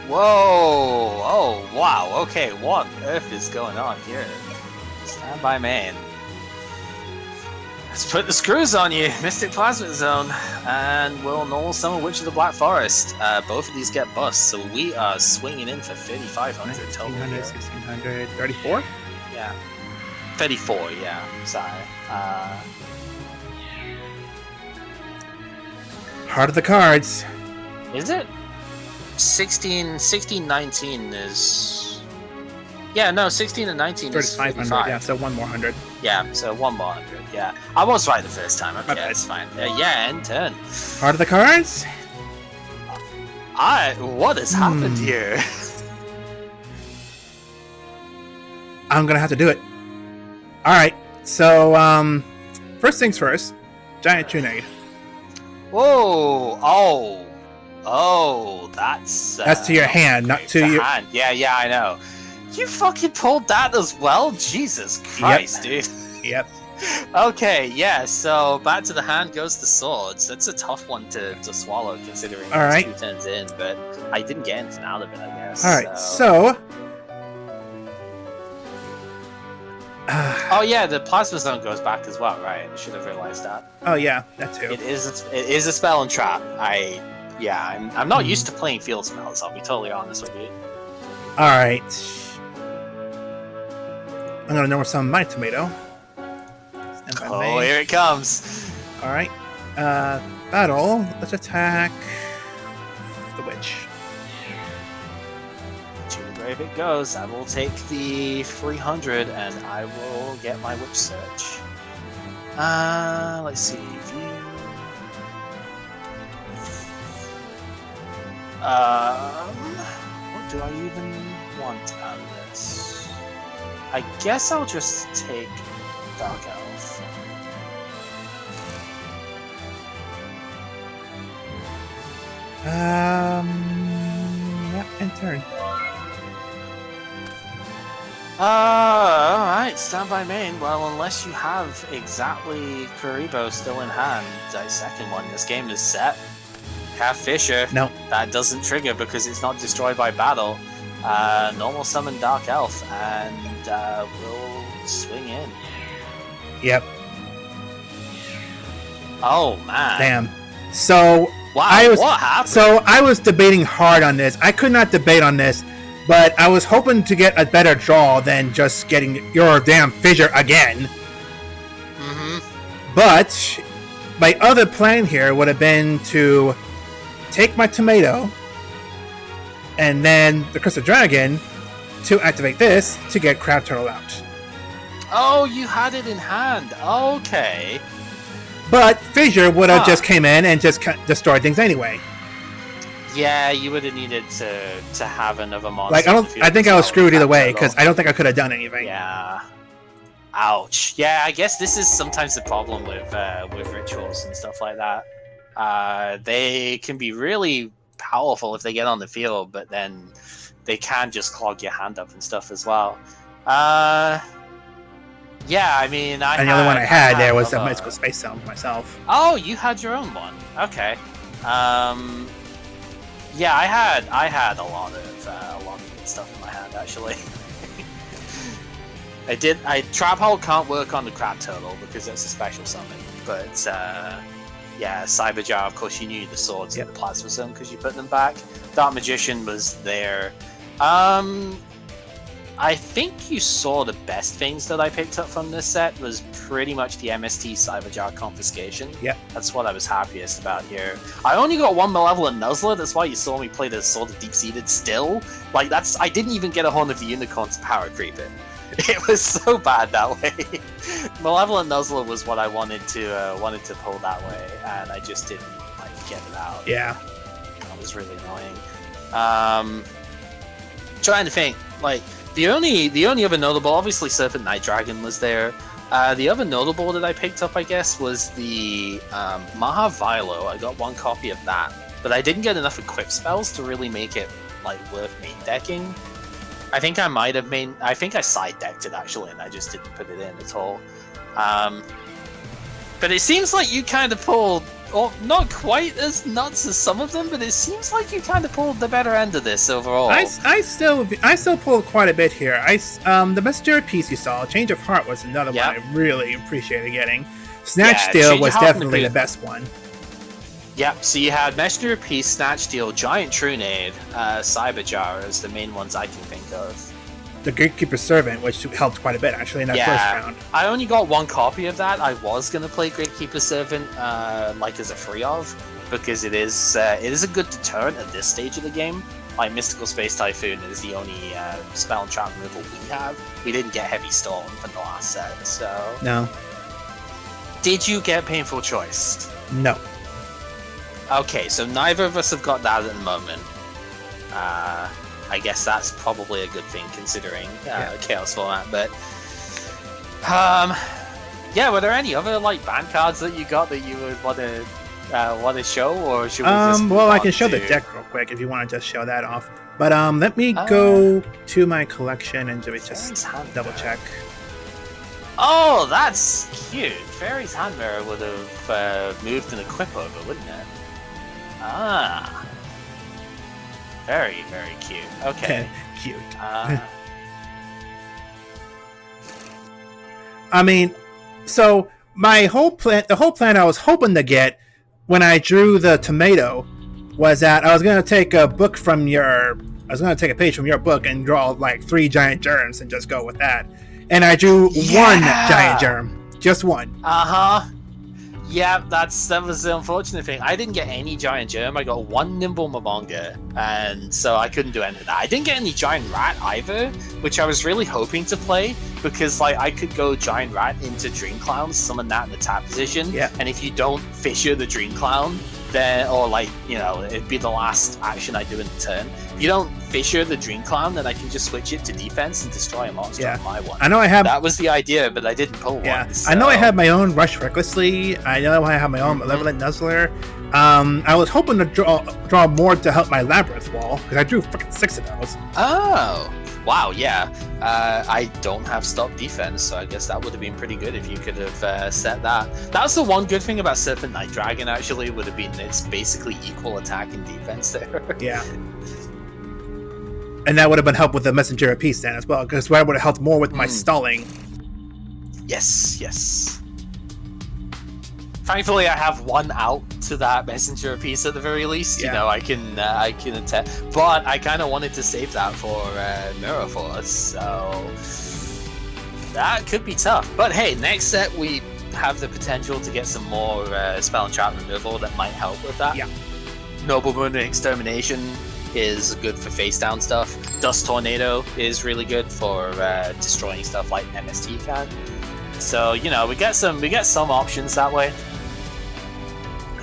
Whoa! Oh, wow. Okay, what on earth is going on here? Stand by main. Let's put the screws on you. Mystic Plasma Zone. And we'll normal summon Witch of the Black Forest. Both of these get busts, so we are swinging in for 3,500 total. 1,600, 1,600, 34? Yeah. 34, yeah. Sorry. Heart of the cards. Is it? 16, 19 is... Yeah, no, 16 and 19 is 3,500, yeah, so one more 100. Yeah, so one more 100, yeah. I was right the first time, okay, bad. that's fine. Yeah, end turn. Heart of the cards? What has happened here? I'm gonna have to do it. Alright, so, first things first. Giant Trunade. Whoa! Oh, that's to your hand, not to your... hand. Yeah, I know. You fucking pulled that as well? Jesus Christ, dude. Yep. Okay, yeah, so back to the hand goes the swords. That's a tough one to swallow considering All right. 2 turns in, but I didn't get anything out of it, I guess. Alright, so... Oh yeah, the Plasma Zone goes back as well, right? I should have realized that. Oh yeah, that too. It is a spell and trap. I'm not used to playing field spells, I'll be totally honest with you. Alright. I'm gonna normal summon my tomato. Stand by Oh, me. here it comes. Alright. Battle. Let's attack the witch. To the grave it goes. I will take the 300 and I will get my witch search. Let's see. View. What do I even want out of this? I guess I'll just take Dark Elf. Yeah, end turn. Alright, stand by main. Well, unless you have exactly Kuribo still in hand, I second one. This game is set. Have Fisher. No. That doesn't trigger because it's not destroyed by battle. Normal summon Dark Elf, and we'll swing in. Yep. Oh man. Damn. So Wow, what happened? So I was debating hard on this. I could not debate on this, but I was hoping to get a better draw than just getting your damn fissure again. But my other plan here would have been to take my tomato and then the Crystal Dragon to activate this to get Crab Turtle out. Oh, you had it in hand. Okay. But Fissure would have just came in and just destroyed things anyway. Yeah, you would have needed to have another monster. Like I think I was screwed either way because I don't think I could have done anything. Yeah. Ouch. Yeah, I guess this is sometimes the problem with rituals and stuff like that. They can be really powerful if they get on the field, but then they can just clog your hand up and stuff as well. Yeah, I mean, and the only one I had there was the Mystical Space Zone myself. Oh, you had your own one. Okay. Yeah, I had a lot of good stuff in my hand actually. Trap Hole can't work on the Crab Turtle because it's a special summon, but yeah, Cyberjar, of course, you knew the swords and the Plasma Zone because you put them back. Dark Magician was there. I think you saw the best things that I picked up from this set was pretty much the MST Cyberjar Confiscation. Yeah. That's what I was happiest about here. I only got one Malevolent Nuzzler, that's why you saw me play the Sword of Deep-Seated still. Like, I didn't even get a Horn of the Unicorn to power creep it. It was so bad that way. Malevolent Nuzzler was what I wanted to pull that way, and I just didn't get it out. Yeah. That was really annoying. Trying to think, the only other notable, obviously Serpent Night Dragon was there. The other notable that I picked up, I guess, was the Maha Vilo. I got one copy of that, but I didn't get enough equip spells to really make it worth main decking. I think I think I side decked it actually, and I just didn't put it in at all. But it seems like you kind of pulled, not quite as nuts as some of them, but it seems like you kind of pulled the better end of this overall. I still pulled quite a bit here. The Messenger piece you saw, Change of Heart, was another one I really appreciated getting. Snatch Steal was definitely the best one. Yep, so you had Messenger Piece, Snatch Steal, Giant Trunade, Cyberjar as the main ones I can think of. The Gatekeeper Servant, which helped quite a bit actually in that first round. I only got one copy of that. I was going to play Gatekeeper Servant as a free of, because it is a good deterrent at this stage of the game. Mystical Space Typhoon is the only spell and trap removal we have. We didn't get Heavy Storm from the last set, so... No. Did you get Painful Choice? No. Okay, so neither of us have got that at the moment. I guess that's probably a good thing considering Chaos format, but... yeah, were there any other ban cards that you got that you would want to show, or should we just well, I can show the deck real quick if you want to just show that off. But let me go to my collection and just double check. Oh, that's cute. Fairy's Handmirror would have moved an equip over, wouldn't it? Ah. Very, very cute. Okay. Cute. I mean, so the whole plan I was hoping to get when I drew the tomato was that I was going to take a page from your book and draw 3 giant germs and just go with that. And I drew one giant germ. Just one. Uh-huh. Yeah, that was the unfortunate thing. I didn't get any giant germ. I got one nimble Momonga, and so I couldn't do any of that. I didn't get any giant rat either, which I was really hoping to play, because I could go giant rat into Dream Clown, summon that in the tap position, and if you don't Fissure the Dream Clown, then, or it'd be the last action I do in the turn. If you don't Fissure the Dream Clown, then I can just switch it to defense and destroy a monster on my one. I know I have. That was the idea, but I didn't pull one. So. I know I have my own Rush Recklessly. I know I have my own Malevolent Nuzzler. I was hoping to draw more to help my Labyrinth Wall, because I drew freaking 6 of those. Oh, wow, yeah. I don't have stop defense, so I guess that would have been pretty good if you could have set that. That's the one good thing about Serpent Night Dragon, actually, would have been it's basically equal attack and defense there. Yeah. And that would have been helped with the Messenger of Peace then as well, because that would have helped more with my stalling. Yes. Thankfully, I have one out to that Messenger piece at the very least. You know, I can attack, but I kind of wanted to save that for Mirror Force, so that could be tough. But hey, next set we have the potential to get some more spell and trap removal that might help with that. Yeah. Noble Moon and Extermination is good for face down stuff. Dust Tornado is really good for destroying stuff like MST can. So we get some options that way.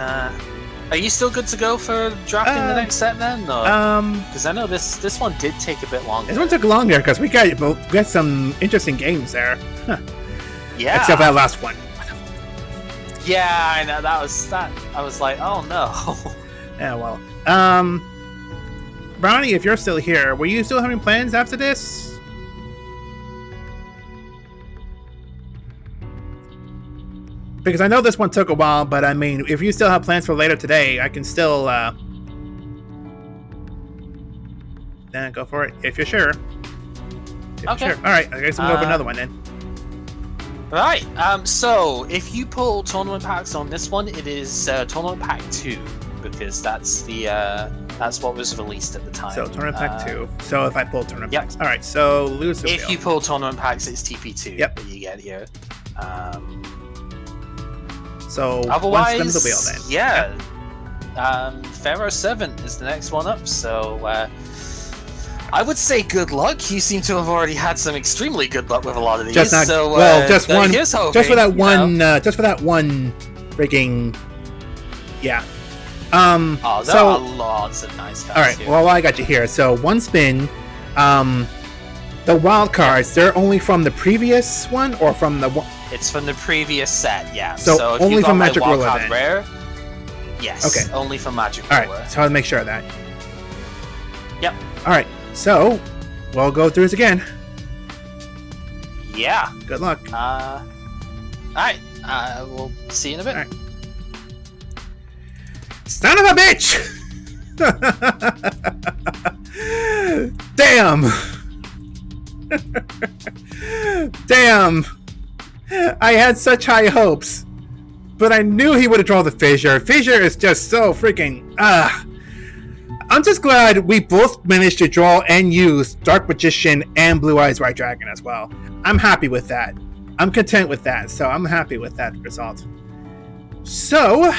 Are you still good to go for drafting the next set then? Because I know this one did take a bit longer. This one took longer because we got some interesting games there. Huh. Yeah. Except that last one. Yeah, I know that. I was like, oh no. Yeah, well, Brownie, if you're still here, were you still having plans after this? Because I know this one took a while, but I mean, if you still have plans for later today, I can still, then go for it, if you're sure. Okay. Sure. Alright, I guess we'll go for another one then. Right, so if you pull tournament packs on this one, it is tournament pack 2, because that's the that's what was released at the time. So tournament pack 2. So if I pull tournament yep. packs. Alright, so lose the If you pull tournament packs, it's TP2 yep. that you get here. So otherwise, one spin of the wheel then. Yeah. Yep. Pharaoh 7 is the next one up, so I would say good luck. You seem to have already had some extremely good luck with a lot of these. Just not, so, well, just one. Hoping, just for that one. Just for that one. Freaking. Yeah. Oh, there so, are lots of nice cards. All right. Here. Well, I got you here. So one spin. The wild cards. They're only from the previous one, or from the one. It's from the previous set. Yeah. So if only you got from my Magic wild Ruler card then. Rare. Yes. Okay. Only from Magic All Ruler. right. So I'll make sure of that. Yep. All right. So we'll go through this again. Yeah. Good luck. All right. We'll see you in a bit. All right. Son of a bitch! Damn! Damn! I had such high hopes, but I knew he would have drawn the Fissure. Fissure is just so freaking I'm just glad we both managed to draw and use Dark Magician and Blue Eyes White Dragon as well. I'm happy with that. I'm content with that, so I'm happy with that result. So,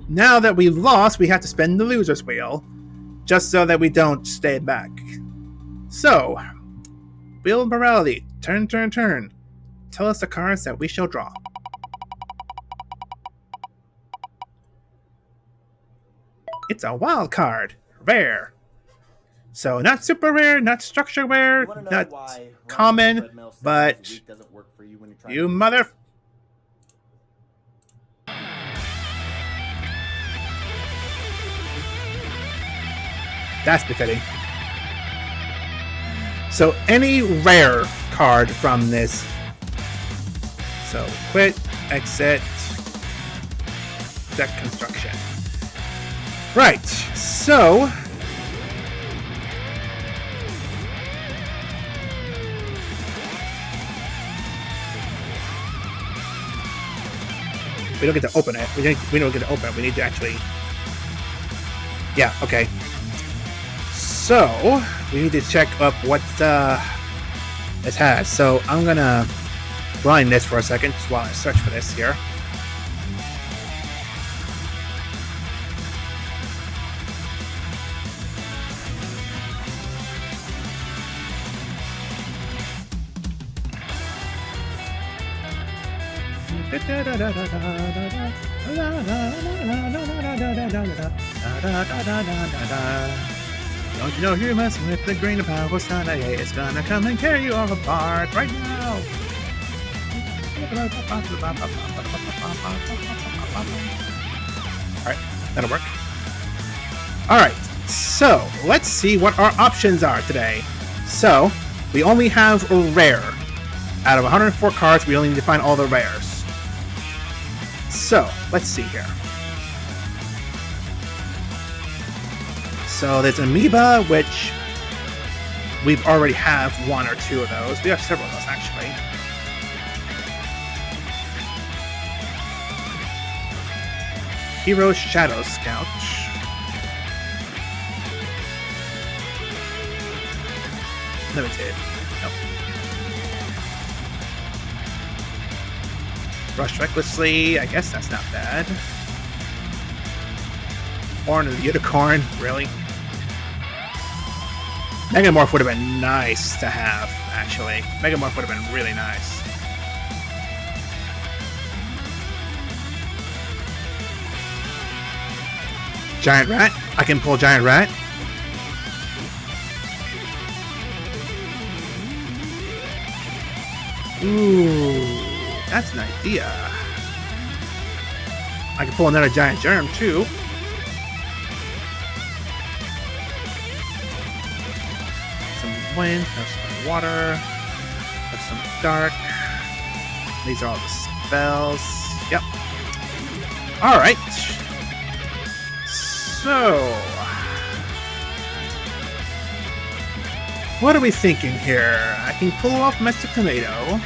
now that we've lost, we have to spend the loser's wheel, just so that we don't stay back. So, Wheel of Morality, turn, turn, turn. Tell us the cards that we shall draw. It's a wild card. Rare. So, not super rare, not structure rare, not common, but you mother... That's befitting. So any rare card from this. So quit, exit, deck construction. Right, so we don't get to open it. We don't get to open it. We need to actually. Yeah, okay. So, we need to check up what it has. So, I'm gonna blind this for a second while I search for this here. Don't you know you're messing with the grain of power Sunday? It's gonna come and tear you all apart right now. Alright, that'll work. Alright, so let's see what our options are today. So, we only have a rare. Out of 104 cards, we only need to find all the rares. So, let's see here. So there's Amoeba, which we've already have one or two of those. We have several of those, actually. Hero Shadow Scout. Limited. Nope. Rush Recklessly. I guess that's not bad. Horn of the Unicorn. Really? Megamorph would have been nice to have, actually. Megamorph would have been really nice. Giant Rat. I can pull Giant Rat. Ooh, that's an idea. I can pull another Giant Germ, too. wind, have some water, have some dark. These are all the spells. Yep. Alright. So, what are we thinking here? I can pull off Mystic Tomato.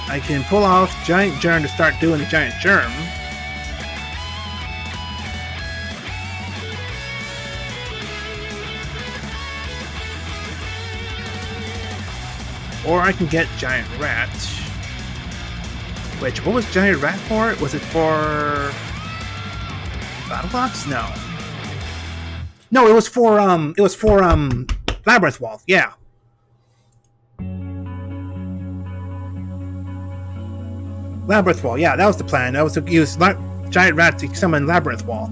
I can pull off Giant Germ to start doing the Giant Germ. Or I can get Giant Rat. Which, what was Giant Rat for? Was it for Battle Box? No. No, it was for Labyrinth Wall, yeah. Labyrinth Wall, yeah, that was the plan. That was to use Giant Rat to summon Labyrinth Wall.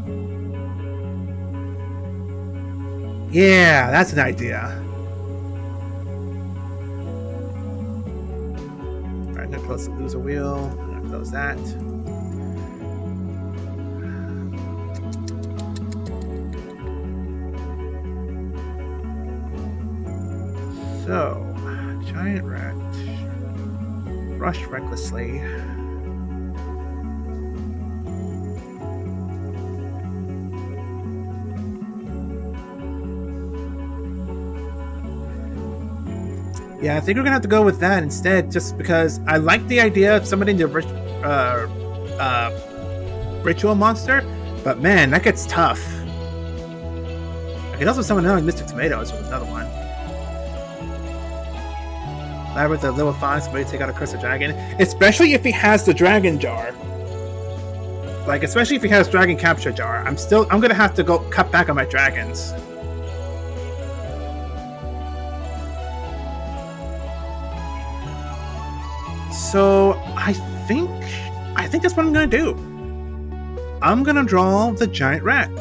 Yeah, that's an idea. Alright, I'm gonna close the loser wheel. I'm gonna close that. So, Giant Rat. Rush recklessly. Yeah, I think we're gonna have to go with that instead, just because I like the idea of summoning the ritual monster, but man, that gets tough. I can also summon another Mystic Tomato, so another one. Labyrinth of level 5, so maybe take out a Curse of Dragon. Especially if he has the Dragon Jar. Like, especially if he has Dragon Capture Jar. I'm gonna have to go cut back on my dragons. So, I think that's what I'm gonna do. I'm gonna draw the Giant Rat.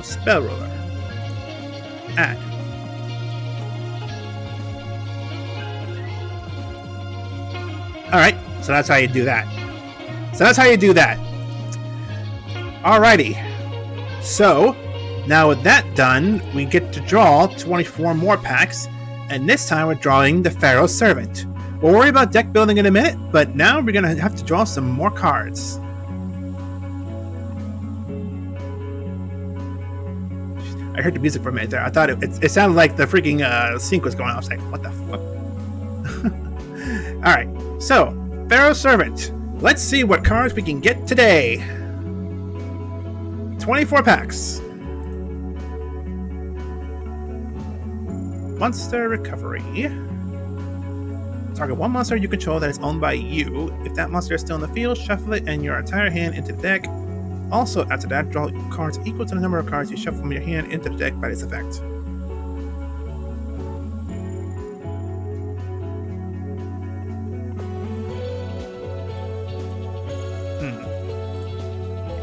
Spell Roller. Add. Alright, so that's how you do that. Alrighty. So, now with that done, we get to draw 24 more packs, and this time we're drawing the Pharaoh's Servant. We'll worry about deck building in a minute, but now we're gonna have to draw some more cards. I heard the music for a minute there. I thought it sounded like the freaking sync was going on. I was like, what the fuck? Alright, so, Pharaoh's Servant. Let's see what cards we can get today. 24 packs. Monster Recovery. Target one monster you control that is owned by you. If that monster is still in the field, shuffle it and your entire hand into the deck. Also, after that, draw cards equal to the number of cards you shuffle from your hand into the deck by this effect.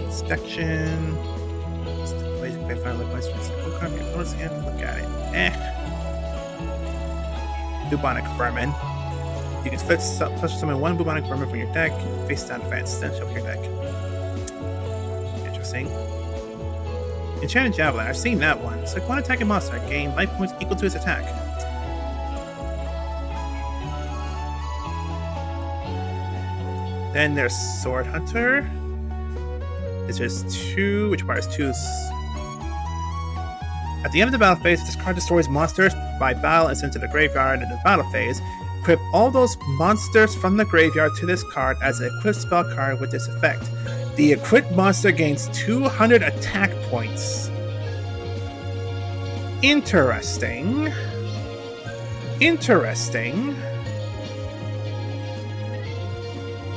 Inspection. Look at it. Bubonic Vermin. You can special summon one Bubonic Vermin from your deck, face down defense, then shuffle your deck. Enchanted Javelin, I've seen that one. Select one attacking monster, gain life points equal to its attack. Then there's Sword Hunter. It's just 2, which requires 2. At the end of the battle phase, this card destroys monsters by battle and sends to the graveyard in the battle phase. Equip all those monsters from the graveyard to this card as an equipped spell card with this effect. The equipped monster gains 200 attack points. Interesting.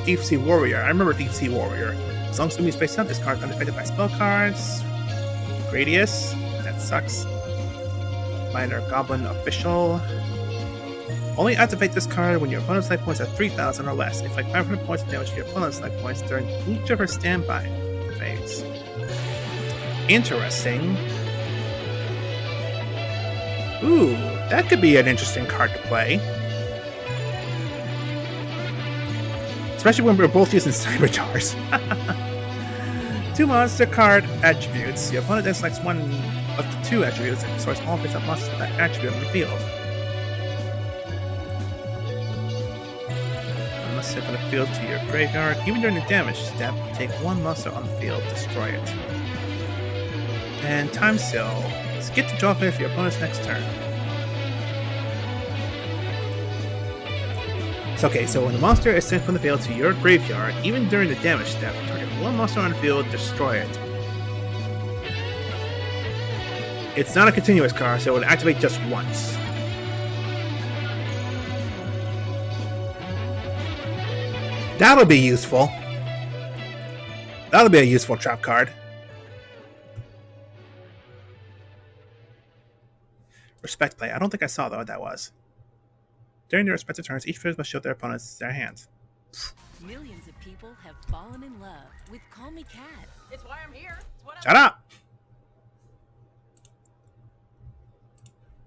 Deep Sea Warrior. I remember Deep Sea Warrior. As long as you space out, this card is unaffected by spell cards. Gradius. That sucks. Minor Goblin Official. Only activate this card when your opponent's life points are 3,000 or less. Inflict 500 points of damage to your opponent's life points during each of her standby phase. Interesting. Ooh, that could be an interesting card to play. Especially when we're both using Cyber Jars. 2 monster card attributes. Your opponent then selects one of the 2 attributes and destroys all face-up monsters with that attribute on the field. You must set from the field to your graveyard. Even during the damage step, take 1 monster on the field, destroy it. And Time Seal. Skip the draw phase for your opponent's next turn. So when the monster is sent from the field to your graveyard, even during the damage step, target 1 monster on the field, destroy it. It's not a continuous card, so it will activate just once. That'll be useful. That'll be a useful trap card. Respect play. I don't think I saw what that was. During their respective turns, each player must show their opponents their hands. Millions of people have fallen in love with Call Me Cat. It's why I'm here. It's what Shut up!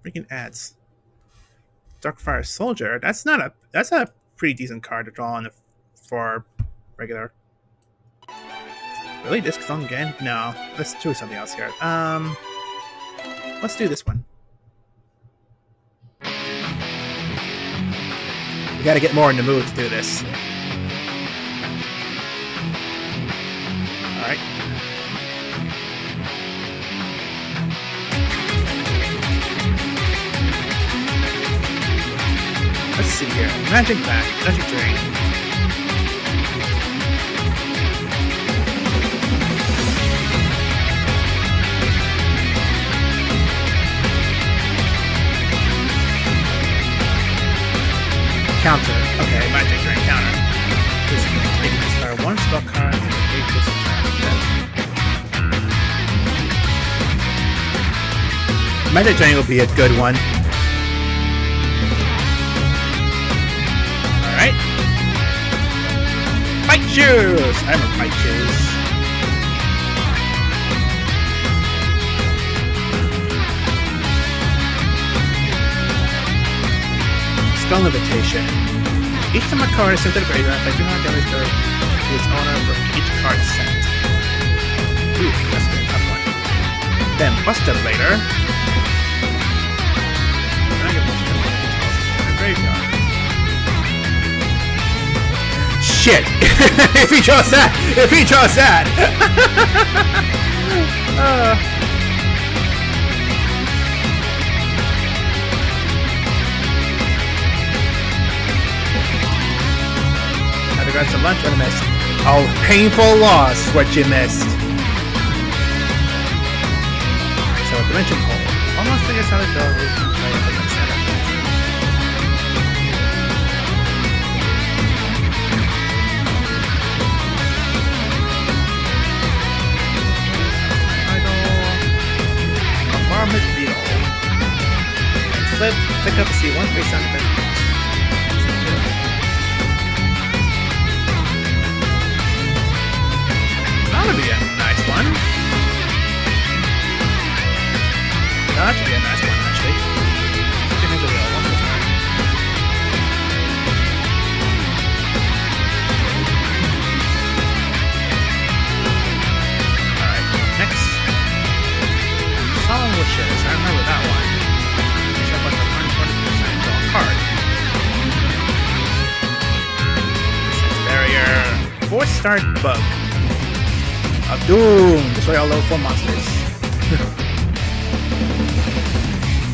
Freaking ads. Darkfire Soldier. That's a pretty decent card to draw on for regular. Really? This song again? No. Let's do something else here. Let's do this one. We gotta get more in the mood to do this. Alright. Let's see here. Magic Back, Magic Drain. Counter. Okay, Magic Drain counter. Just make it discard 1 spell card and take this card. Magic Drain will be a good one. Alright. Fight Shoes! I'm a Fight Shoes. Spell Invitation. Each time a card is sent to the graveyard, I do not damage to its owner for each card sent. Ooh, that's a tough one. Then Buster later. And I get Buster later in the graveyard. Shit! If he draws that! If he draws that! Got some lunch on a miss. Oh, painful loss, what you missed. So, Dimension Hole. Almost figures how to go. Idle. Apartment Beetle. Flip, pick up, see 1 face on the That'll be a nice one. That should be a nice one, actually. Give me the real one this time. Alright, next. Solemn Wishes. I remember that one. Show up like a 120% draw card. Sense Barrier. 4-star Bug. Of Doom! Destroy all level 4 monsters.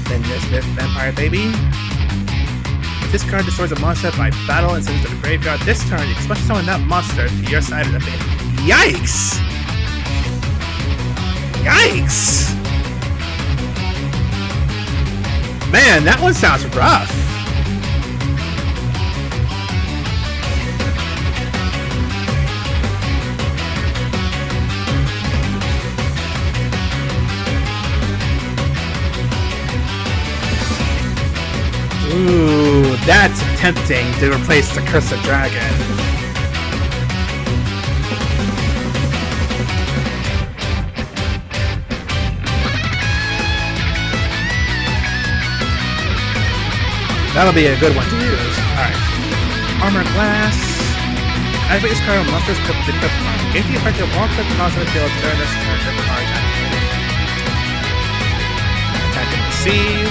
Then there's this Vampire Baby. If this card destroys a monster by battle and sends it to the graveyard this turn, you can special summon that monster to your side of the field. Yikes! Yikes! Man, that one sounds rough. Ooh, tempting to replace the Curse of Dragon. That'll be a good one to use. Alright. Armor Glass. Activate this card on monsters equipped with the equipped card. Gain the effect of all equipped cards on the field during this turn the card activated. Attack and receive.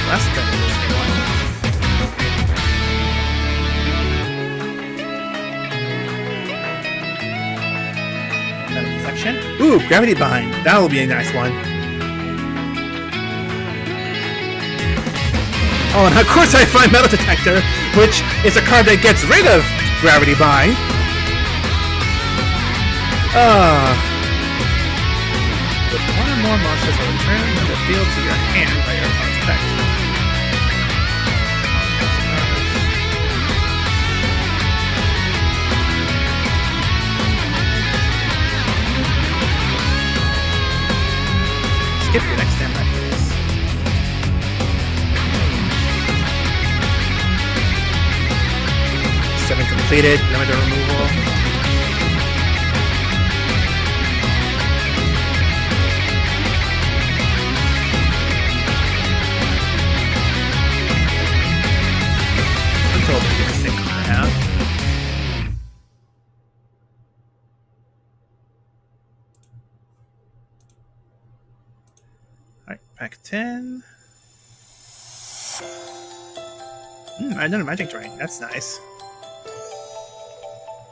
Last turn is the one. Section. Ooh, Gravity Bind. That'll be a nice one. Oh, and of course I find Metal Detector, which is a card that gets rid of Gravity Bind. With one or more monsters will return from the field to your hand by your opponent's effect. Skip your next standby phase. Seven completed, limited removal. Control the stick I have. Alright, pack 10. I done a magic drain. That's nice.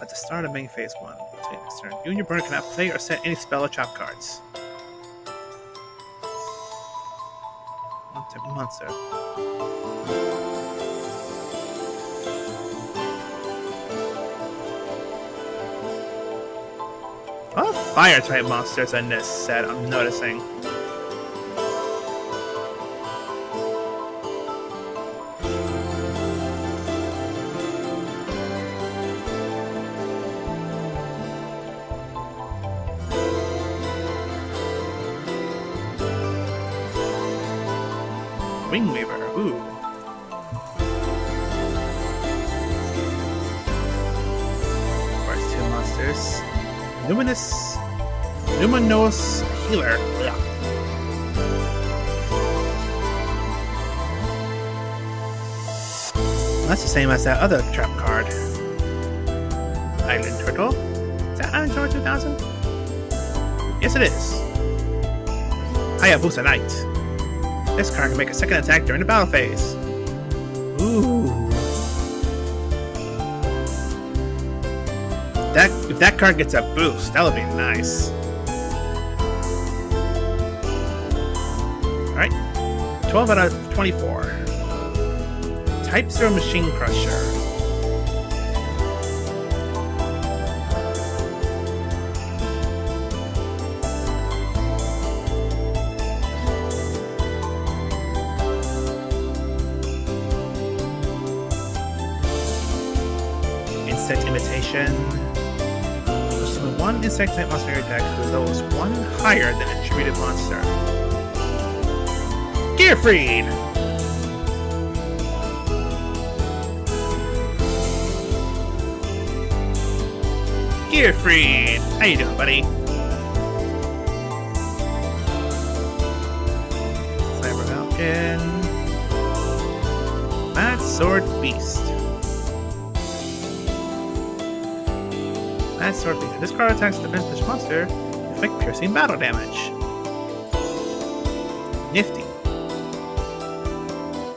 At the start of main phase 1, take next turn. You and your opponent cannot play or set any spell or trap cards. One type of monster. A lot of fire type monsters in this set, I'm noticing. Wingweaver, ooh. Where's two monsters? Numinous Healer. Ugh. That's the same as that other trap card. Island Turtle? Is that Island Turtle 2000? Yes, it is. Hayabusa Knight. This card can make a second attack during the battle phase. Ooh. If that card gets a boost, that'll be nice. Alright. 12 out of 24. Type 0 Machine Crusher. Insect Imitation. Summon one insect type monster in your deck whose level is one higher than a attributed monster. Gearfried! Gearfried! How you doing, buddy? Cyber Falcon. Mad Sword Beast. Mad Sword Beast. If this card attacks the vintage monster, inflict piercing battle damage. Nifty.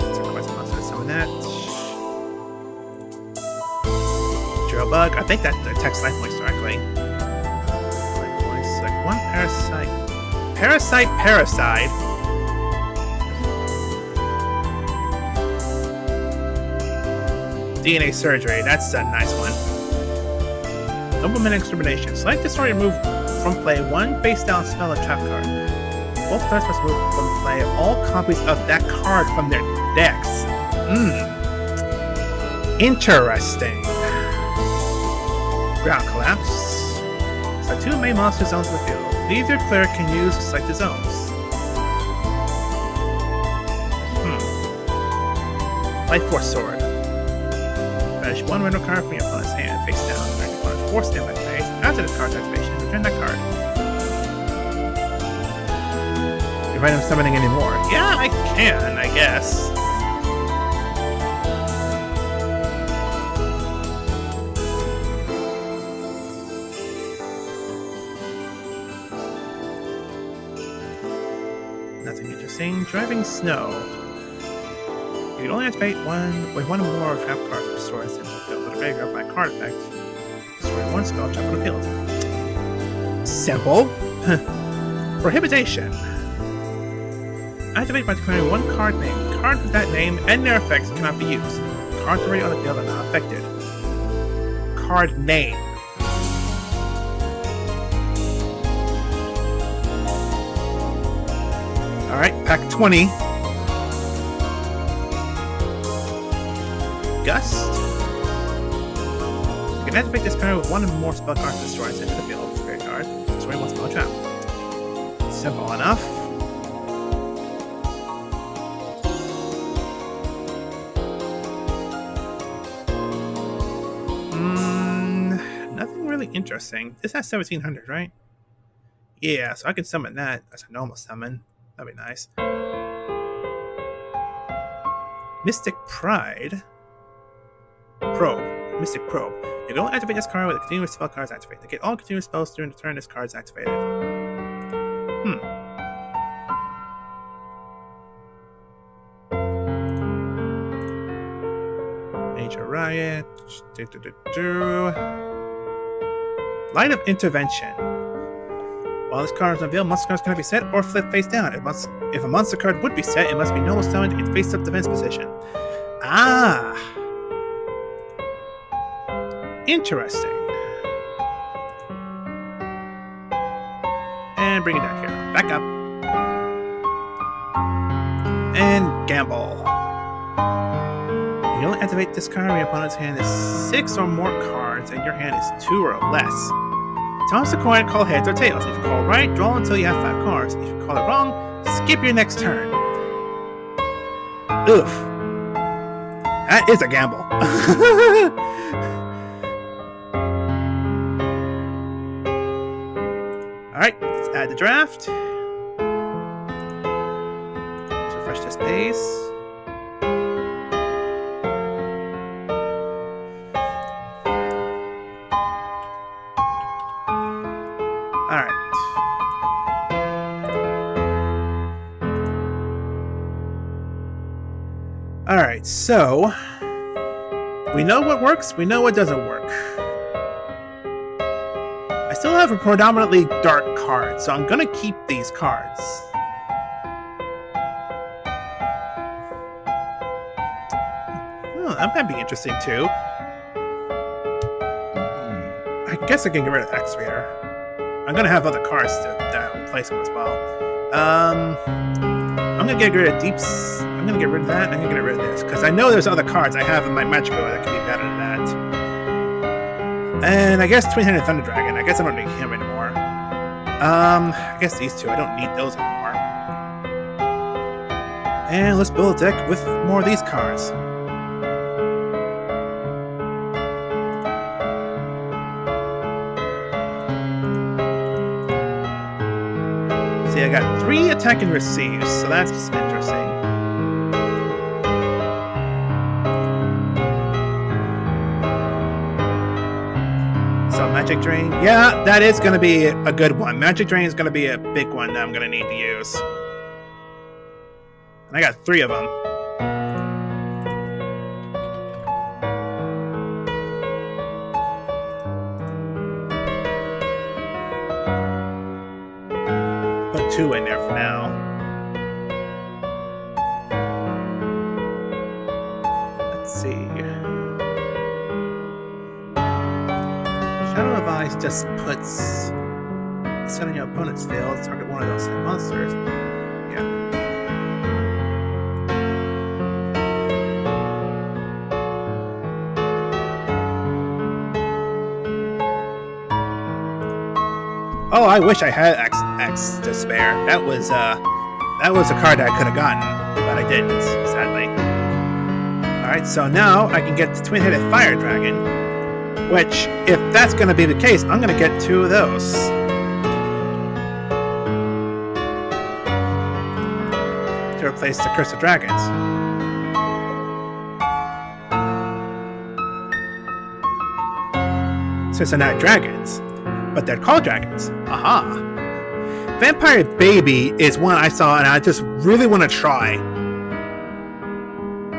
Let's request a monster to summon that. Drill Bug. I think that attacks life points directly. Life points. Select one parasite. Parasite. DNA Surgery. That's a nice one. Nobleman Extermination. Select this or remove from play one face down spell and trap card. Both players must move from play all copies of that card from their decks. Interesting. Ground Collapse. Select 2 main monster zones in the field. Neither cleric can use or select the zones. Life Force Sword. Banish 1 random card from your opponent's hand, face down. Turn your opponent's force standby phase. After the card's activation, return that card. You're random summoning anymore. Yeah, I can, I guess. Nothing interesting. Driving snow. You can only activate one with one or more trap cards to destroy a symbol field with a graveyard by card effect. Destroy one spell trap on the field. Simple. Prohibition. Activate by declaring one card name. Cards with that name and their effects cannot be used. Cards already on the field are not affected. Card name. Alright, pack 20. Gust. You can activate this card with one or more spell cards to destroy it into the field. Spirit card. Destroy one spell trap. Simple enough. Nothing really interesting. This has 1700, right? Yeah, so I can summon that as a normal summon. That'd be nice. Mystic Pride. Probe. Mystic Probe. You can only activate this card with the continuous spell cards activated. Negate all continuous spells during the turn this card is activated. Major Riot. Line of Intervention. While this card is unveiled, monster cards cannot be set or flipped face down. If a monster card would be set, it must be normal summoned in face-up defense position. Ah! Interesting. And bring it down here. Back up. And gamble. You only activate this card when your opponent's hand is 6 or more cards and your hand is 2 or less. Toss a coin, call heads or tails. If you call right, draw until you have 5 cards. If you call it wrong, skip your next turn. Oof. That is a gamble. Alright, let's add the draft. Let's refresh this page. Alright, so we know what works, we know what doesn't work. I still have a predominantly dark card, so I'm gonna keep these cards. Oh, that might be interesting too. I guess I can get rid of X-Reader. I'm gonna have other cards that replace them as well. I'm gonna get rid of Deeps. I'm gonna get rid of that, and I'm gonna get rid of this, because I know there's other cards I have in my Magic that can be better than that. And I guess Twin-Headed Thunder Dragon. I guess I don't need him anymore. I guess these two. I don't need those anymore. And let's build a deck with more of these cards. See, I got 3 attack and receives, so that's interesting. So Magic Drain, yeah, that is going to be a good one. Magic Drain is going to be a big one that I'm going to need to use. And I got 3 of them. Put 2 in there for now. Let's see. Shadow of Ice just puts set on your opponent's field, target one of those monsters. Yeah. Oh, I wish I had X to spare. That was a card that I could have gotten, but I didn't, sadly. Alright, so now I can get the twin-headed fire dragon, which, if that's going to be the case, I'm going to get 2 of those. To replace the Curse of Dragons. Since they're not dragons, but they're called dragons. Aha! Vampire Baby is one I saw and I just really want to try.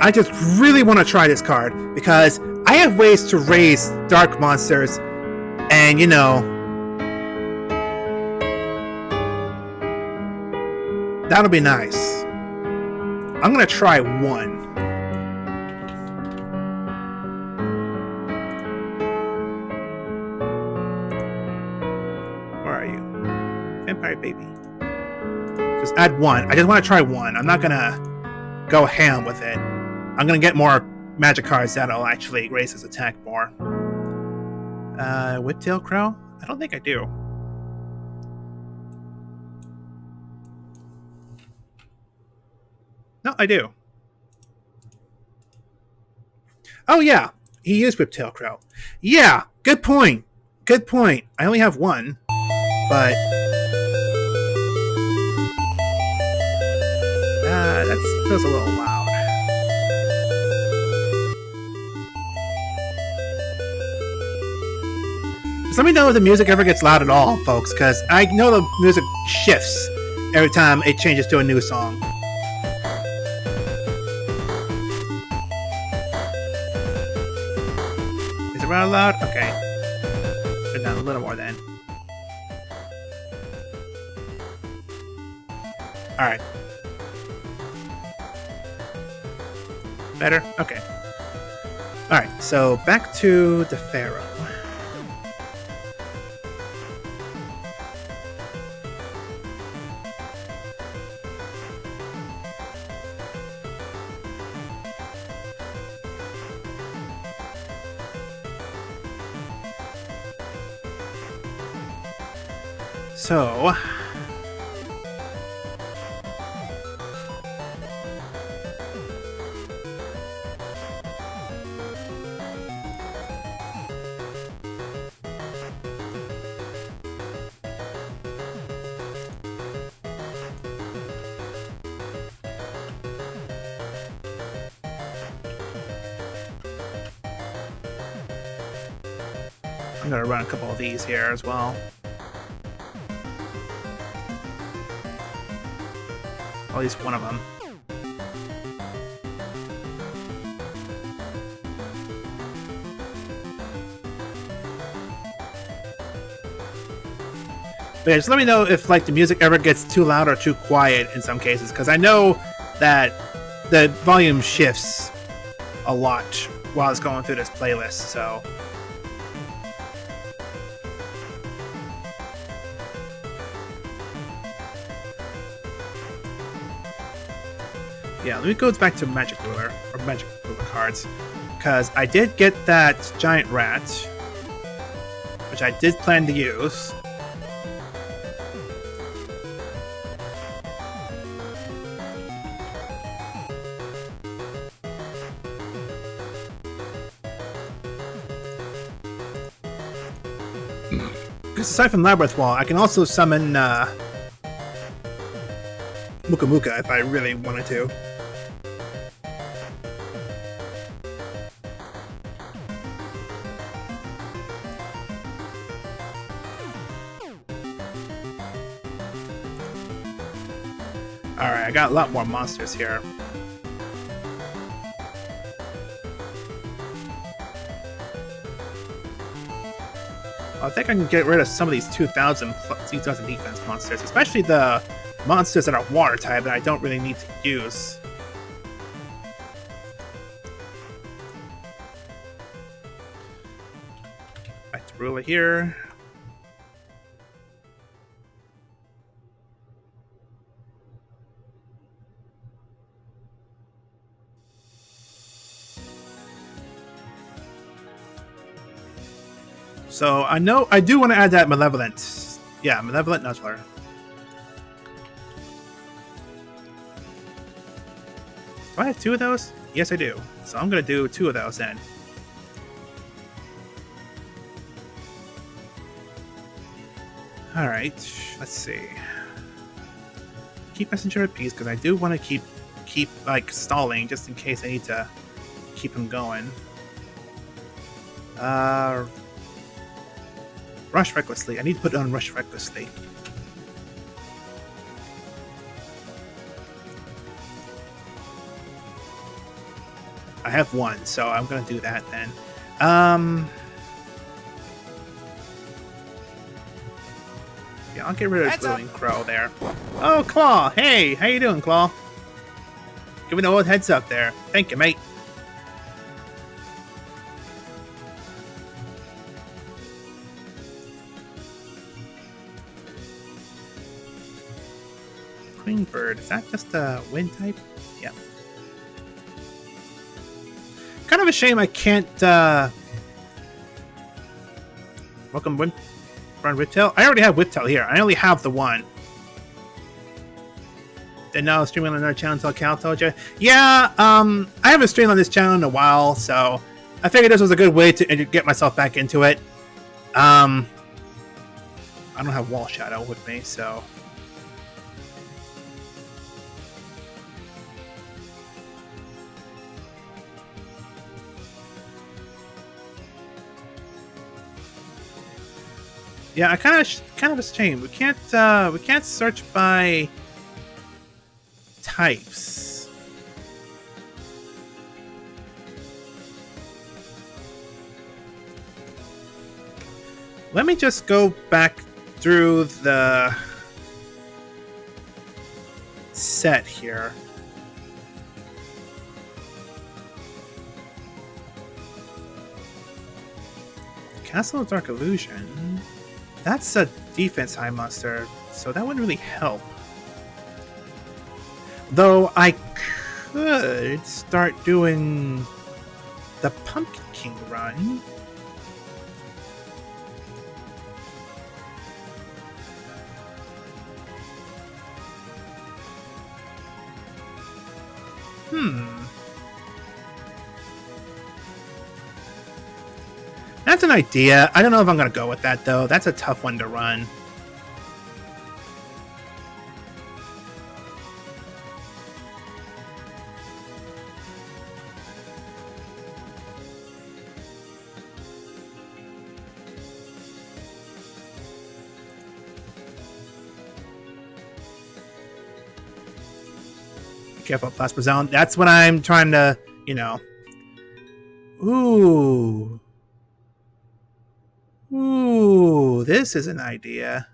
I just really want to try this card because I have ways to raise dark monsters and, you know, that'll be nice. I'm going to try 1. Vampire Baby. Just add 1. I just want to try 1. I'm not gonna go ham with it. I'm gonna get more magic cards that'll actually raise his attack more. Whiptail Crow? I don't think I do. No, I do. Oh yeah, he is Whiptail Crow. Yeah, good point. Good point. I only have 1, but that feels a little loud. Just let me know if the music ever gets loud at all, folks, because I know the music shifts every time it changes to a new song. Is it rather loud? Okay. Turn down a little more then. Alright. Better? Okay. Alright, so back to the Pharaoh. So I'm gonna run a couple of these here as well. At least one of them. But yeah, just let me know if like the music ever gets too loud or too quiet in some cases, because I know that the volume shifts a lot while it's going through this playlist, so. Yeah, let me go back to Magic Ruler, or Magic Ruler cards, because I did get that Giant Rat, which I did plan to use. Because aside from Labyrinth Wall, I can also summon Muka Muka if I really wanted to. Alright, I got a lot more monsters here. I think I can get rid of some of these 2000 defense monsters, especially the monsters that are water type that I don't really need to use. Back to Ruler here. So I know I do want to add that Malevolent Yeah, Malevolent Nuzzler. Do I have 2 of those? Yes, I do. So I'm going to do 2 of those then. Alright, let's see. Keep Messenger at peace, because I do want to keep like stalling just in case I need to keep him going. Rush Recklessly. I need to put on Rush Recklessly. I have 1, so I'm gonna do that then. Yeah, I'll get rid of Dueling Crow there. Oh, Claw! Hey, how you doing, Claw? Give me the old heads up there. Thank you, mate. Queenbird, is that just a wind type? Yeah. Kind of a shame I can't, welcome, Run Whiptail? I already have Whiptail here. I only have the 1. And now streaming on another channel until Cal told you. Yeah, I haven't streamed on this channel in a while, so I figured this was a good way to get myself back into it. I don't have Wall Shadow with me, so... Yeah, I kind of a shame. We can't search by types. Let me just go back through the set here. Castle of Dark Illusion. That's a defense high monster, so that wouldn't really help. Though I could start doing the Pumpkin King run. That's an idea. I don't know if I'm going to go with that, though. That's a tough one to run. Be careful, Plasma Zone. That's what I'm trying to, you know. Ooh. Ooh, this is an idea.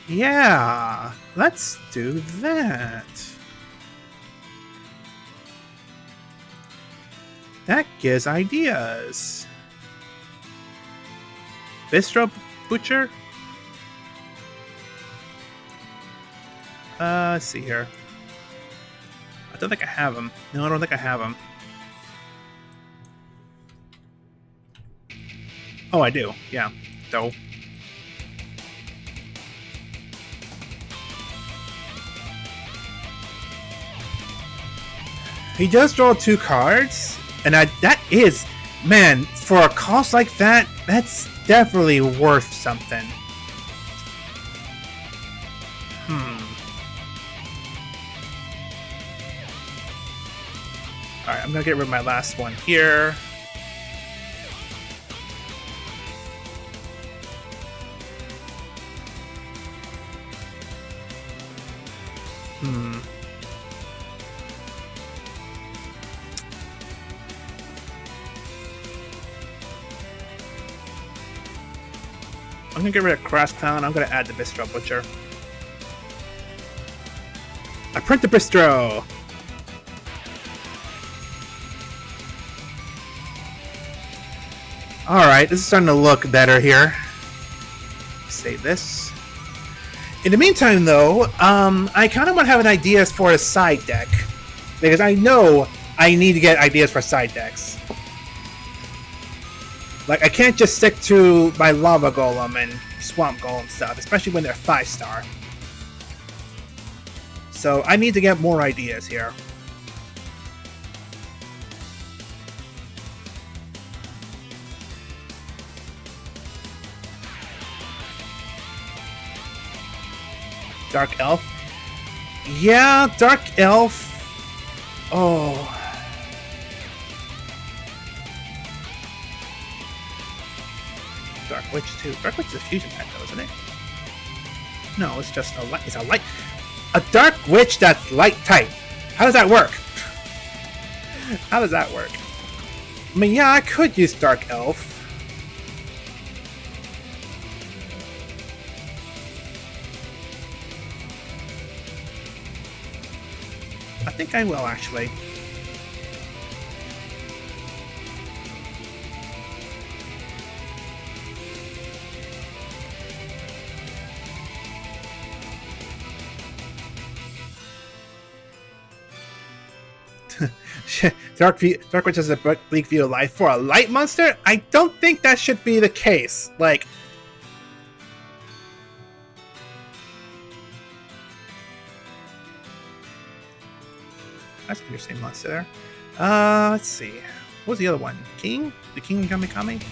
Yeah, let's do that. That gives ideas. Bistro Butcher? Let's see here. I don't think I have him. No, I don't think I have him. Oh, I do. Yeah. So. He does draw 2 cards, and that is, man, for a cost like that, that's definitely worth something. Alright, I'm gonna get rid of my last one here. I'm gonna get rid of Crash Clown. I'm gonna add the Bistro Butcher. I print the Bistro! Alright, this is starting to look better here. Save this. In the meantime, though, I kind of want to have an idea for a side deck. Because I know I need to get ideas for side decks. Like, I can't just stick to my Lava Golem and Swamp Golem stuff, especially when they're 5-star. So I need to get more ideas here. Dark Elf? Yeah, Dark Elf. Oh. Dark Witch too. Dark Witch is a fusion type though, isn't it? No, it's just a light. It's a light. A Dark Witch that's light type. How does that work? How does that work? I mean, yeah, I could use Dark Elf. I think I will, actually. Dark Witch has a bleak view of life for a light monster? I don't think that should be the case. Like, that's an interesting monster there. Let's see. What was the other one? King? The King Gamikami?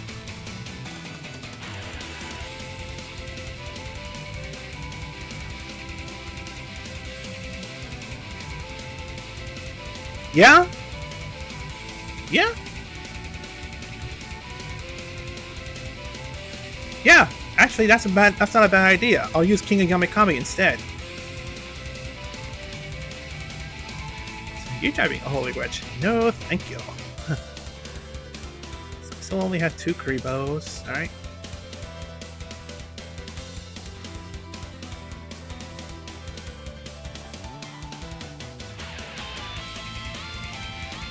Yeah? Yeah? Yeah, actually that's not a bad idea. I'll use King of Yamikami instead. You're driving a Holy Witch. No, thank you. So I still only have 2 Kribos. Alright.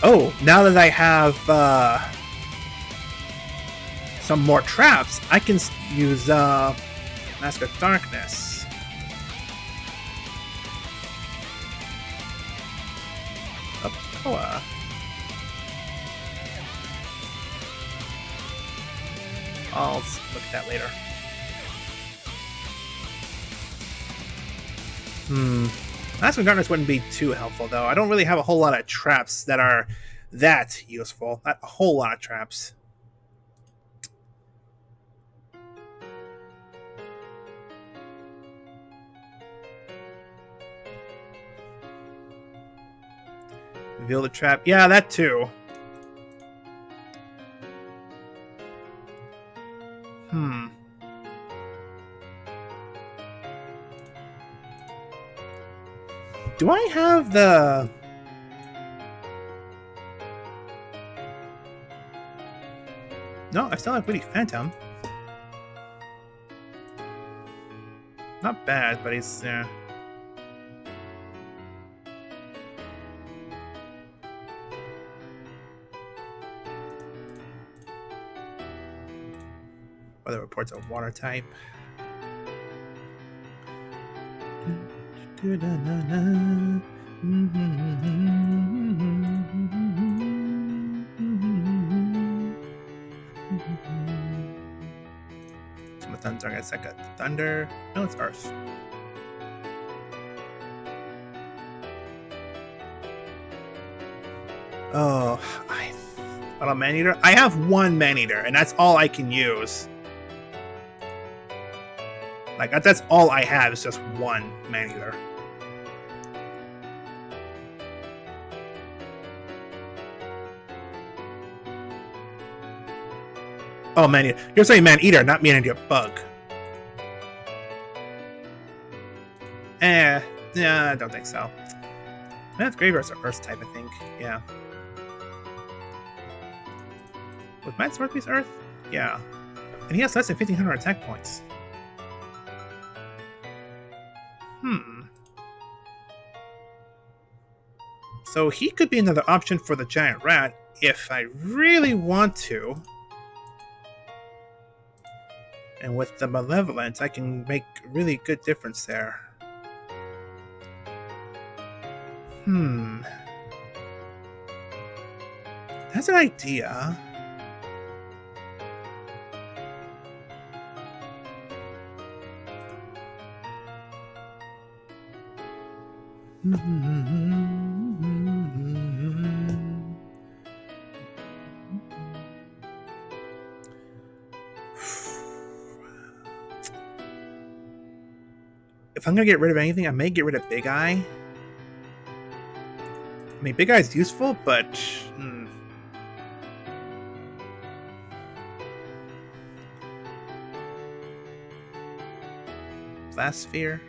Oh, now that I have some more traps, I can use Mask of Darkness. Koa. I'll look at that later. Mask of Darkness wouldn't be too helpful, though. I don't really have a whole lot of traps that are that useful. Not a whole lot of traps. Reveal the trap. Yeah, that too. Do I have the... No, I still have Witty Phantom. Not bad, but he's... Weather reports a water type. Thunder, it's like a thunder. No, it's Earth. Oh, a Man-Eater? I have 1 Man-Eater, and that's all I can use. Like, that's all I have, is just 1 Man-Eater. Oh, Man-Eater. You're saying Man-Eater, not Man-Eater Bug. Yeah, I don't think so. Man's Graveyard's an Earth type, I think. Yeah. Was Matt Swordpiece Earth? Yeah. And he has less than 1,500 attack points. So he could be another option for the Giant Rat if I really want to. And with the Malevolence, I can make a really good difference there. That's an idea. If I'm gonna get rid of anything, I may get rid of Big Eye. I mean, Big Eye's useful, but Blast Sphere.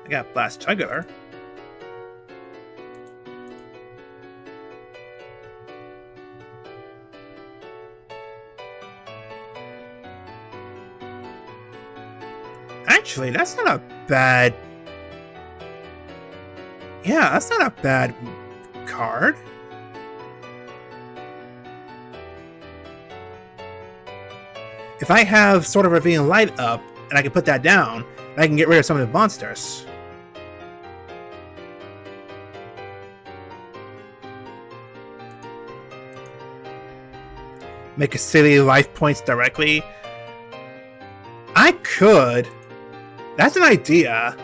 I got Blast Jugular. Actually, that's not a bad... Yeah, that's not a bad card. If I have Sword of Revealing Light up, and I can put that down, I can get rid of some of the monsters. Make a silly life points directly. I could. That's an idea.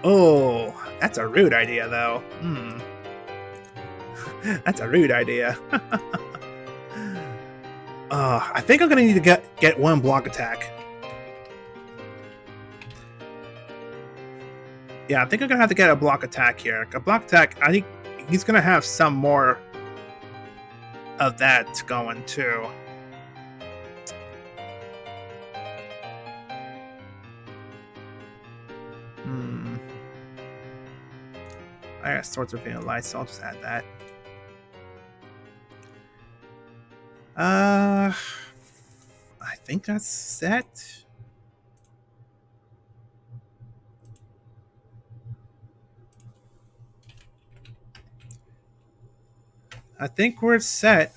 Oh, that's a rude idea, though. That's a rude idea. I think I'm gonna need to get one block attack. Yeah, I think I'm gonna have to get a block attack here. A block attack, I think he's gonna have some more of that going too. I got Swords of Revealing Light, so I'll just add that. I think that's set. I think we're set.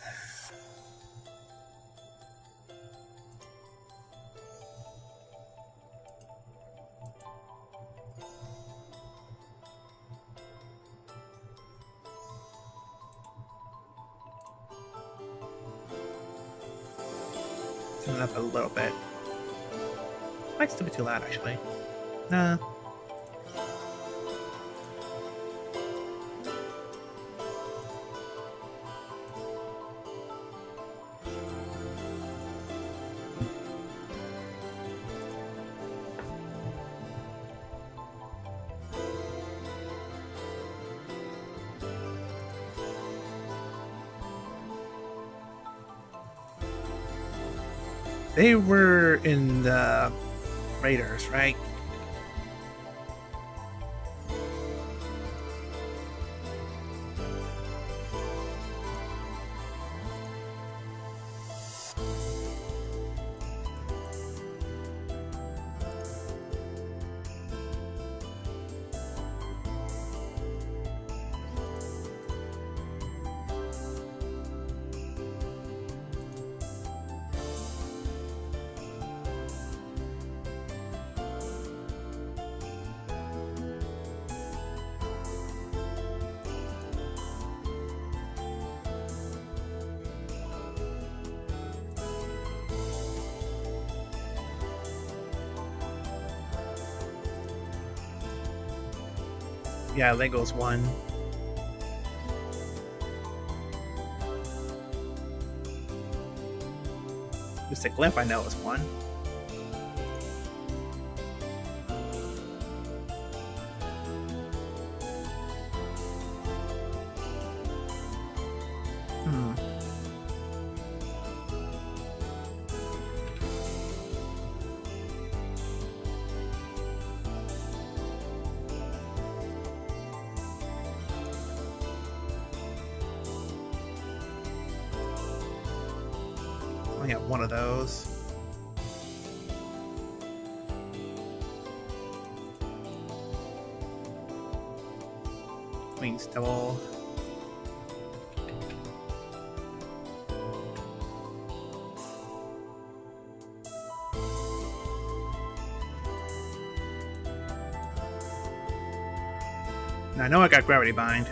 Turn it up a little bit. Might still be too loud, actually. Nah. They were in the Raiders, right? Yeah, Lego's one. Mystic Limp I know is one. Only got one of those. Queen's Double. Now I know I got Gravity Bind.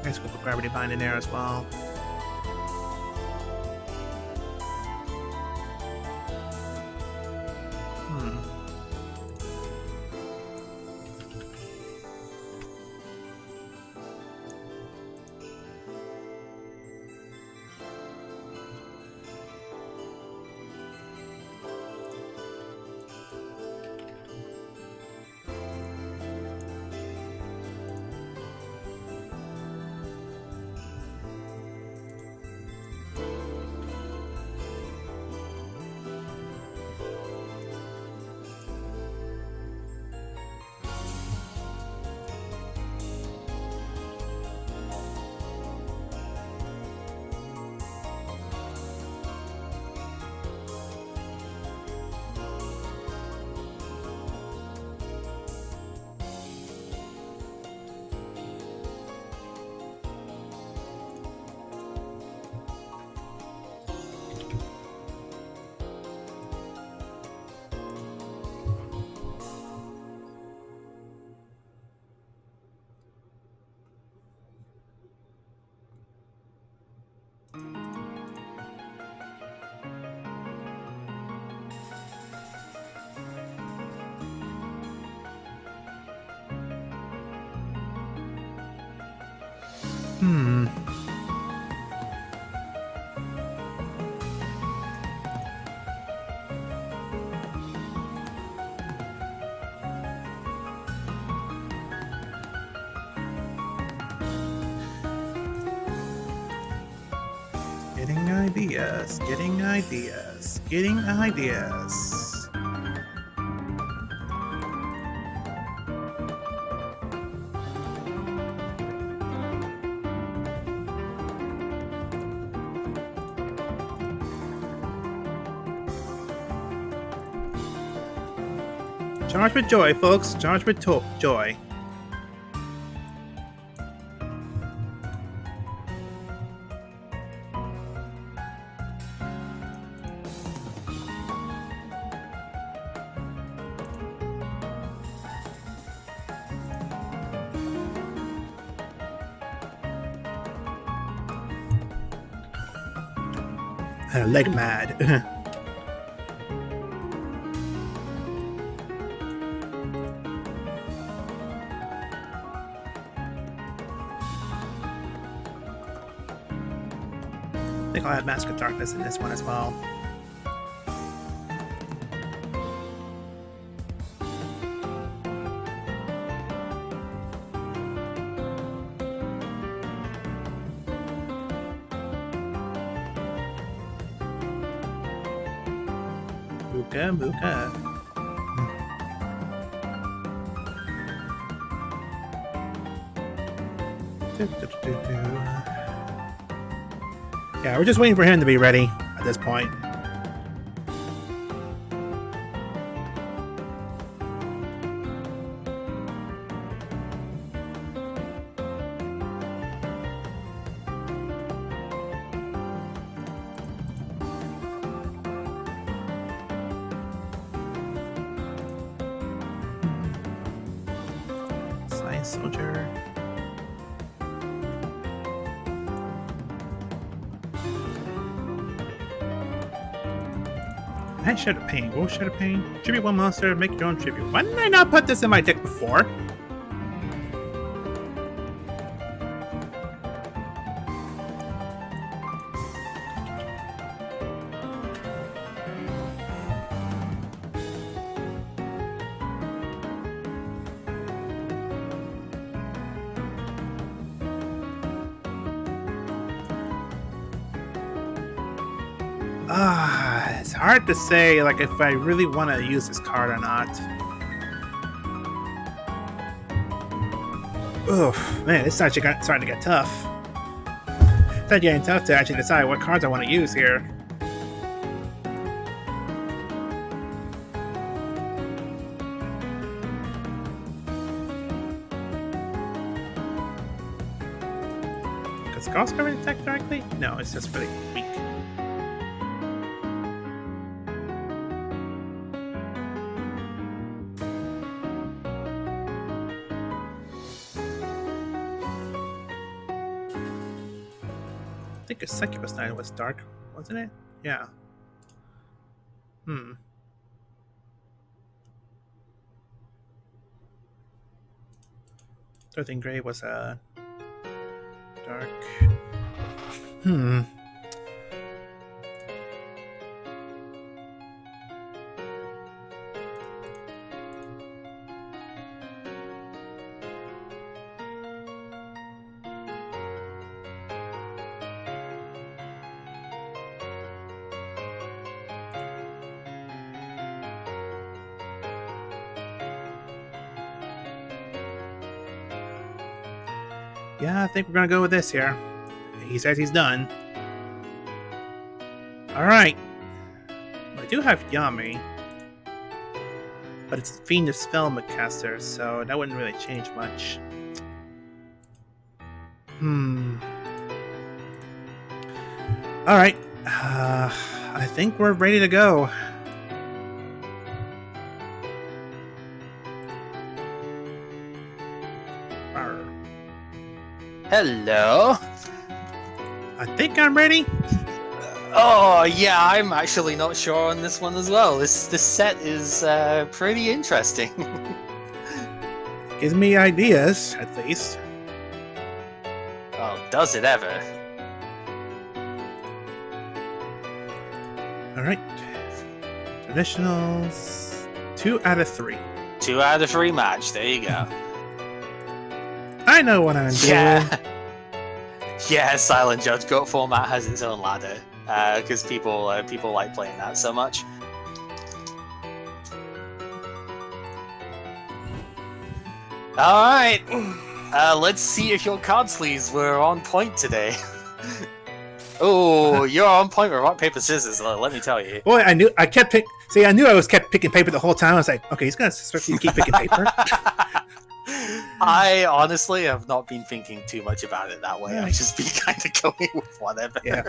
Nice scope of gravity bind in there as well. Getting ideas, getting ideas, getting ideas. Charge with joy, folks. Charge with joy. Leg mad. I think I'll add Mask of Darkness in this one as well. Mooka. Yeah, we're just waiting for him to be ready at this point. Soldier. And Shed of Pain. Go Shed of Pain. Tribute one monster, make your own tribute. Why didn't I not put this in my deck before? It's hard to say, like, if I really want to use this card or not. Oof, man, it's actually starting to get tough. It's not getting tough to actually decide what cards I want to use here. Does Ghost Cover attack directly? No, it's just really weak. think a Succubus Knight was dark, wasn't it? Yeah. 13 Gray was a dark. Yeah, I think we're gonna go with this here. He says he's done. Alright. I do have Yami. But it's Fiendish Spellcaster, so that wouldn't really change much. Alright. I think we're ready to go. Hello. I think I'm ready. Oh yeah, I'm actually not sure on this one as well. This set is pretty interesting. Gives me ideas, at least. Oh, does it ever? Alright. Traditionals. 2 out of 3. 2 out of 3 match. There you go. I know what I'm doing. Yeah. Yeah, Silent Judge Goat format has its own ladder. Because people like playing that so much. Alright. Let's see if your card sleeves were on point today. Oh, you're on point with rock, paper, scissors, let me tell you. Boy, I knew I kept picking paper the whole time. I was like, okay, he's gonna keep picking paper. I honestly have not been thinking too much about it that way. I've just been kind of going with whatever. Yeah.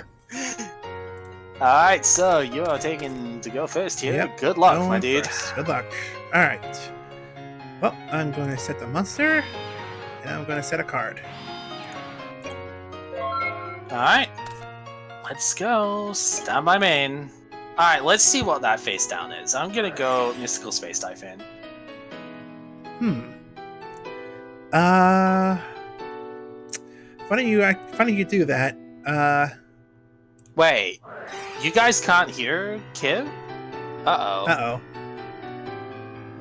Alright, so you're taking to go first here. Yep. Good luck, Going my dude. first. Good luck. Alright. Well, I'm going to set the monster, and I'm going to set a card. Alright. Let's go. Stand by main. Alright, let's see what that face down is. I'm gonna go Mystical Space Typhoon. Funny you do that. Wait. You guys can't hear Kib? Uh-oh.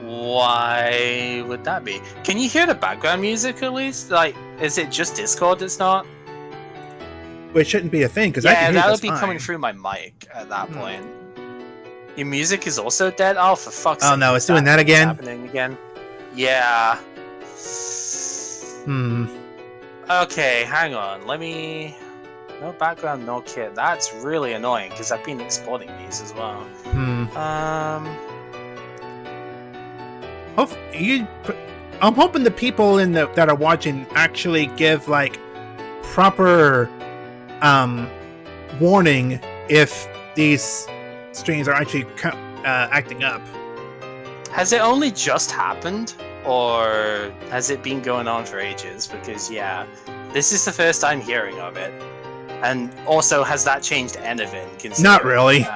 Why would that be? Can you hear the background music at least? Like, is it just Discord that's not? Well, it shouldn't be a thing, because I can hear that it would be fine. coming through my mic at that point. Your music is also dead? Oh, for fuck's sake. Oh no, it's doing that again? Happening again? Yeah. Okay, hang on. Let me... No background, no kit. That's really annoying, because I've been exporting these as well. I'm hoping the people that are watching actually give like proper warning if these streams are actually acting up. Has it only just happened, or has it been going on for ages? Because yeah, this is the first I'm hearing of it. And also, has that changed anything? Not really.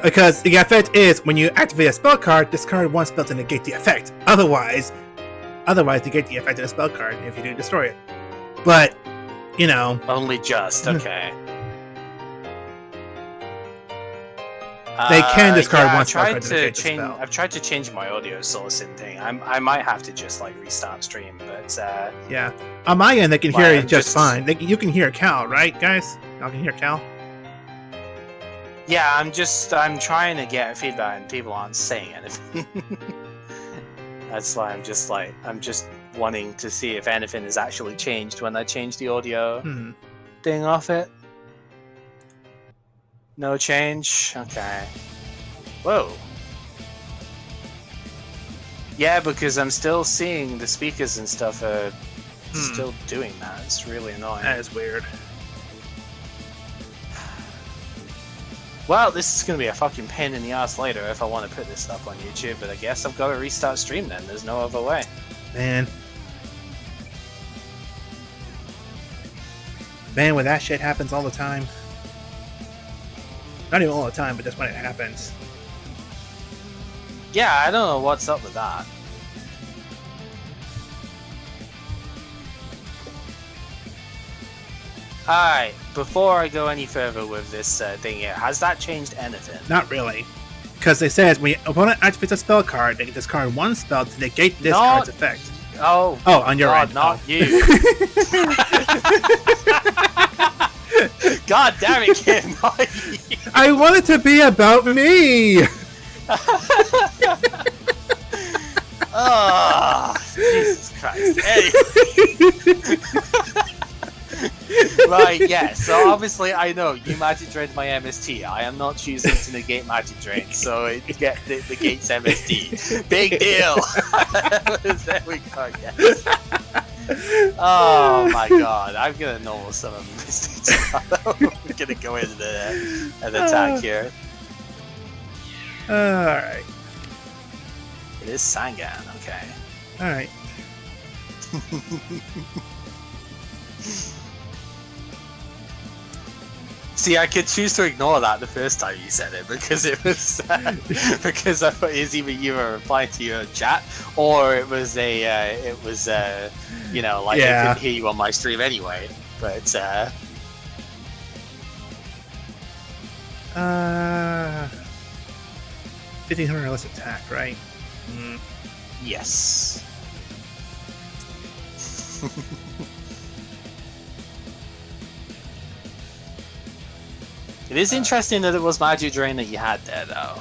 Because the effect is, when you activate a spell card, discard one spell to negate the effect. Otherwise negate the effect of the spell card if you do destroy it. But, you know... Only just, okay. They can discard one spell card to negate the spell. I've tried to change my audio source and thing. I might have to just, like, restart stream, but... yeah. On my end, they can hear it just fine. You can hear Cal, right, guys? Y'all can hear Cal? Yeah, I'm trying to get feedback and people aren't saying anything. That's why I'm just wanting to see if anything has actually changed when I change the audio thing off it. No change? Okay. Whoa. Yeah, because I'm still seeing the speakers and stuff are still doing that. It's really annoying. That is weird. Well, this is going to be a fucking pain in the ass later if I want to put this up on YouTube, but I guess I've got to restart stream then. There's no other way. Man. Man, when that shit happens all the time. Not even all the time, but just when it happens. Yeah, I don't know what's up with that. Alright, before I go any further with this thing here, has that changed anything? Not really. Because they says when your opponent activates a spell card, they can discard one spell to negate this card's effect. Oh, on your God, end. not you. God damn it, Kim. I want it to be about me! Oh, Jesus Christ. Anyway. Right, yeah, so obviously I know you magic drained my MST. I am not choosing to negate magic drain, so it negates MST. Big deal! There we go, yes. Oh my god, I'm gonna normal summon Misty. We're gonna go into an attack here. Alright. It is Sangan, okay. Alright. See, I could choose to ignore that the first time you said it because it was because I thought it was either you were replying to your chat or it was you know, like I couldn't hear you on my stream anyway. But 1500 less attack, right? yes. It is interesting that it was Magic Drain that you had there, though.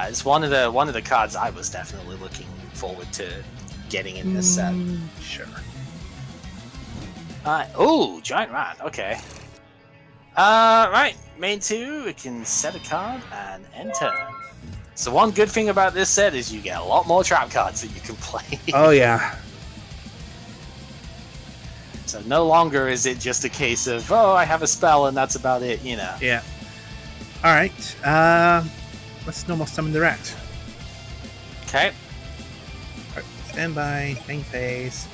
It's one of the cards I was definitely looking forward to getting in this set. Sure. Oh, Giant Rat. Okay. Right. Main 2, we can set a card and enter. So one good thing about this set is you get a lot more trap cards that you can play. Oh yeah. So no longer is it just a case of, oh, I have a spell and that's about it, you know. Yeah. Alright, let's normal summon the rat. Okay. Right, stand by, main phase.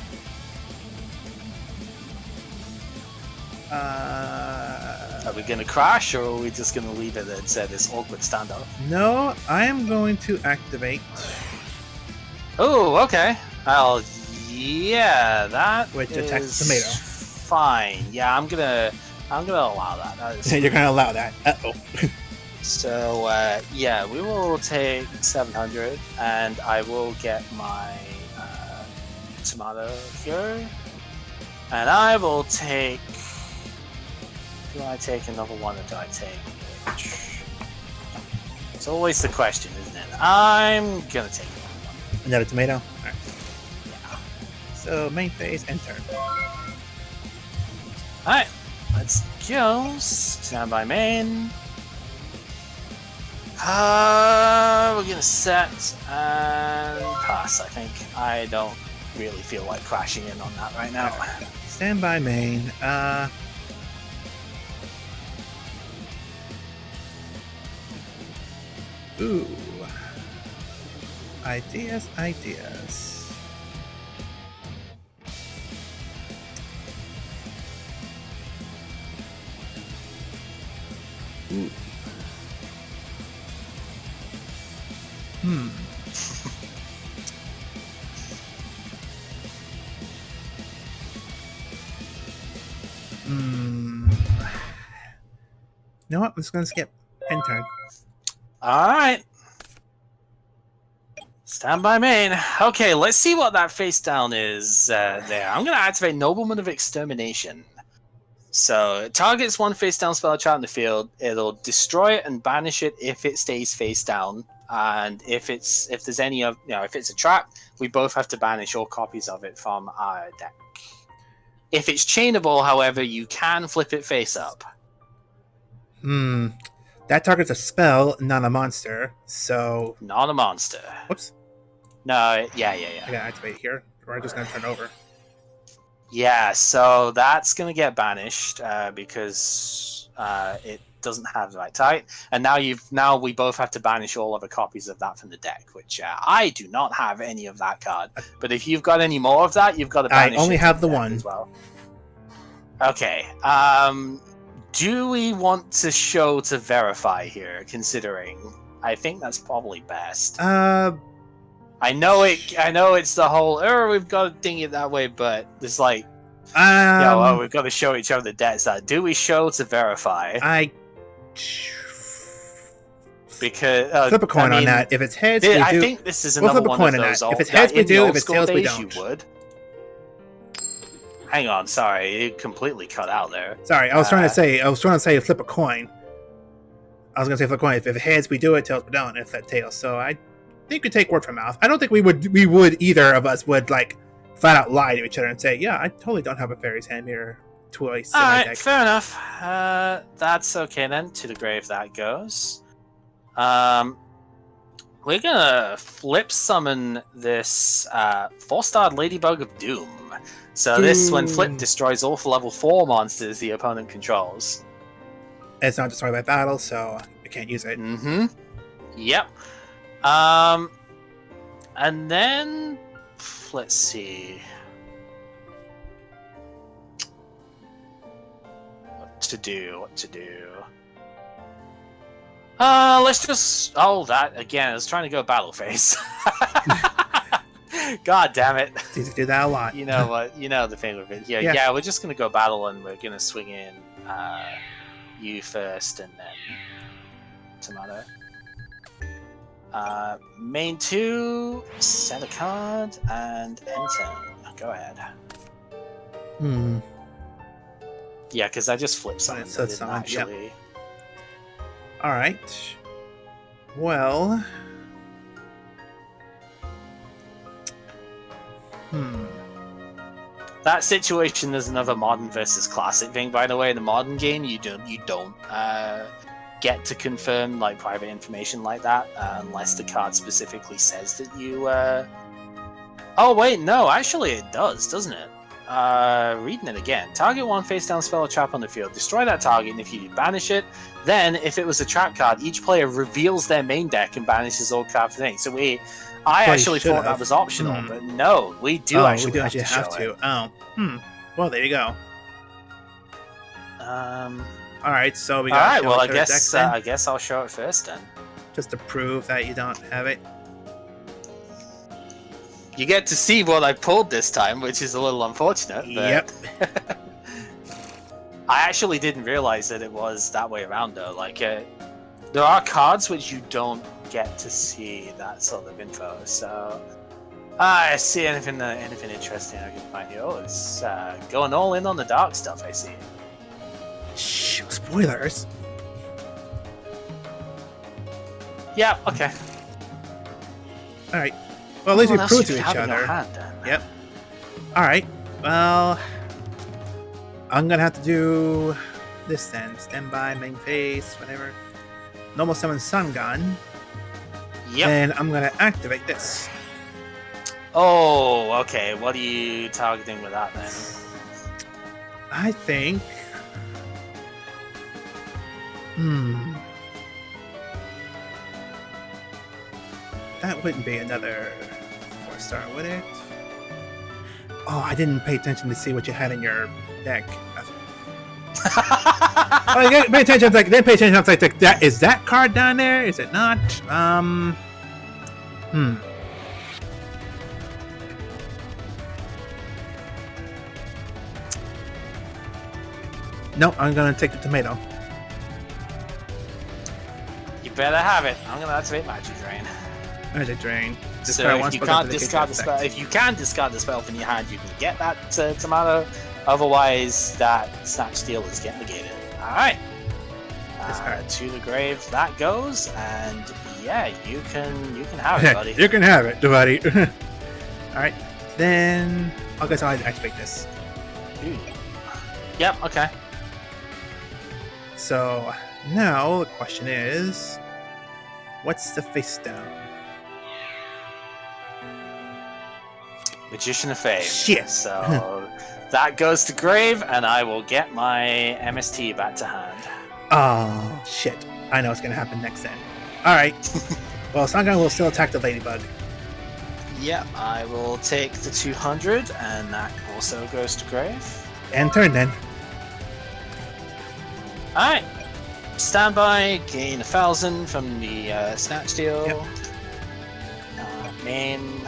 Are we going to crash or are we just going to leave it at this awkward standoff? No, I am going to activate. Oh, okay. Well, yeah, that Which is attacks the tomato. Fine. Yeah, I'm gonna allow that. That is You're gonna allow that. Uh-oh. So, yeah, we will take 700, and I will get my tomato here, and I will take. Do I take another one, or do I take which? It's always the question, isn't it? I'm gonna take another one. Another tomato? Alright. Yeah. So, main phase, enter. Alright, let's go. Stand by main. We're gonna set and pass, I think. I don't really feel like crashing in on that right now. Stand by main. Ooh. Ideas. Ooh. You know what? I'm just gonna skip. End turn. Alright. Stand by main. Okay, let's see what that face down is there. I'm gonna activate Nobleman of Extermination. So it targets one face down spell chart in the field. It'll destroy it and banish it if it stays face down. And if there's any of if it's a trap, we both have to banish all copies of it from our deck. If it's chainable, however, you can flip it face up. That targets a spell, not a monster. So Not a monster. whoops. No, yeah. I gotta activate here. We're just gonna turn over. Yeah, so that's going to get banished because it doesn't have the right type. And now we both have to banish all other copies of that from the deck, which I do not have any of that card. But if you've got any more of that, you've got to banish I only it have from the deck one as well. Okay. Do we want to show to verify here? Considering, I think that's probably best. I know it's the whole. Oh, we've got to ding it that way, but there's like, we've got to show each other the debts. That do we show to verify? Because flip a coin on that. If it's heads, I think this is another flip a one coin of on those. that. If it's heads, we do. If it's tails, we days, don't. You would. Hang on, sorry, it completely cut out there. Sorry, I was trying to say flip a coin. I was going to say flip a coin. If heads, we do it. Tails, we don't. If that tails, so I think we take word from mouth. I don't think we would either of us would like flat out lie to each other and say, yeah, I totally don't have a fairy's hand mirror twice. All right, fair enough. That's okay then. To the grave that goes. We're gonna flip summon this 4-star Ladybug of Doom. So this, when flipped, destroys all level 4 monsters the opponent controls. It's not destroyed by battle, so we can't use it. Mm-hmm. Yep. And then let's see. What to do. Let's just... Oh, that, again, I was trying to go battle phase. God damn it. You do that a lot. You know what? You know the thing with it. Yeah, we're just going to go battle, and we're going to swing in you first, and then Tomato. Main 2, set a card, and enter. Go ahead. Yeah, because I just flipped something. So it's actually... Yep. Alright. Well... That situation is another modern versus classic thing, by the way. In the modern game, you don't get to confirm like private information like that unless the card specifically says that you. Oh wait, no, actually it does, doesn't it? Reading it again. Target one face down spell or trap on the field. Destroy that target, and if you banish it, then if it was a trap card, each player reveals their main deck and banishes all cards from it. So I actually thought that was optional, but no, we do actually have to. Oh, well, there you go. All right, so we got. All right, well, I guess I'll show it first then, just to prove that you don't have it. You get to see what I pulled this time, which is a little unfortunate. But... Yep. I actually didn't realize that it was that way around, though. Like, there are cards which you don't get to see that sort of info. So, I see anything interesting I can find here. Oh, it's going all in on the dark stuff. I see. Shh, spoilers. Yeah. Okay. All right. Well, at least we proved to each other. Yep. All right. Well, I'm gonna have to do this then. Stand by, main phase, whatever. Normal summon Sun Gun. Yep. And I'm gonna activate this. Oh, okay. What are you targeting with that then? I think. That wouldn't be another 4-star, would it? Oh, I didn't pay attention to see what you had in your deck. Pay attention. Then pay attention. Like, that is that card down there? Is it not? No, I'm gonna take the tomato. You better have it. I'm gonna activate Magic Drain. Magic Drain. So if you can't discard the spell, if you can discard the spell from your hand, you can get that tomato. Otherwise, that Snatch Steal is get negated. All right. To the grave that goes, and yeah, you can have it, buddy. You can have it, buddy. All right, then I guess I'll activate this. Ooh. Yep. Okay. So now the question is, what's the face down? Magician of Fame. Shit. So that goes to grave, and I will get my MST back to hand. Oh shit! I know what's gonna happen next then. All right. Well, Sangan will still attack the ladybug. Yep, I will take the 200, and that also goes to grave. And turn then. Alright. Standby, gain 1,000 from the snatch deal. Yep. Main.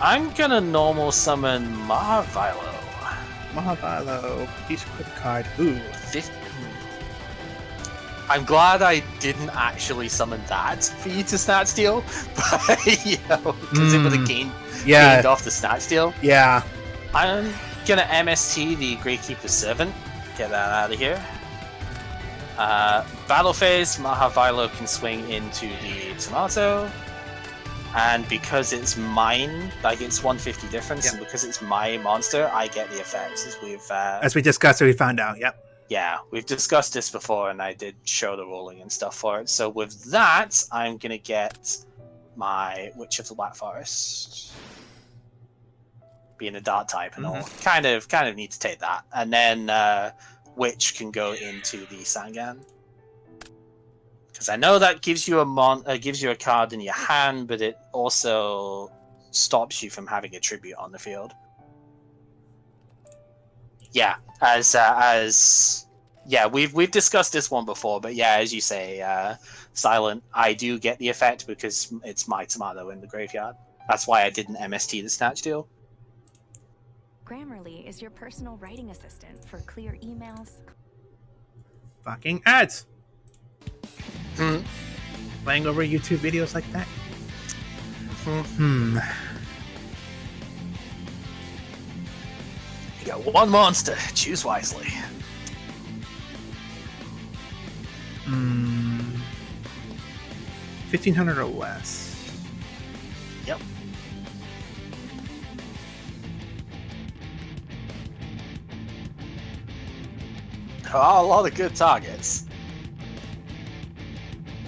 I'm gonna normal summon Mahavilo. Mahavilo, piece of credit card. Ooh. I'm glad I didn't actually summon that for you to snatch steal, but you know, because it would have gained off the snatch steal. Yeah. I'm gonna MST the Gravekeeper's Servant. Get that out of here. Battle phase, Mahavilo can swing into the Tomato. And because it's mine, like it's 150 difference, and because it's my monster, I get the effects. As we discussed, we found out, yep. Yeah, we've discussed this before, and I did show the rolling and stuff for it. So with that, I'm gonna get my Witch of the Black Forest, being a Dart type and all. Kind of need to take that, and then Witch can go into the Sangan. Because I know that gives you a card in your hand, but it also stops you from having a tribute on the field. Yeah, we've discussed this one before, but yeah, as you say, Silent, I do get the effect because it's my Tomato in the graveyard. That's why I didn't MST the snatch deal. Grammarly is your personal writing assistant for clear emails. Fucking ads. Playing over YouTube videos like that. You got one monster. Choose wisely. 1,500 or less. Yep. Oh, a lot of good targets.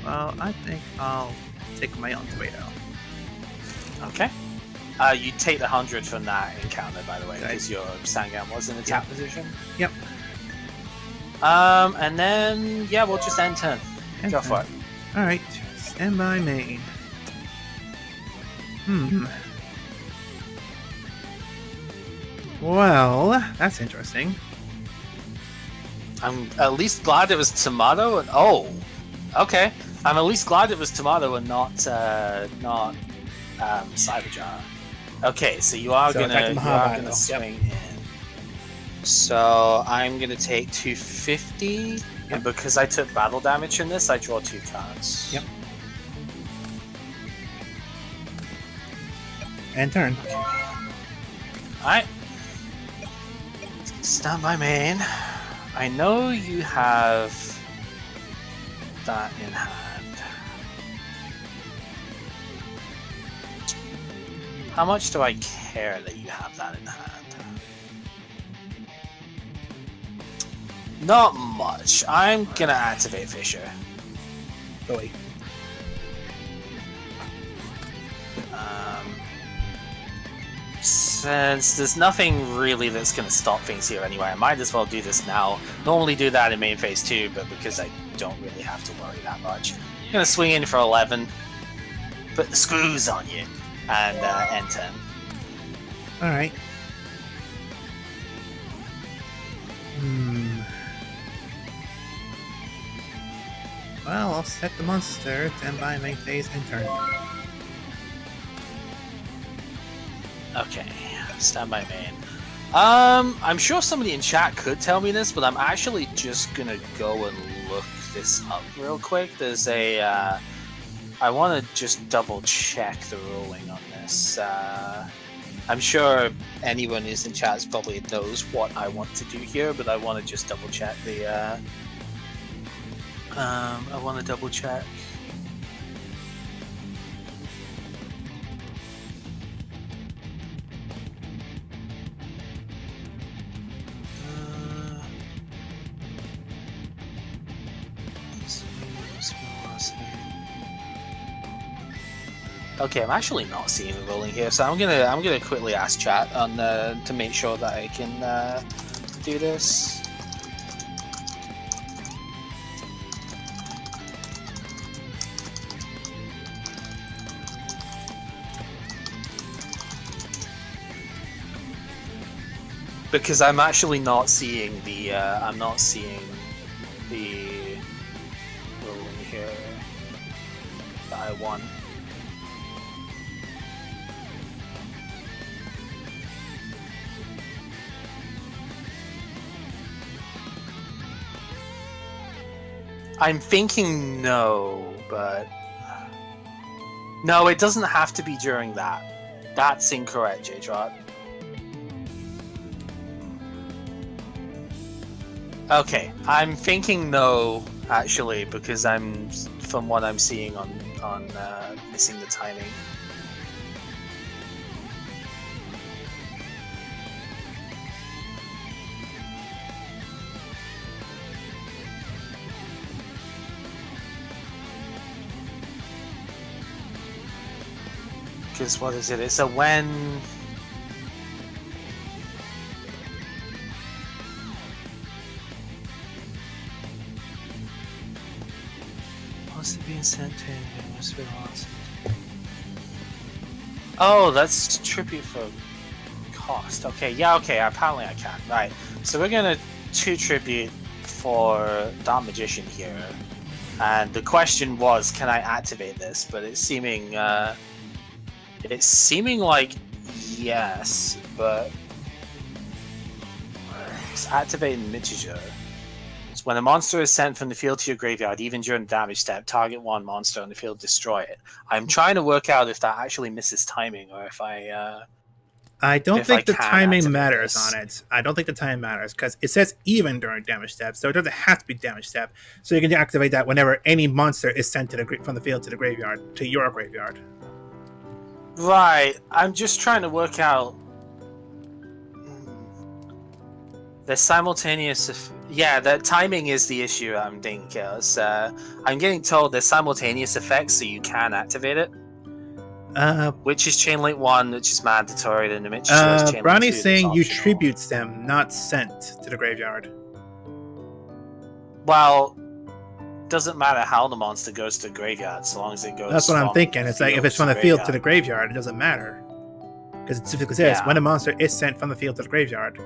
Well, I think I'll take my own tomato. Okay. You take the 100 from that encounter, by the way, because your Sangan was in attack position. Yep. And then, yeah, we'll just end turn. Go for it. Alright, stand by main. Well, that's interesting. I'm at least glad it was Tomato and okay. I'm at least glad it was Tomato and not Cyberjar. Okay, so you are gonna swing in. So I'm gonna take 250, and because I took battle damage in this, I draw 2 cards. Yep. And turn. Alright. Stand by main. I know you have that in hand. How much do I care that you have that in hand? Not much. I'm gonna activate Fisher. Go away. Since there's nothing really that's going to stop things here anyway, I might as well do this now. Normally do that in main phase 2, but because I don't really have to worry that much, I'm going to swing in for 11, put the screws on you, and end turn. Alright. Well, I'll set the monster, stand by main phase, and turn. Okay, stand by main. I'm sure somebody in chat could tell me this, but I'm actually just gonna go and look this up real quick. There's a, I want to just double check the ruling on this. I'm sure anyone who's in chat probably knows what I want to do here, but I want to just double check the, I want to double check. Okay, I'm actually not seeing the rolling here, so I'm gonna quickly ask chat on to make sure that I can do this. Because I'm actually not seeing the I'm not seeing the ruling here that I want. I'm thinking no, but no, it doesn't have to be during that. That's incorrect, J-Trot. Okay, I'm thinking no, actually, because I'm, from what I'm seeing on missing the timing. Because what is it? It's a when. Must have been sent to him. Must have been lost. Oh, that's tribute for cost. Okay, yeah, okay. Apparently I can. Right. So we're gonna 2 tribute for Dark Magician here, and the question was, can I activate this? But it's seeming like yes, but it's activating Mitiger. So when a monster is sent from the field to your graveyard, even during the damage step, target 1 monster on the field, destroy it. I'm trying to work out if that actually misses timing, or if I don't think the timing activate matters this. on it. I don't think the timing matters because it says even during damage step, so it doesn't have to be damage step. So you can activate that whenever any monster is sent to from the field to the graveyard, to your graveyard. Right. I'm just trying to work out the simultaneous. Yeah, the timing is the issue. I'm thinking. I'm getting told there's simultaneous effects, so you can activate it. Which is Chain Link 1, which is mandatory, then the Mitiger is Chain Link 2. Brownie's saying you optional. tributes them, not sent to the graveyard. Well, doesn't matter how the monster goes to the graveyard, so long as it goes. That's what I'm thinking. It's like if it's from the field to the graveyard, it doesn't matter. Because it specifically says when a monster is sent from the field to the graveyard.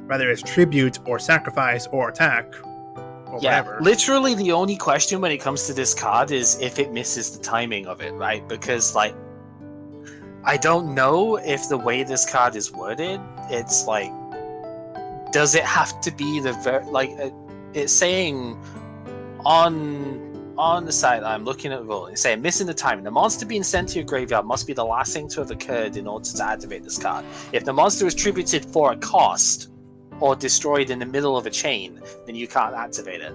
Whether it's tribute or sacrifice or attack or whatever. Literally the only question when it comes to this card is if it misses the timing of it, right? Because, like, I don't know if the way this card is worded, it's like, does it have to be it's saying on the side, I'm looking at the rule, it's saying missing the timing. The monster being sent to your graveyard must be the last thing to have occurred in order to activate this card. If the monster is tributed for a cost or destroyed in the middle of a chain, then you can't activate it.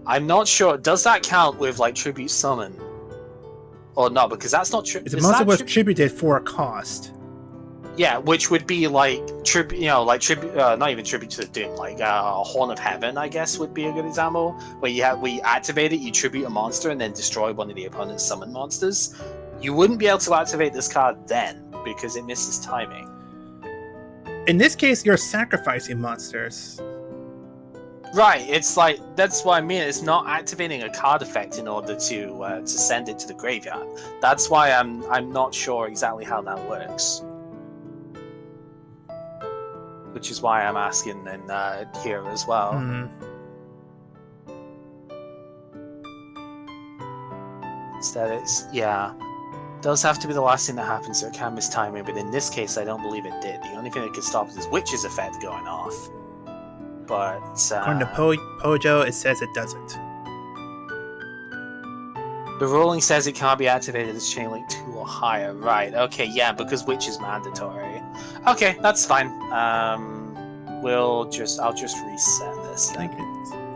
I'm not sure. Does that count with like tribute summon or not? Because that's not true. If the monster was tributed for a cost. Yeah, which would be like tribute, not even tribute to the Doom, like Horn of Heaven, I guess would be a good example. Where you activate it, you tribute a monster, and then destroy one of the opponent's summon monsters. You wouldn't be able to activate this card then because it misses timing. In this case, you're sacrificing monsters. Right, it's like, that's what I mean. It's not activating a card effect in order to send it to the graveyard. That's why I'm not sure exactly how that works. Which is why I'm asking in here as well. Instead, it's does have to be the last thing that happens, so it can miss timing. But in this case, I don't believe it did. The only thing that could stop it is Witch's effect going off. But according to Pojo, it says it doesn't. The ruling says it can't be activated as Chain Link 2 or higher. Right, okay, yeah, because Witch is mandatory. Okay, that's fine. I'll just reset this. Thank you.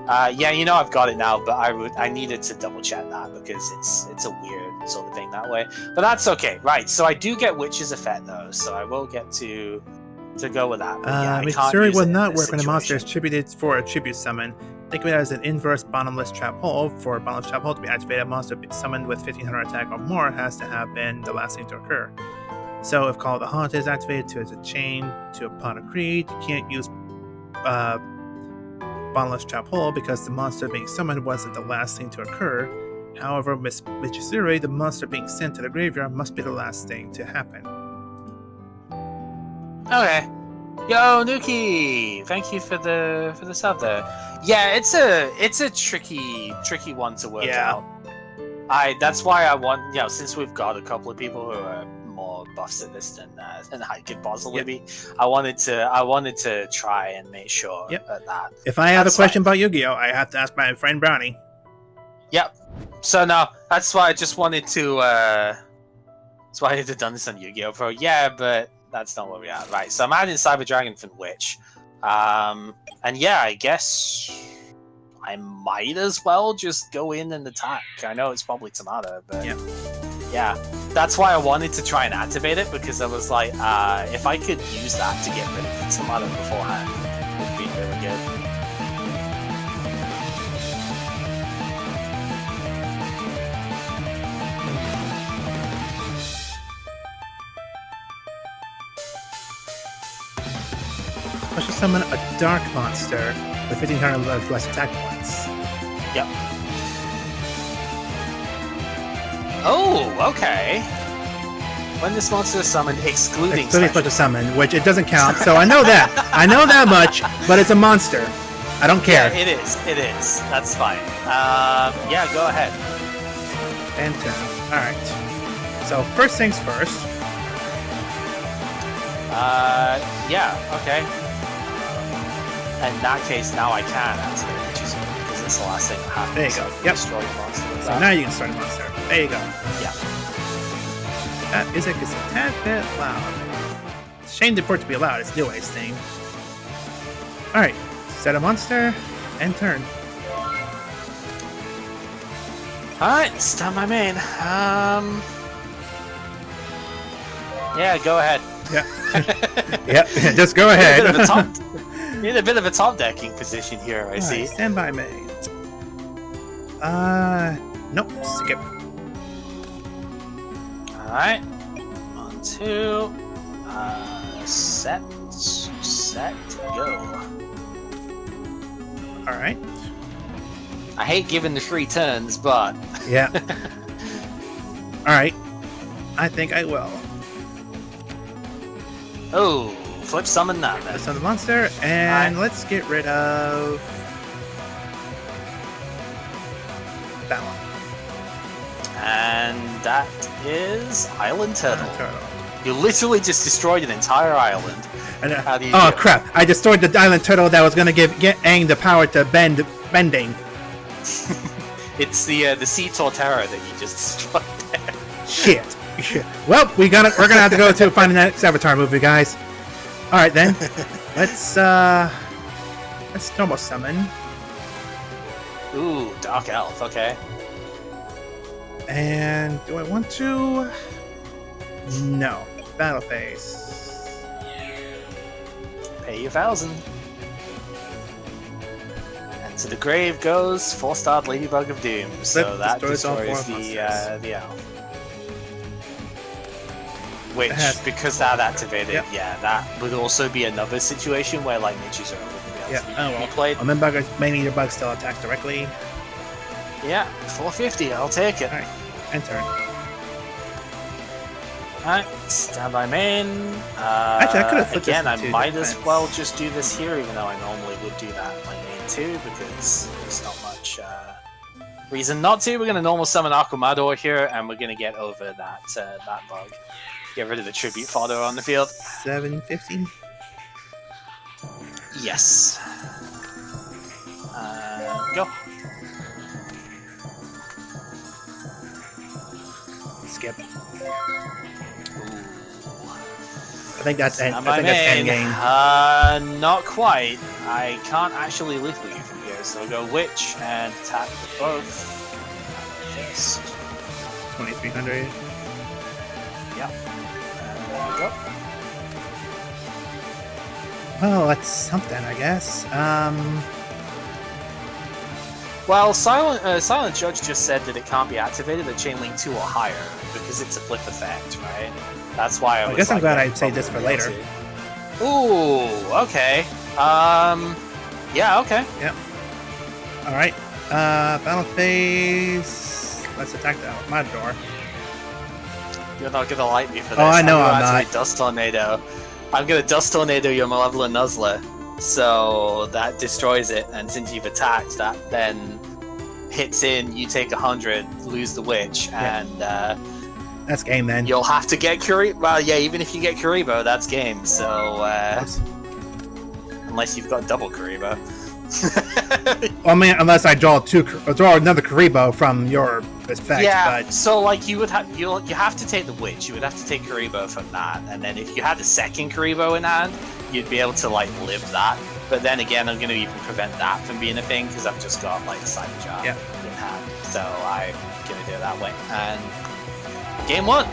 I've got it now, but I needed to double check that because it's a weird sort of thing that way. But that's okay. Right, so I do get Witch's effect though, so I will get to go with that. Mitsuri will not work when a monster is tributed for a tribute summon. Think of it as an inverse bottomless trap hole. For a bottomless trap hole to be activated, a monster summoned with 1500 attack or more has to have been the last thing to occur. So if Call of the Haunted is activated to as a chain to a Pot of Creed, you can't use bottomless trap hole because the monster being summoned wasn't the last thing to occur. However, with Mitsuri, the monster being sent to the graveyard must be the last thing to happen. Okay. Yo, Nuki! Thank you for the sub there. Yeah, it's a tricky one to work out. That's why I want, since we've got a couple of people who are more buffs at this than I could possibly be, I wanted to try and make sure at that. If I have a question about Yu-Gi-Oh, I have to ask my friend Brownie. Yep. So no, that's why I just wanted to. That's why I had to done this on Yu-Gi-Oh Pro. Yeah, but that's not where we are. Right. So I'm adding Cyber Dragon from Witch, and yeah, I guess I might as well just go in and attack. I know it's probably Tomato, but yeah, that's why I wanted to try and activate it, because I was like, if I could use that to get rid of the Tomato beforehand, it would be really good. Special summon a dark monster with 1,500 less attack points. Yep. Oh, okay. When this monster is summoned, excluding special summon, which it doesn't count, so I know that. I know that much, but it's a monster. I don't care. Yeah, it is. It is. That's fine. Yeah, go ahead. And alright. So, first things first. Yeah, okay. In that case, now I can activate it, which is good, because it's the last thing that happens. There you go. So Yep. destroy the monster. So now you can start a monster. There you go. Yeah. That music is a tad bit loud. It's a shame for it to be loud. It's Due's thing. Alright. Set a monster and turn. Alright, start my main. Yeah, go ahead. Yeah. Yep. Just go ahead. In a bit of a top decking position here, I see. Stand by me. Nope. Skip. Alright. 1, 2. Set, go. Alright. I hate giving the free turns, but... Yeah. Alright. I think I will. Oh, flip summon that then. Let's summon the monster, and let's get rid of that one. And that is Island Turtle. You literally just destroyed an entire island. And, How do you oh do it? crap! I destroyed the island turtle that was gonna get Aang the power to bending. It's the Sea Torterra that you just destroyed there. Shit. Well, we're gonna have to go to find the next Avatar movie, guys. All right then. let's normal summon. Ooh, Dark Elf. Okay. And do I want to? No. Battle phase. Pay your 1,000. And to the grave goes 4-starred Ladybug of Doom. So that destroys the elf. Which, because that activated, yeah, that would also be another situation where like Nature's Own wouldn't be able to be played. Remember, many your bugs still attacks directly. Yeah, 450. I'll take it. All right, and turn. Alright, stand by main. Actually, I could have flipped again, this I might as well just do this here, even though I normally would do that in my main too, because there's not much reason not to. We're going to normal summon Akumador here, and we're going to get over that bug. Get rid of the tribute fodder on the field. 750. Yes. Go. Skip. I think that's end game. Not quite. I can't actually lethal you from here, so I'll go Witch and attack with both. Fist. 2300. Yep. Go. Well, that's something, I guess. Well, Silent Judge just said that it can't be activated at Chain Link 2 or higher because it's a flip effect, right? That's why I guess I'm glad I saved this for later. Ooh, okay. Yeah, okay. Yep. All right. Battle phase. Let's attack my door. You're not gonna like me for this. Oh, I know I'm not. Dust Tornado. I'm gonna Dust Tornado your Malevolent Nuzzler, so that destroys it. And since you've attacked, that then hits in. You take 100, lose the Witch, and that's game then. you'll have to get Kuribo. Well, yeah, even if you get Kuribo, that's game. So unless you've got double Kuribo. I mean, unless I draw another Kuribo from your effect. Yeah, but... so like you have to take the Witch. You would have to take Kuribo from that, and then if you had a second Kuribo in hand, you'd be able to like live that. But then again, I'm going to even prevent that from being a thing because I've just got like a side job in hand. So I'm going to do it that way. And game 1.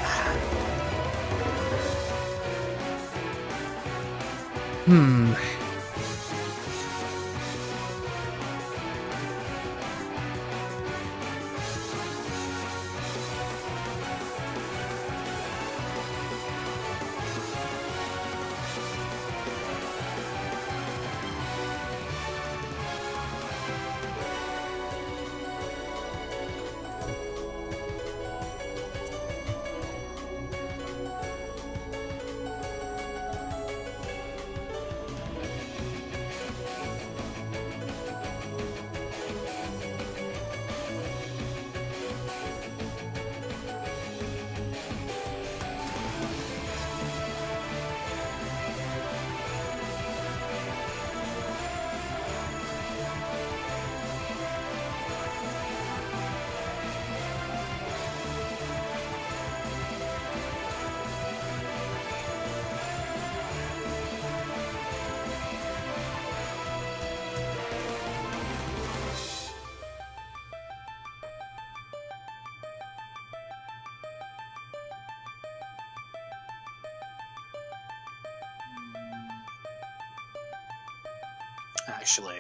Actually,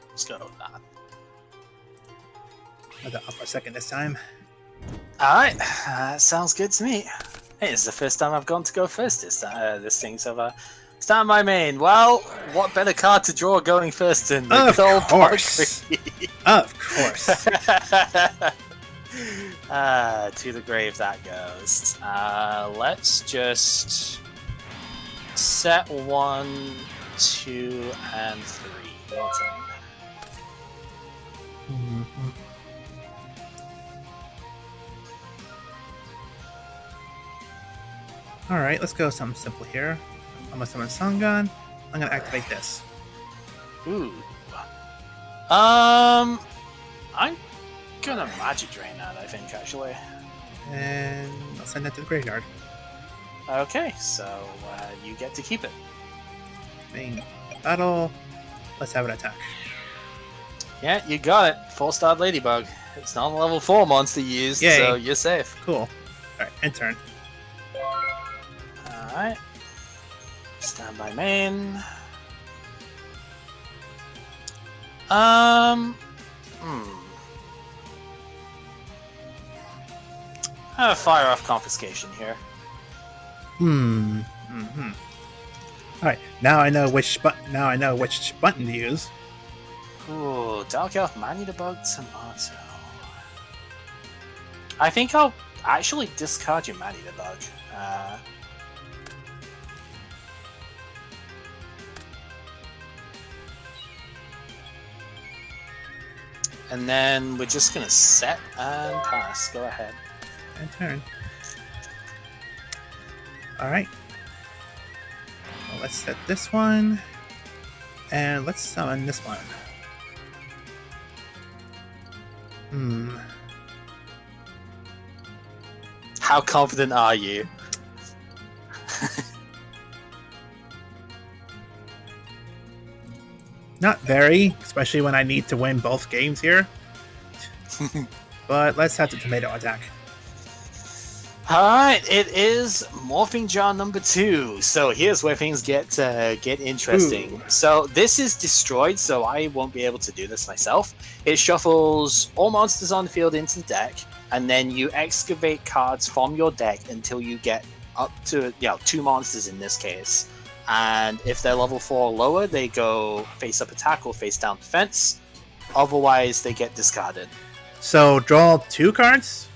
let's go with that. I'll go up for a second this time. Alright, sounds good to me. Hey, it's the first time I've gone to go first this thing so far. Stand by main. Well, what better card to draw going first than the Of Gold course. Valkyrie? Of course. To the grave that goes. Let's just set 1, 2, and 3. Your turn. Alright, let's go something simple here. I'm gonna summon Sangan. I'm gonna activate this. Ooh. I'm gonna Magic Drain that, I think, actually. And I'll send that to the graveyard. Okay, so you get to keep it. Main battle. Let's have an attack. Yeah, you got it. 4-star Ladybug. It's not a level 4 monster you used, Yay. so you're safe. Cool. Alright, end turn. Alright. Stand by main. Fire off Confiscation here. Alright, now I know which button to use. Ooh, Dark Elf Manidebug Tomato. I think I'll actually discard your Manidebug. And then we're just gonna set and pass. Go ahead. End turn. Alright. Well, let's set this one. And let's summon this one. How confident are you? Not very, especially when I need to win both games here. But let's have the tomato attack. Alright, it is Morphing Jar number 2. So here's where things get interesting. Ooh. So this is destroyed, so I won't be able to do this myself. It shuffles all monsters on the field into the deck. and then you excavate cards from your deck until you get up to 2 monsters in this case. And if they're level 4 or lower, they go face up attack or face down defense. Otherwise, they get discarded. So draw 2 cards?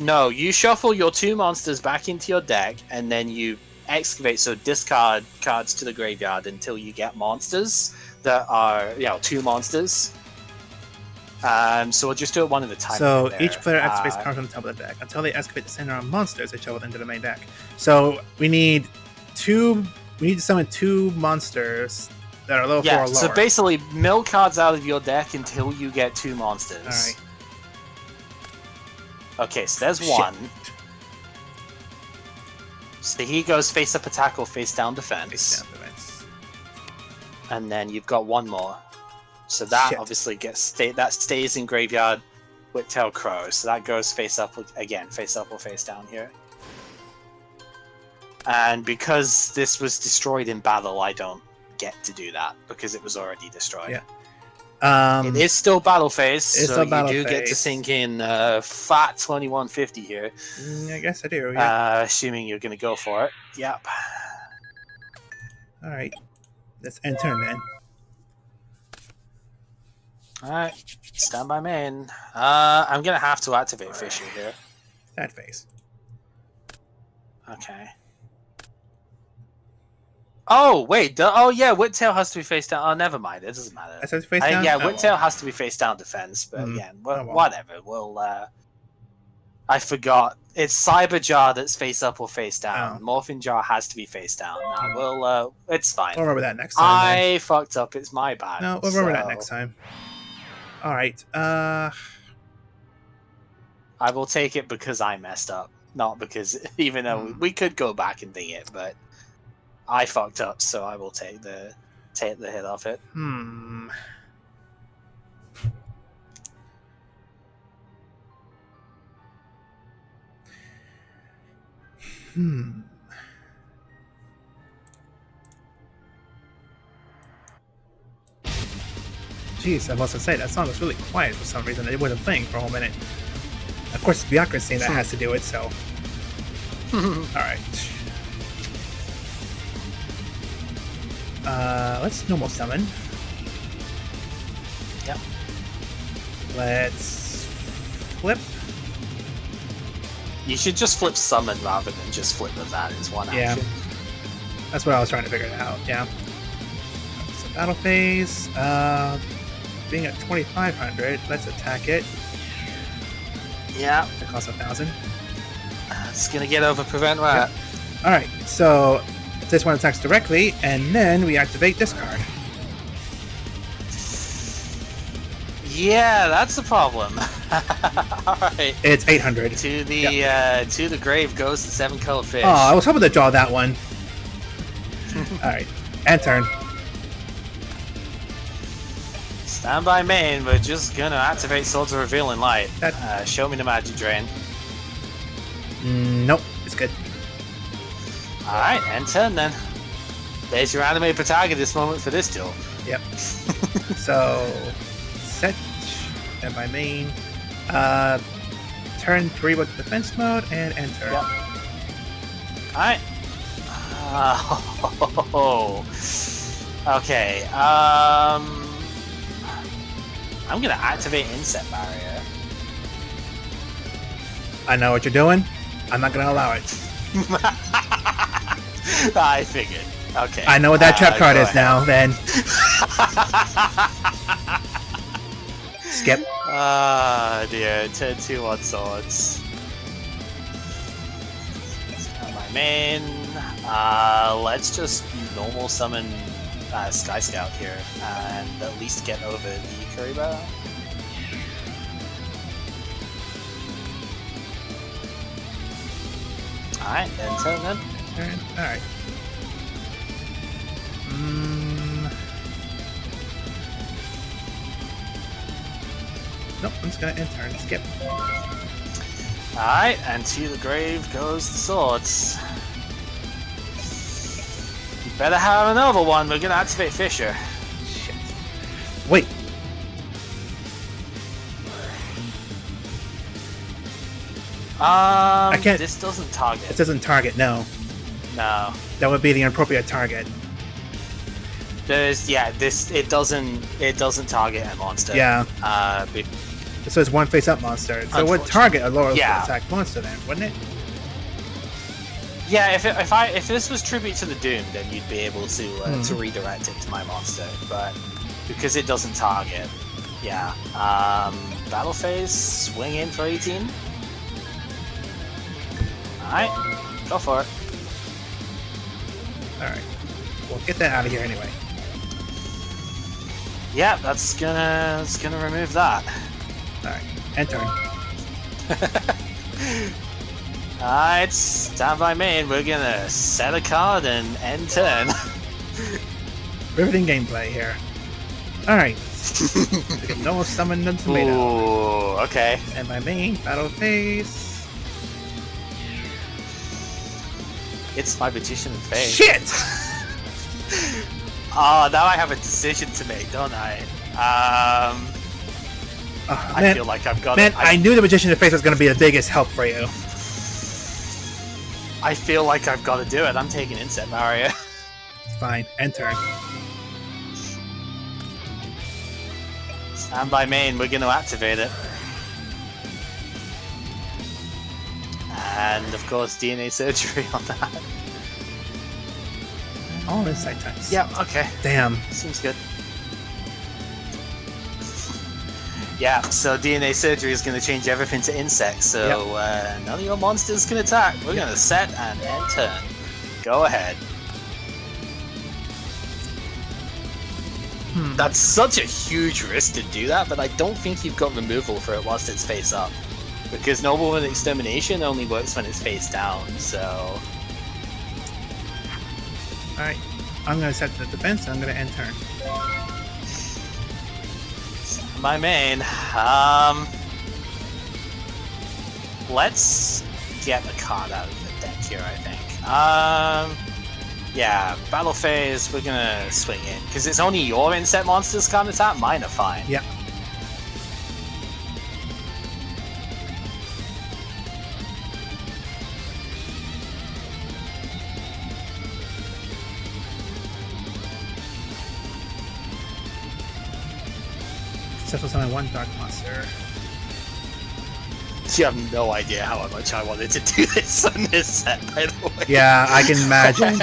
No, you shuffle your 2 monsters back into your deck, and then you excavate, so discard cards to the graveyard until you get monsters that are 2 monsters. So we'll just do it one at a time. So each player activates cards on the top of the deck. Until they excavate the center of monsters, they shuffle into the main deck. So we need to summon 2 monsters that are level 4 or lower. So basically mill cards out of your deck until you get 2 monsters. Alright. Okay, so there's one. So he goes face up attack or face down defense. Face down defense. And then you've got one more. So that obviously that stays in graveyard with Tail Crow. So that goes face up again, face up or face down here. And because this was destroyed in battle, I don't get to do that because it was already destroyed. Yeah. It is still battle phase, so you do phase. get to sink in fat 2150 here. I guess I do, yeah. Assuming you're going to go for it. Yep. Alright. Let's end turn then. Alright. Stand by main. I'm going to have to activate Fisher here. That phase. Okay. Oh, wait. Oh, yeah, Whittail has to be face down. Oh, never mind. It doesn't matter. That's face down? Yeah, Oh, Whittail has to be face down defense, but again, well. whatever. We'll, I forgot. It's Cyber Jar that's face up or face down. Morphin Jar has to be face down. No, it's fine. We'll remember that next time. I fucked up. It's my bad. No, we'll remember that next time. Alright, I will take it because I messed up. Not because, even though we could go back and ding it, but I fucked up, so I will take the hit off it. Jeez, I was to say, that song was really quiet for some reason. It wasn't playing for a whole minute. Of course, it's bureaucracy that has to do it, so... Alright. Let's normal summon. Yep. Let's flip. You should just flip summon rather than just flip with that. It's one action. That's what I was trying to figure out, yeah. So battle phase. Being at 2500, let's attack it. Yeah. It costs 1,000. It's gonna get over prevent that. Yep. Alright, so this one attacks directly, and then we activate this card. Yeah, that's the problem. Alright. It's 800. To the grave goes the 7-color fish. Oh, I was hoping to draw that one. Alright, end turn. Stand by main, we're just gonna activate Swords of Revealing Light. Show me the magic drain. Nope, it's good. Alright, end turn then. There's your anime protagonist moment for this duel. Yep. So, set, and my main. Turn 3 with defense mode, and enter. Yep. Alright. Okay, I'm gonna activate Inset Barrier. I know what you're doing. I'm not gonna allow it. I figured. Okay. I know what that trap card is now, then. Skip. Ah, dear. 10-2 on swords. That's my main. Let's just normal summon Sky Scout here and at least get over the Kuriboh. Alright, then turn then. Turn. Alright. Nope, I'm just gonna end turn. Skip. Alright, and to the grave goes the swords. You better have another one, we're gonna activate Fisher. Shit. Wait. can't- This doesn't target. It doesn't target. No, No. that would be the inappropriate target. There's it doesn't target a monster. Yeah. Be- So it's one face-up monster. So it would target a lower Yeah. attack monster then, wouldn't it? yeah, if this was Tribute to the Doom, then you'd be able to redirect it to my monster. But because it doesn't target, yeah. Battle phase, swing in for 18. Alright, go for it. Alright. We'll get that out of here anyway. Yeah, that's gonna remove that. Alright. End turn. Alright, stand by main. We're gonna set a card and end turn. Riveting gameplay here. Alright. No summon the tomato. Ooh, okay. And my main battle phase. It's my magician face. Shit! Oh, now I have a decision to make, don't I? I feel like I've got. Man, I knew the magician face was going to be the biggest help for you. I feel like I've got to do it. I'm taking Inset Barrier. It's fine. End turn. Stand by main. We're going to activate it. And of course, DNA surgery on that. All insight types. Yeah. Okay. Damn. Seems good. Yeah, so DNA surgery is going to change everything to insects, so none of your monsters can attack. We're going to set and end turn. Go ahead. That's such a huge risk to do that, but I don't think you've got removal for it whilst it's face up. Because Nobleman Extermination only works when it's face down, so... Alright. I'm going to set the defense and I'm going to end turn. My main. Let's get a card out of the deck here, I think. Yeah, battle phase, we're gonna swing in. Because it's only your inset monsters can't attack, mine are fine. Yeah. Successful summon one dark monster. You have no idea how much I wanted to do this on this set, by the way. Yeah, I can imagine.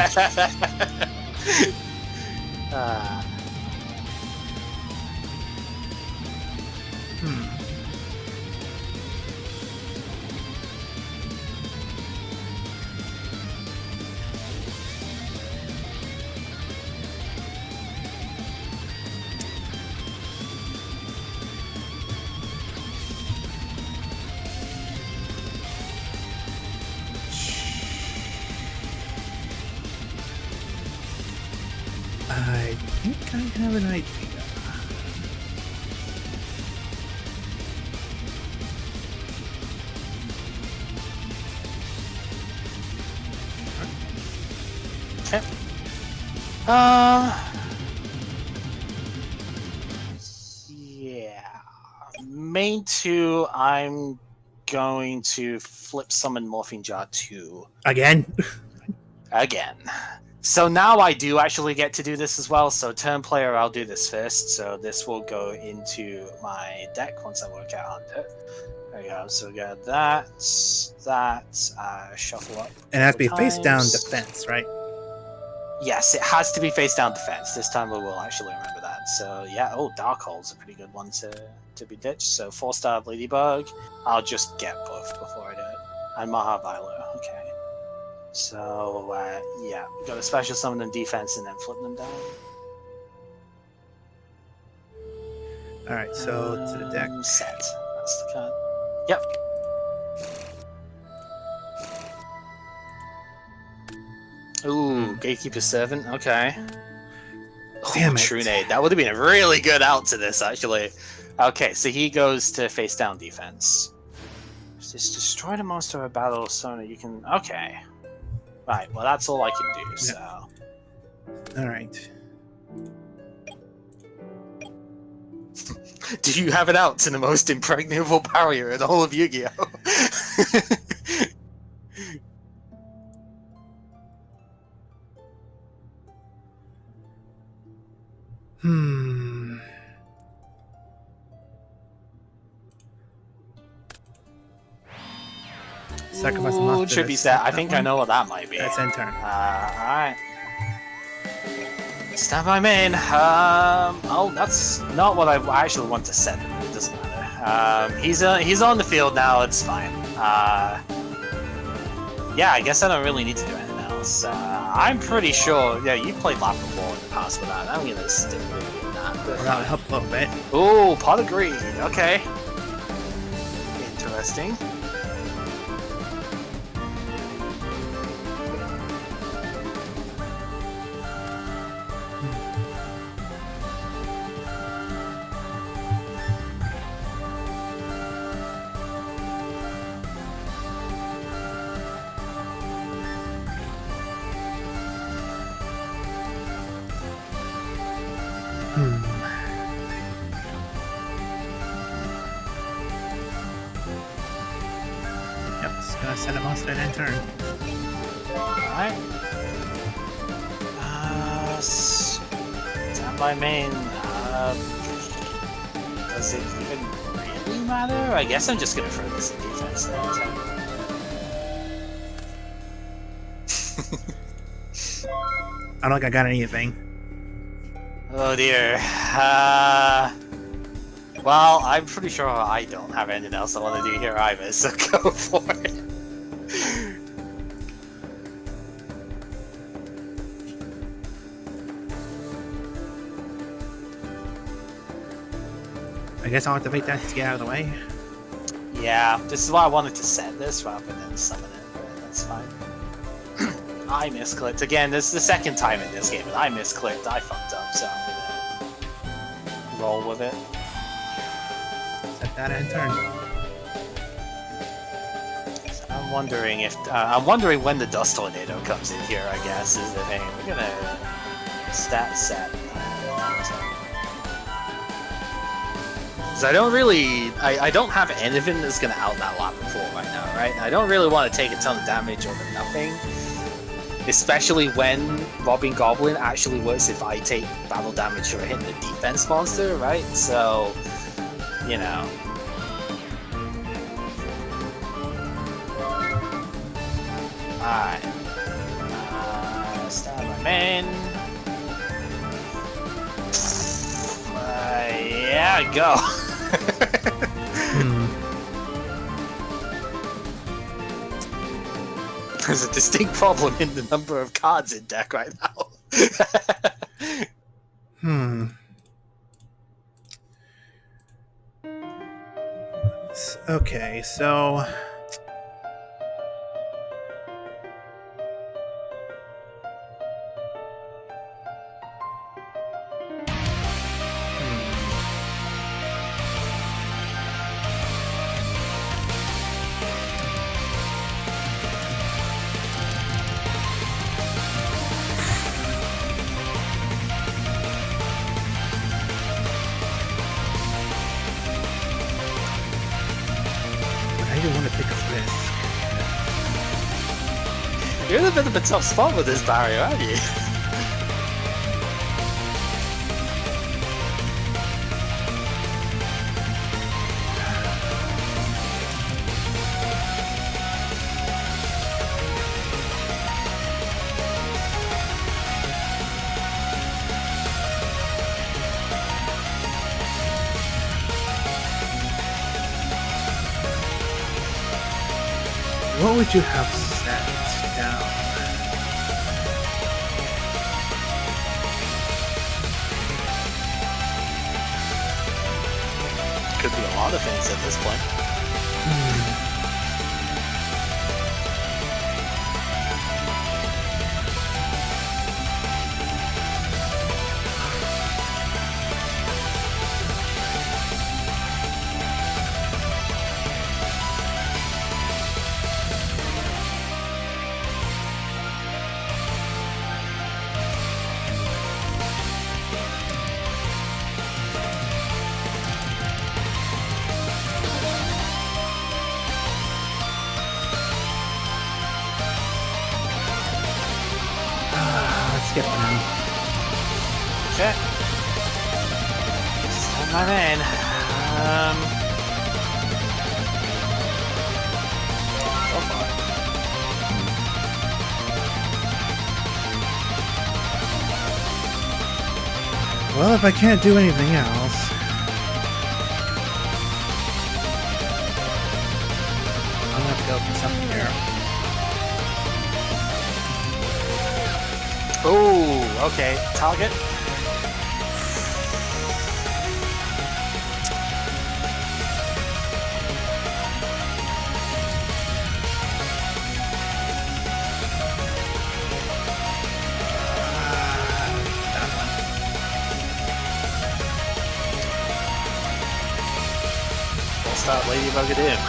I think I have an idea. Okay. Yeah. Main 2, I'm going to flip summon Morphine Jar 2. Again? Again. So now I do actually get to do this as well. So turn player, I'll do this first. So this will go into my deck once I work out on it. There we go. So we got that, shuffle up. And it has to be face down defense, right? Yes, it has to be face down defense. This time we will actually remember that. So yeah, oh, Darkhole's a pretty good one to be ditched. So 4-star Ladybug. I'll just get both before I do it. And Maha Violet, okay. So, yeah, we got to special summon them defense and then flip them down. Alright, so to the deck. Set. That's the card. Yep. Ooh, Gatekeeper Servant, okay. Damn it. Trunade. That would have been a really good out to this, actually. Okay, so he goes to face down defense. Just destroy the monster of a battle, so you can... Okay. Right, well that's all I can do, so... Alright. Do you have it out to the most impregnable barrier in the whole of Yu-Gi-Oh? Hmm. Sacrifice a Ooh, monster. should be to set. set I that think I one. know what that might be. That's end turn. Alright. Stand by main. Oh, that's not what I actually want to set. It doesn't matter. He's on the field now. It's fine. Yeah, I guess I don't really need to do anything else. I'm pretty sure. Yeah, you played lap before in the past with that. I'm gonna stick with that. Well, that'll help a little bit. Ooh, pot of greed. Okay. Interesting. Yep, just gonna send a monster and end turn. Alright. Stand by main. Does it even really matter? I guess I'm just gonna throw this in defense then. I don't think I got anything. Oh dear. Well, I'm pretty sure I don't have anything else I want to do here either, so go for it. I guess I'll activate that to get out of the way. Yeah, this is why I wanted to set this rather than summon it, but that's fine. I misclicked. Again, this is the second time in this game, and I misclicked. I fucked up, so I'm gonna roll with it. Set that end turn. So I'm wondering when the dust tornado comes in here. I guess is the thing. We're gonna stat set. Because I don't have anything that's gonna out that lap before right now, right? I don't really want to take a ton of damage over nothing. Especially when Robbing Goblin actually works if I take battle damage for hitting the defense monster, right? So, you know. Alright. Start my main. Yeah, go. There's a distinct problem in the number of cards in deck right now. Okay, so... I didn't want to take a risk. You're in a bit of a tough spot with this barrier, aren't you? What would you have set down? Could be a lot of things at this point. Let's skip now. Okay. my main. So far. Well, if I can't do anything else... I'm gonna have to go for something here. Oh, okay. Target. We'll start Ladybug it in.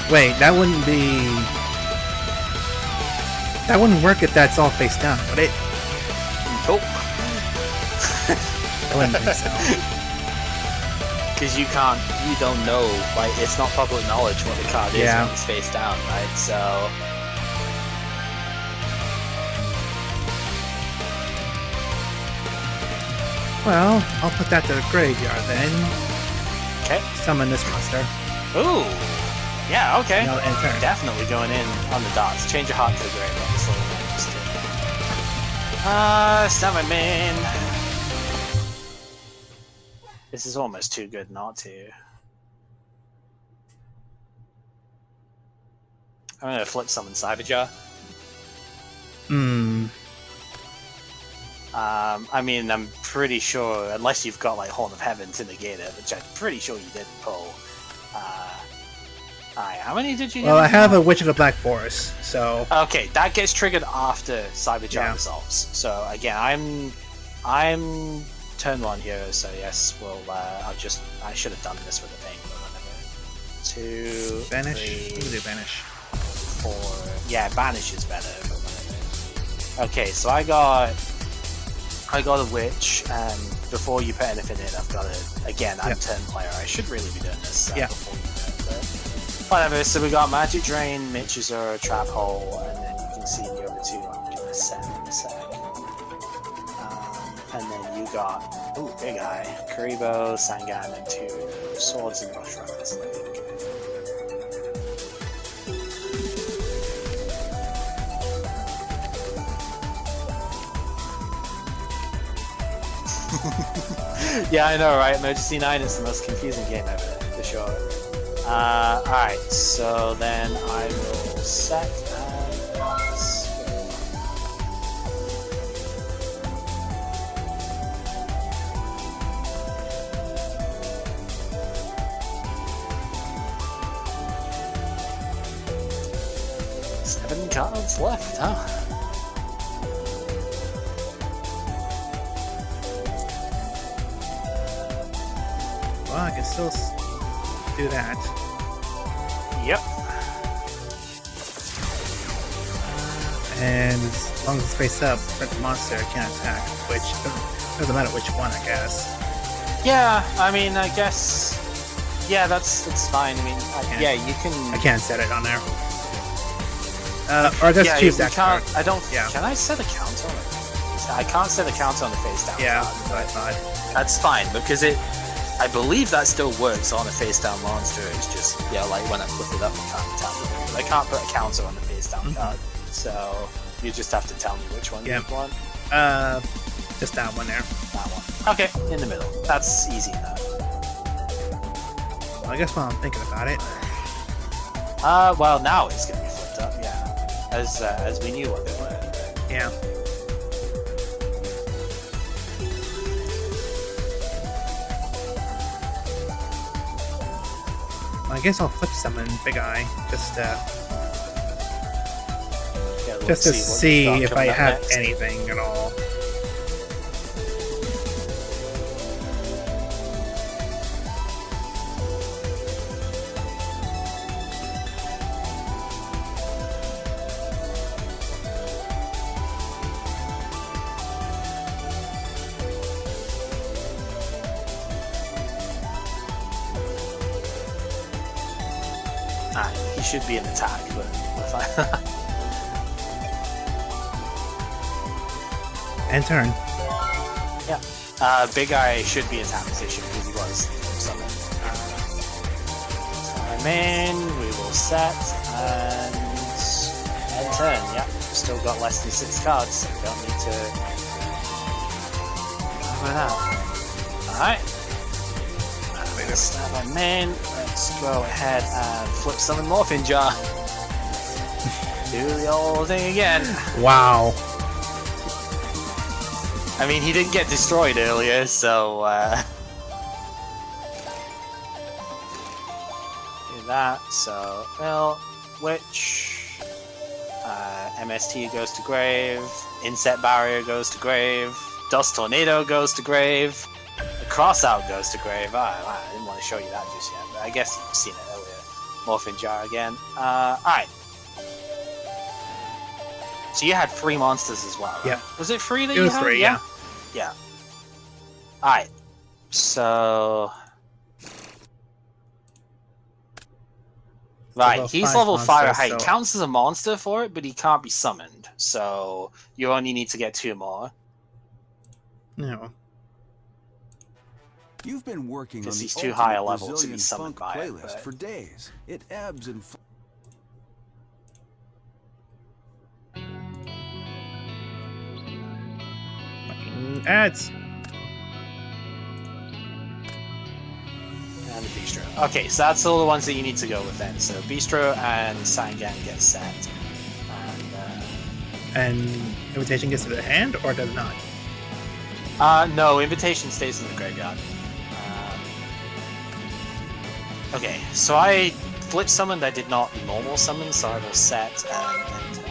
Wait, that wouldn't be... That wouldn't work if that's all face down, would it? Nope. I wouldn't think so. Because you don't know, like, it's not public knowledge what the card is when it's face down, right? So... Well, I'll put that to the graveyard then. Okay. Summon this monster. Ooh! Yeah, okay. Now end turn. Definitely going in on the dots. Change your heart to the grave, obviously. Summon main. This is almost too good not to. I'm gonna flip summon Cyberjar. I mean, I'm pretty sure, unless you've got like Horn of Heaven to negate it, which I'm pretty sure you didn't pull. Alright, how many did you get? Well, I have a Witch of the Black Forest, so... Okay, that gets triggered after Cyberjar resolves. So again, I'm turn 1 here, so yes, well, I should have done this with a thing, but whatever. 2, Banish? 3, We'll do Banish. 4. Yeah, Banish is better, but whatever. Okay, so I got a Witch, and before you put anything in, I've got it. Again, I'm turn player. I should really be doing this before you do it, but whatever. So we got Magic Drain, Mitch's or Trap Hole, and then you can see the other two I'm gonna set in a sec. And then you got Big Eye, Karibo, Sangan, and 2 Swords and Rush Ruffers, I think. Yeah, I know, right? Emergency 9 is the most confusing game ever, for sure. Alright, so then I will set and pass. Seven cards left, huh? Well, I can still do that. Yep. And as long as it's face up, the monster can't attack, which doesn't matter which one, I guess. Yeah, I mean, I guess. Yeah, that's fine. I mean, yeah, you can. I can't set it on there. Or just choose that card. I don't. Yeah. Can I set a counter on it? I can't set a counter on the face down. Yeah, card, I thought. That's fine because it. I believe that still works on a face down monster. It's just like when I flip it up, I can't tap it. I can't put a counter on the face down card. So you just have to tell me which one you want. Just that one there. That one. Okay, in the middle. That's easy enough. Well, I guess while I'm thinking about it. Well, now it's gonna be flipped up. Yeah, as we knew what they were. Yeah. I guess I'll flip summon Big Eye just to see if I have anything at all. He should be an attack, but End turn. Yeah. Big Eye should be in attack position because he was summoned. Main, we will set and end turn. Yeah, still got less than 6 cards, so we don't need to go out. Alright. We're gonna start my main. Let's go ahead and flip summon Morphin Jar. Do the old thing again. Wow. I mean, he didn't get destroyed earlier, so do that. So, well, Witch, MST goes to grave, Inset Barrier goes to grave, Dust Tornado goes to grave, the Crossout goes to grave. I didn't want to show you that just yet, but I guess you've seen it earlier. Morphin Jar again. Alright. So you had 3 monsters as well, right? Yeah. Was it 3 that It you was had? 3, yeah. Yeah. Alright. So... Right, level he's 5 level 5 monster, height. so- Counts as a monster for it, but he can't be summoned. So you only need to get 2 more. No. You've been working on Because the he's too high a ultimate level to be Brazilian summoned funk by it, playlist but- for days. It ebbs and Ads. And the Bistro. Okay, so that's all the ones that you need to go with then. So Bistro and Sangan get set. And invitation gets to the hand, or does not? No, Invitation stays in the graveyard. Okay, so I flip summoned, I did not normal summon, so I will set and end turn.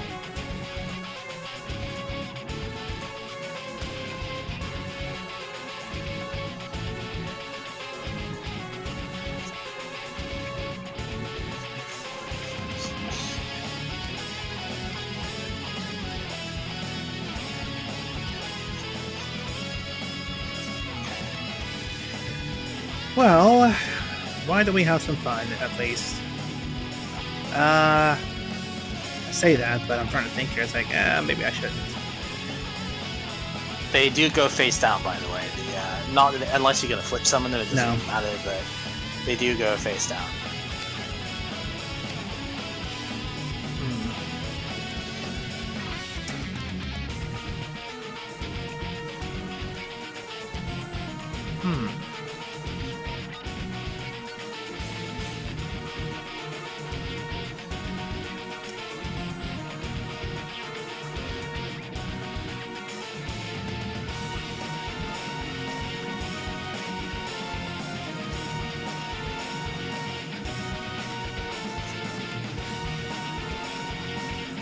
Well, why don't we have some fun, at least? I say that, but I'm trying to think here. It's like, maybe I shouldn't. They do go face down, by the way. Not unless you're gonna flip summon them, it doesn't No. even matter. But they do go face down.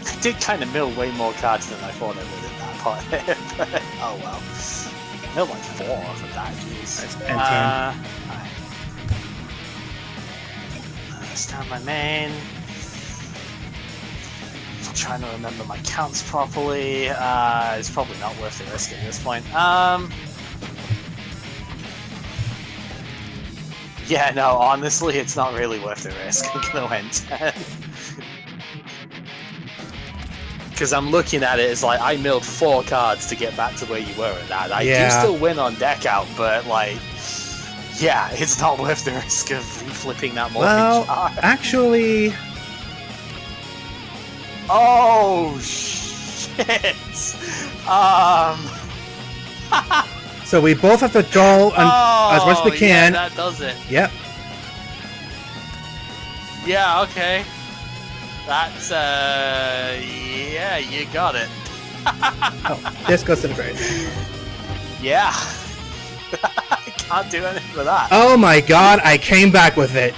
I did kind of mill way more cards than I thought I would at that part. But, oh well. I milled like 4 off of that, jeez. That's alright. Stand my main. I'm trying to remember my counts properly. It's probably not worth the risk at this point. Yeah, no, honestly, it's not really worth the risk. I'm gonna end 10. Because I'm looking at it as like, I milled 4 cards to get back to where you were at that. I do still win on deck out, but like, yeah, it's not worth the risk of flipping that Morphin Jar. Actually, Oh, shit! so we both have to draw as much as we Yeah, can. that does it. Yep. Yeah, okay. That's, yeah, you got it. Oh, this goes to the grave. Yeah. I can't do anything with that. Oh my god, I came back with it.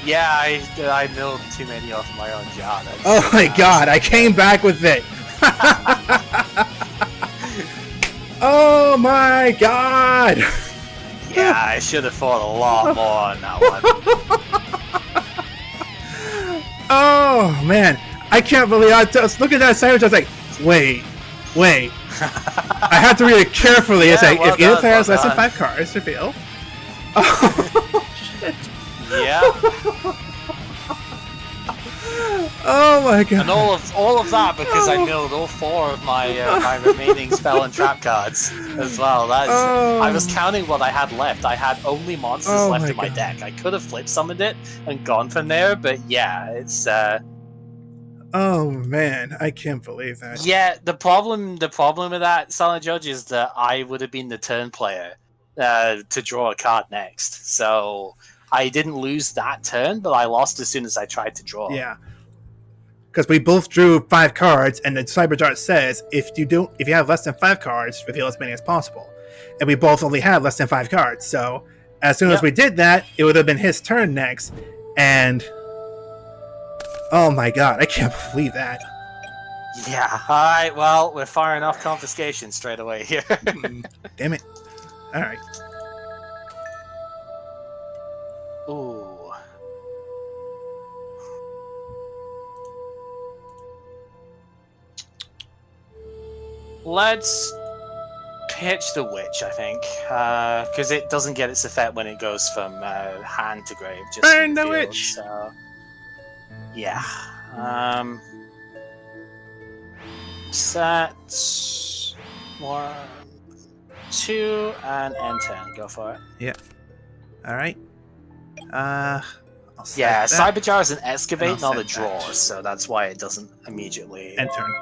Yeah, I milled too many off my own jar. That's Oh my god, I came back with it. Oh my god. Yeah, I should have thought a lot more on that one. Oh man, I can't believe I was looking at that sandwich. I was like, wait. I had to read it carefully. It's Yeah, like, well if either done, player has well less than done. 5 cards, reveal. Oh shit. Yeah. Oh my god. And all of that because I milled all 4 of my my remaining spell and trap cards as well. I was counting what I had left. I had only monsters left in my deck. I could have flip summoned it and gone from there, but yeah, it's Oh man, I can't believe that. yeah, the problem with that, Silent Judge, is that I would have been the turn player to draw a card next. So I didn't lose that turn, but I lost as soon as I tried to draw. Yeah. Because we both drew 5 cards, and the Cyberjar says if you have less than 5 cards, reveal as many as possible. And we both only had less than 5 cards. So as soon as we did that, it would have been his turn next. And oh my god, I can't believe that. Yeah. All right. Well, we're firing off confiscation straight away here. Damn it. All right. Ooh. Let's pitch the witch, I think, because it doesn't get its effect when it goes from hand to grave. Just Burn the field, witch. So, yeah. Set 1, 2, and N10. Go for it. Yeah. All right. I'll set Yeah, that. Cyberjar is an excavate, And I'll not a set draw, that. so that's why it doesn't immediately. End turn.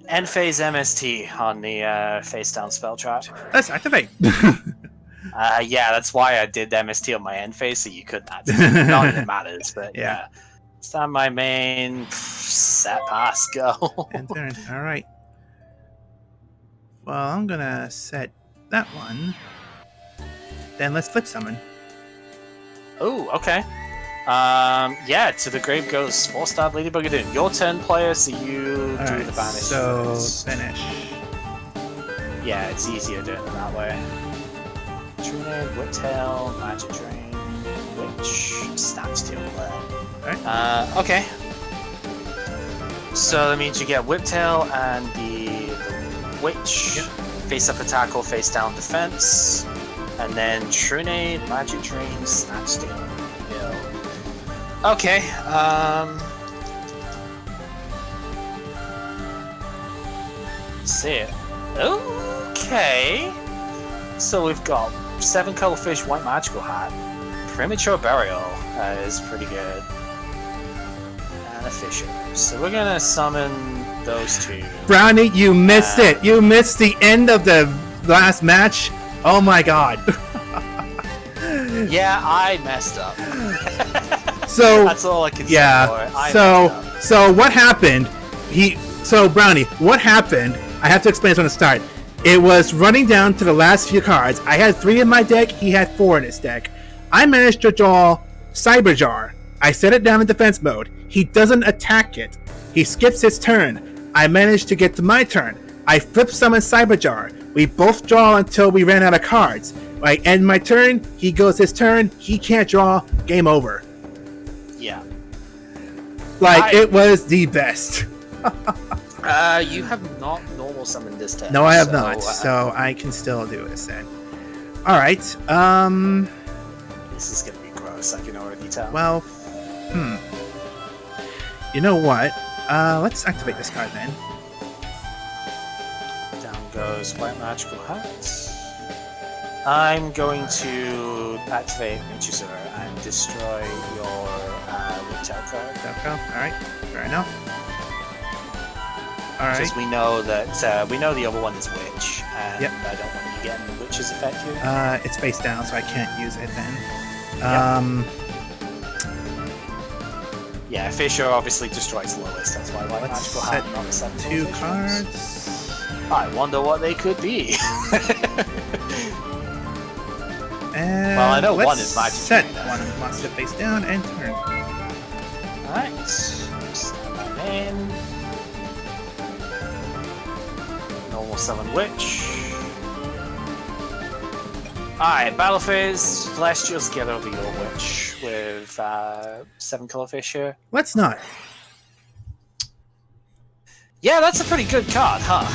End phase MST on the face down spell trap. Let's activate. Yeah, that's why I did the MST on my end phase, so you couldn't activate. Not that it matters, but yeah. Stand my main, set pass, go. End turn. All right. Well, I'm gonna set that one. Then let's flip summon. Oh, okay. Yeah, to the grave goes 4-star Ladybug Adoon. Your turn, player, so you do the banish. So first. finish. Yeah, it's easier doing it that way. Trunade, Whiptail, Magic Drain, Witch, Snatchtail Blade. Alright. Okay. So that means you get Whiptail and the Witch, face up attack or face down defense, and then Trunade, Magic Drain, Snatchtail. Okay, see it. Okay. So we've got 7 Colorfish, White Magical Hat. Premature Burial is pretty good. And a Fisher. So we're gonna summon those 2. Brownie, you missed it. You missed the end of the last match. Oh my god. Yeah, I messed up. So that's all I can say for it. So what happened? So Brownie, what happened? I have to explain this from the start. It was running down to the last few cards. I had 3 in my deck. He had 4 in his deck. I managed to draw Cyberjar. I set it down in defense mode. He doesn't attack it. He skips his turn. I managed to get to my turn. I flip summon Cyberjar. We both draw until we ran out of cards. I end my turn. He goes his turn. He can't draw. Game over. Yeah. It was the best. You have not normal summoned this turn. No, I have not. So I can still do this then. All right. This is gonna be gross. I can already tell. Well, you know what? Let's activate this card then. Down goes White Magical Hat. I'm going to activate Minchusur and destroy your Whiptail card. All right. Fair enough. All right. Because we know that we know the other one is Witch, and I don't want you getting the Witch's effect here. It's face down, so I can't use it then. Yeah, Fisher obviously destroys lowest. That's why White Magical Hat not the 7 2 cards. I wonder what they could be. Well, I know one is Magic set Drain, one monster face down and turn. Alright. Stand my main. Normal summon Witch. Alright, battle phase. Let's just get over your Witch with 7 Colorfish here. Let's not. Yeah, that's a pretty good card, huh?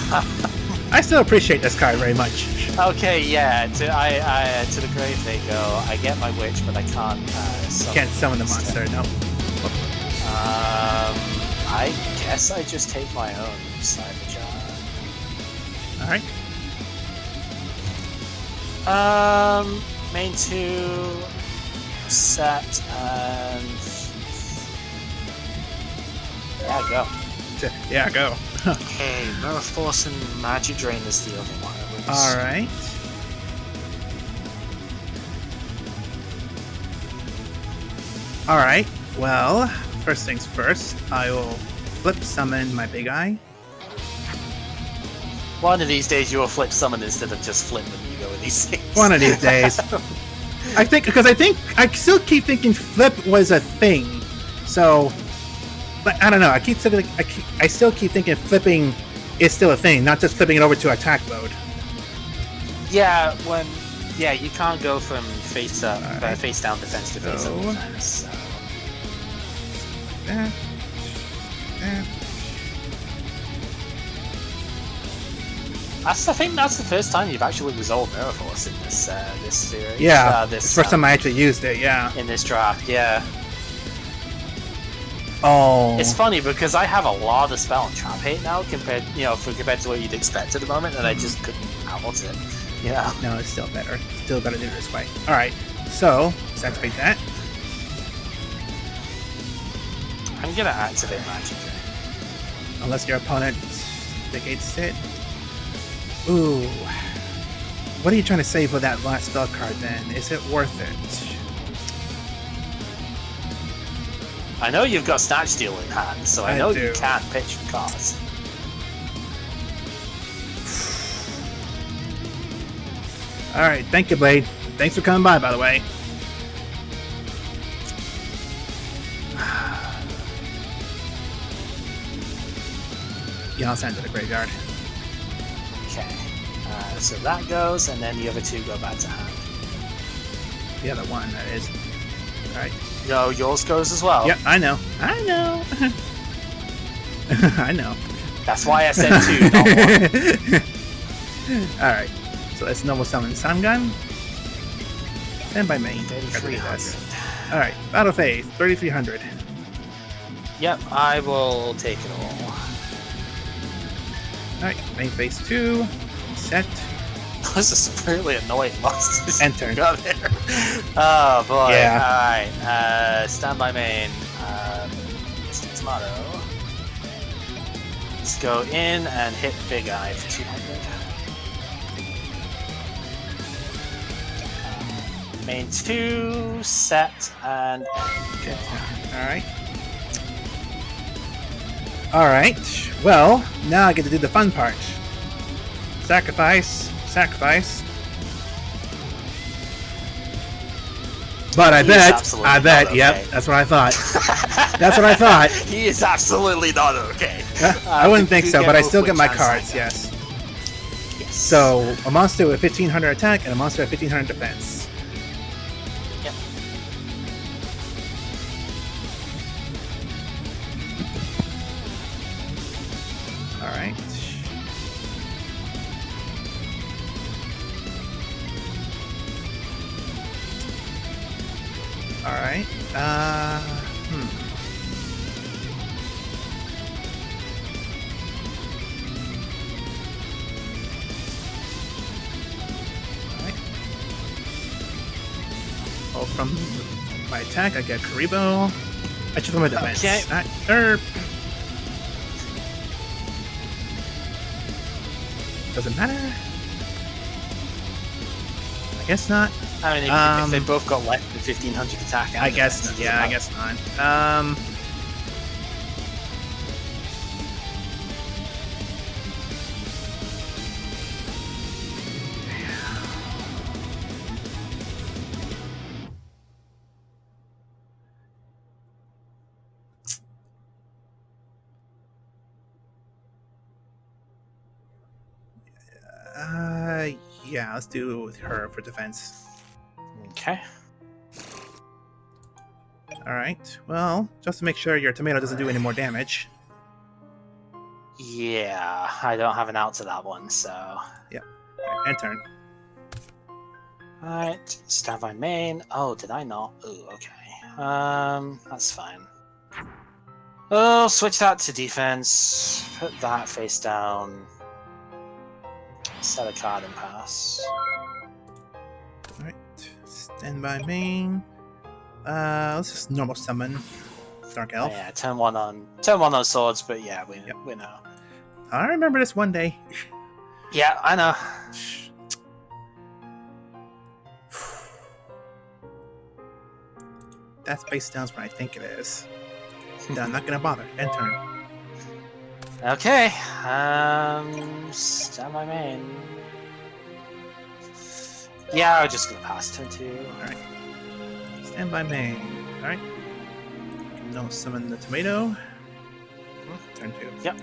I still appreciate this card very much. Okay, yeah. To the grave they go. I get my Witch, but I can't summon Can't summon the monster. No. guess I just take my own cyber charge. Alright. Main 2, set, and... Yeah, go. Yeah, go. Okay, Mirror Force and Magic Drain is the other one. Alright. Alright, well, first things first, I will flip summon my big eye. One of these days you will flip summon instead of just flip when you go with these things. One of these days. I still keep thinking flip was a thing. So, but I don't know. I still keep thinking flipping is still a thing, not just flipping it over to attack mode. Yeah, you can't go from face up, face down defense to face up defense. So. That. I think that's the first time you've actually resolved Mirror Force in this series. Yeah, this first time I actually used it. Yeah. In this draft, yeah. Oh. It's funny because I have a lot of spell and trap hate now compared to what you'd expect at the moment, and I just couldn't out it. Yeah. No, it's still better. Still better to do it this way. All right. So let's activate that. I'm gonna activate Magic Drain. Unless your opponent negates it. Ooh. What are you trying to say for that last spell card then? Is it worth it? I know you've got Snatch Steal in hand, so I know you can pitch for cards. Alright, thank you, Blade. Thanks for coming by the way. Yeah, I'll send it to the graveyard. Okay, so that goes, and then the other two go back to hand. The other one, that is. Alright. No, yours goes as well. Yep, I know. I know. I know. That's why I said two, not one. Alright, so let's normal summon Sun Gun. And by main. 3,300. Alright, Battle Phase, 3,300. Yep, I will take it all. Alright, main phase 2. Set. This is really annoying monsters. Enter. Got there. Oh boy. Yeah. Alright, stand by main. Mr. Tomato. Let's go in and hit Big Eye for 200. Main 2, set, and Okay. Alright. Alright, well, now I get to do the fun part. Sacrifice. But I bet, okay. Yep, that's what I thought. That's what I thought. He is absolutely not okay. I wouldn't think so, but I still get my cards, yes. Yes. So, a monster with 1500 attack and a monster with 1500 defense. Yep. Alright. Alright. Alright. Oh, from my attack, I get Karibo. Actually, from my defense. Okay. Doesn't matter. I guess not. I mean, if they both got less than 1500 attack, I guess not. Yeah, I guess not. Yeah, let's do with her for defense. Okay. Alright, well, just to make sure your tomato doesn't do any more damage. Yeah, I don't have an out to that one, so... Yeah, and turn. Alright, stand by main. Oh, did I not? Ooh, okay. That's fine. Oh, switch that to defense. Put that face down. Set a card and pass. Alright. Stand by main. Let's just normal summon Dark Oh, Elf. yeah, turn one on swords, but yeah, we know. I remember this one day. Yeah, I know. That's face down's what I think it is. No, I'm not gonna bother. End turn. Okay. Stand by main. Yeah, I'm just gonna pass turn 2. Alright. Stand by main. Alright. No, summon the tomato. Turn 2. Yep.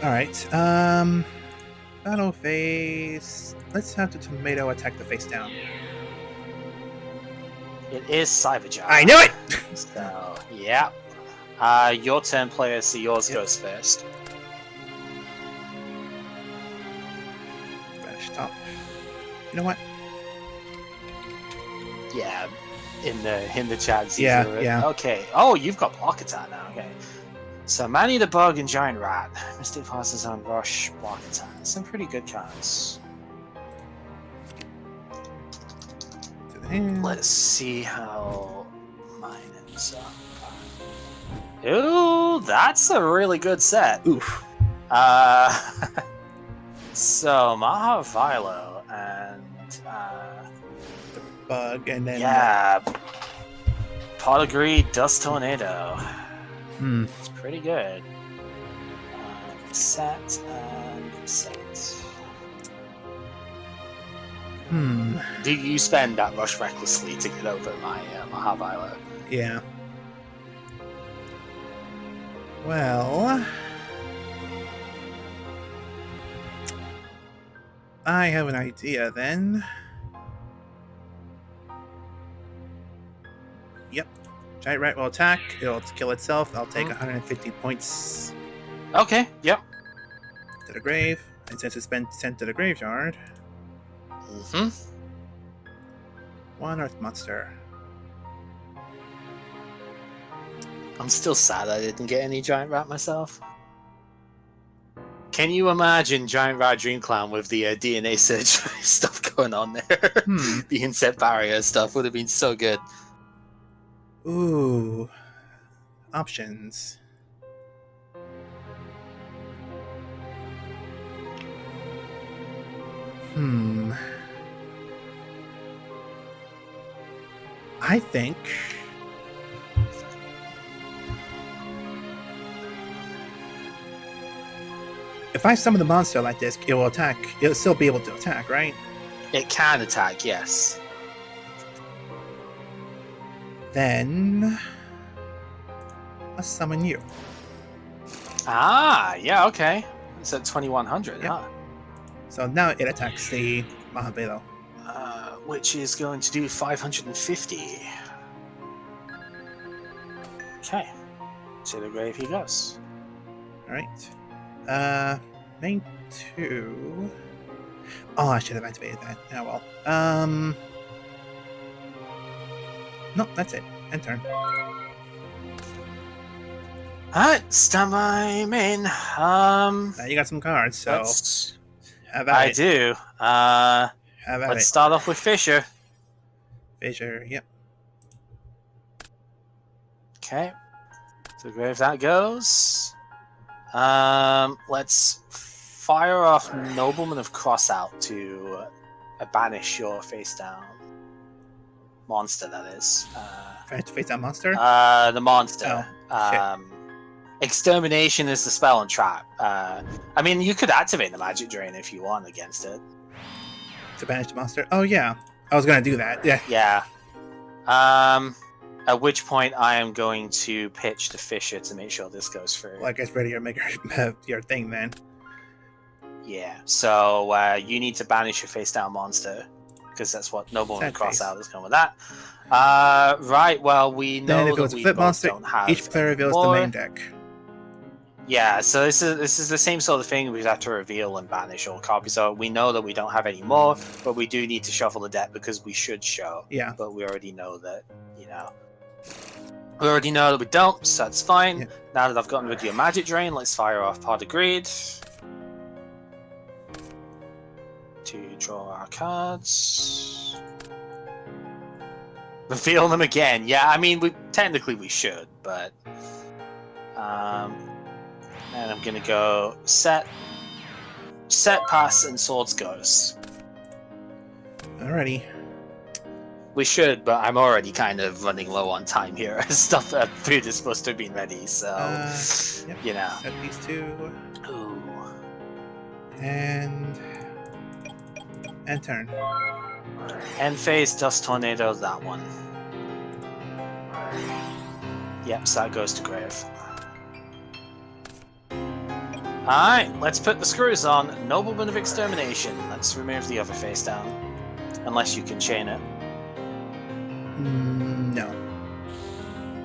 Alright. Battle phase. Let's have the tomato attack the face down. It is Cyberjar. I knew it! So, yeah. Your turn, player, so yours goes first. Banish top. You know what? Yeah, in the chat. Yeah, yeah. Okay. Oh, you've got block attack now. Okay. So Manny the Bug and Giant Rat. Mystic Passes on Rush, block attack. Some pretty good cards. To the hand. Let's see how mine ends up. Ooh, that's a really good set. Oof. So Maha Vilo and Bug and then. yeah, Polygree Dust Tornado. Hmm. It's pretty good. Set and set. Hmm. Do you spend that rush recklessly to get over my Maha Vilo? Yeah. Well, I have an idea then. Yep. Giant Rat will attack. It'll kill itself. I'll take 150 points Okay. Yep. to the grave. And since it's been sent to the graveyard, Mm-hmm. one Earth Monster. I'm still sad I didn't get any Giant Rat myself. Can you imagine Giant Rat Dream Clown with the DNA surgery stuff going on there? The insect barrier stuff would have been so good. Ooh. Options. I think if I summon the monster like this, it will attack. It'll still be able to attack, right? It can attack, yes. Then let's summon you. Ah, yeah, okay. It's at 2100, Yep. huh? So now it attacks the Mahavelo. Which is going to do 550. Okay. To the grave he goes. Alright. Main 2. Oh, I should have activated that. Oh well. No, that's it. End turn. Alright, stand by main. Now you got some cards, so let's- have at I it. do. Have at Let's it. start off with Fisher. Fissure, yep. Okay. To the grave that goes. Let's fire off Nobleman of Crossout to banish your face down monster, that is. I have to face that monster? The monster. Oh, Extermination is the spell and trap. I mean, you could activate the magic drain if you want against it. To banish the monster? Oh, yeah. I was going to do that. Yeah. Yeah. At which point I am going to pitch to Fisher to make sure this goes through. Well, I guess ready to make your thing then. Yeah. So you need to banish your face down monster because that's what Nobleman Sad Cross face. Out is going with that. Right. Well, we know Then if it that was a we flip both monster, don't have each player reveals the more. main deck. Yeah, so this is the same sort of thing we have to reveal and banish all copies. So we know that we don't have any more, but we do need to shuffle the deck because we should show. Yeah. But we already know that, you know. We already know that we don't, so that's fine. Yeah. Now that I've gotten rid of your magic drain, let's fire off Pod of Greed. To draw our cards. Reveal them again. Yeah, I mean, technically we should, but... and I'm gonna go set, pass, and swords ghost. Alrighty. We should, but I'm already kind of running low on time here. Stuff that food is supposed to have been ready, so Yep. you know. Set these two. Ooh. And turn. End phase, dust tornado, that one. Yep, so that goes to grave. Alright, let's put the screws on. Nobleman of Extermination. Let's remove the other face down. Unless you can chain it. No.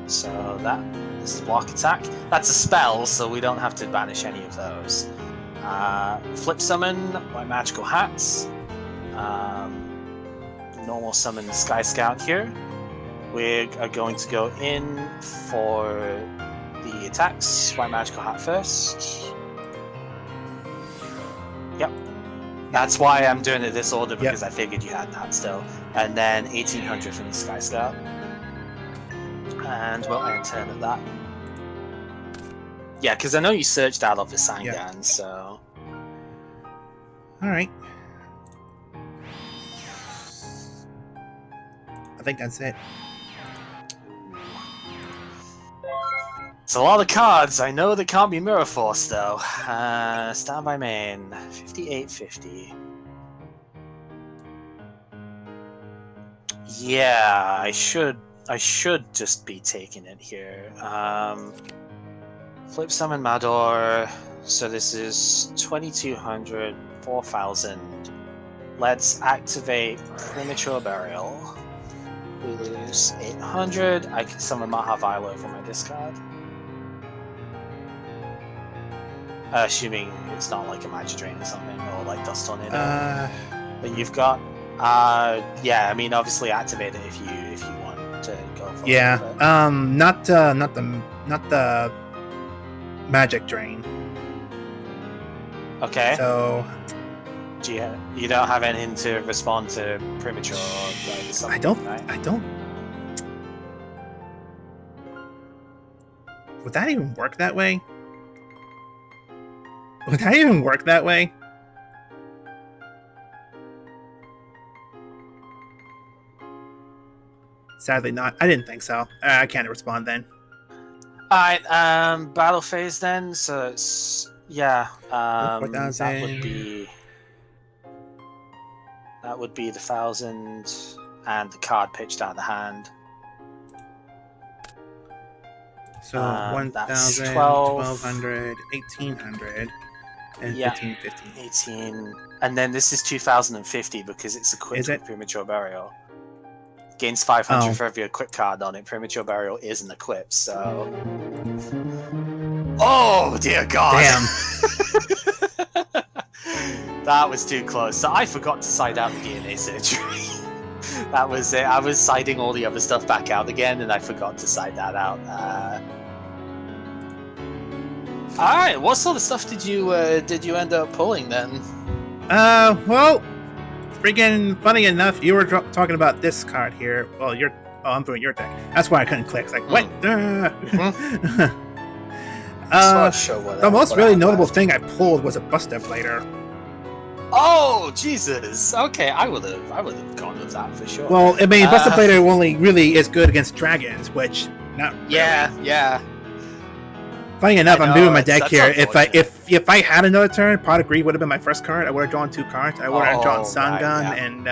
So that is block attack. That's a spell, so we don't have to banish any of those. Flip summon, white magical hats. Normal summon Sky Scout here. We are going to go in for the attacks. White magical hat first. Yep. That's why I'm doing it this order, because I figured you had that still. And then 1800 from the Sky Scout. And we'll end turn at that. Yeah, because I know you searched out of the Sangan, so... Alright. I think that's it. It's a lot of cards. I know they can't be Mirror Force, though. Standby main. 5850. Yeah, I should just be taking it here. Flip summon Mador. So this is 2200, 4000. Let's activate Premature Burial. We lose 800. I can summon Mahavilo from my discard. Assuming it's not like a Magic Drain or something, or like Dust Tornado. But you've got... yeah, I mean, obviously activate it if you want to go for it. Yeah, But... not the Magic Drain. Okay. So... You don't have anything to respond to Premature or like something, I don't... right? Would that even work that way? Would that even work that way? Sadly not. I didn't think so. I can't respond then. Alright, battle phase then, so it's... Yeah, that would be the 1000 and the card pitched out of the hand. So 1000, 1200, 1800, and 1550. 18. And then this is 2050 because it's equipped with Premature Burial. Gains 500 for every equipped card on it. Premature Burial isn't equipped, so... Oh, dear God! Damn. That was too close. So I forgot to side out the DNA surgery. That was it. I was siding all the other stuff back out again, and I forgot to side that out. Alright, what sort of stuff did you end up pulling then? Well, freaking funny enough, you were talking about this card here. Well, I'm doing your deck. That's why I couldn't click. It's like, what? The most really notable thing I pulled was a Buster Blader. Oh, Jesus! Okay, I would have gone with that for sure. Well, I mean, Buster Blader only really is good against dragons, which not really. Yeah. Funny enough, I'm doing my deck here. If I had another turn, Pot of Greed would have been my first card. I would have drawn 2 cards. I would have drawn Sangan and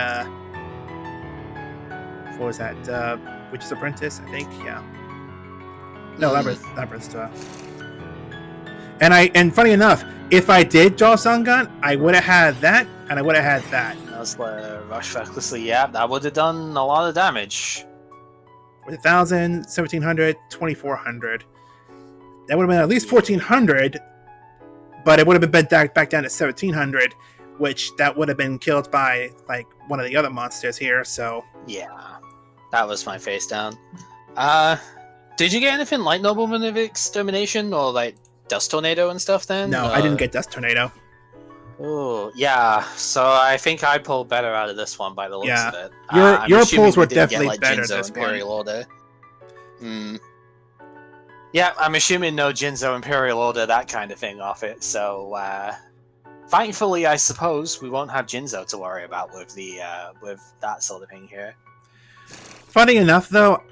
what was that? Witch's Apprentice, I think. Yeah. No, Labyrinth. And funny enough, if I did draw Sangan, I would have had that, and I would have had that. That was Rush Recklessly. Yeah, that would have done a lot of damage. With 1000, 1700, 2400. That would have been at least 1400, but it would have been back down to 1700, which that would have been killed by like one of the other monsters here. So yeah, that was my face down. Did you get anything like Nobleman of Extermination or like Dust Tornado and stuff then? No, I didn't get Dust Tornado. Oh, yeah. So I think I pulled better out of this one by the looks of it. Your assuming pulls we were didn't definitely get, like, better Jinzo this Imperial one. Order. Yeah, I'm assuming no Jinzo Imperial Order, that kind of thing off it. So thankfully, I suppose we won't have Jinzo to worry about with the with that sort of thing here. Funny enough, though,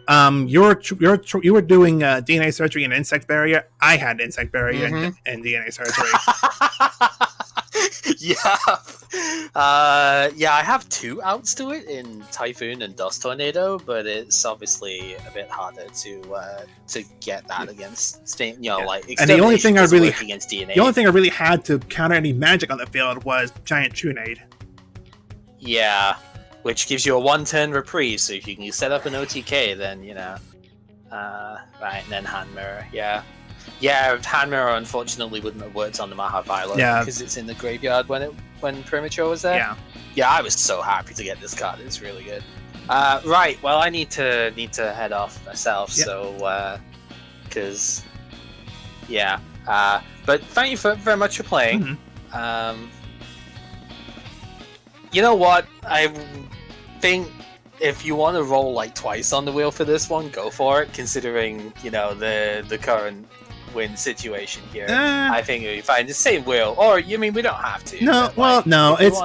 you were doing DNA surgery and insect barrier. I had insect barrier and DNA surgery. Yeah, I have 2 outs to it in Typhoon and Dust Tornado, but it's obviously a bit harder to get that against, like. And the only thing against DNA. The only thing I really had to counter any magic on the field was Giant Trunade. Yeah. Which gives you a 1-turn reprieve, so if you can set up an OTK, then, right, and then Hand Mirror, yeah. Yeah, Hand Mirror unfortunately wouldn't have worked on the Mahavilo, because it's in the graveyard when Premature was there. Yeah. Yeah, I was so happy to get this card, it's really good. Right, well, I need to head off myself, so, because, yeah. But thank you very much for playing. You know what? I think if you want to roll like twice on the wheel for this one, go for it. Considering the current win situation here, I think if you find the same wheel, or we don't have to. No, but,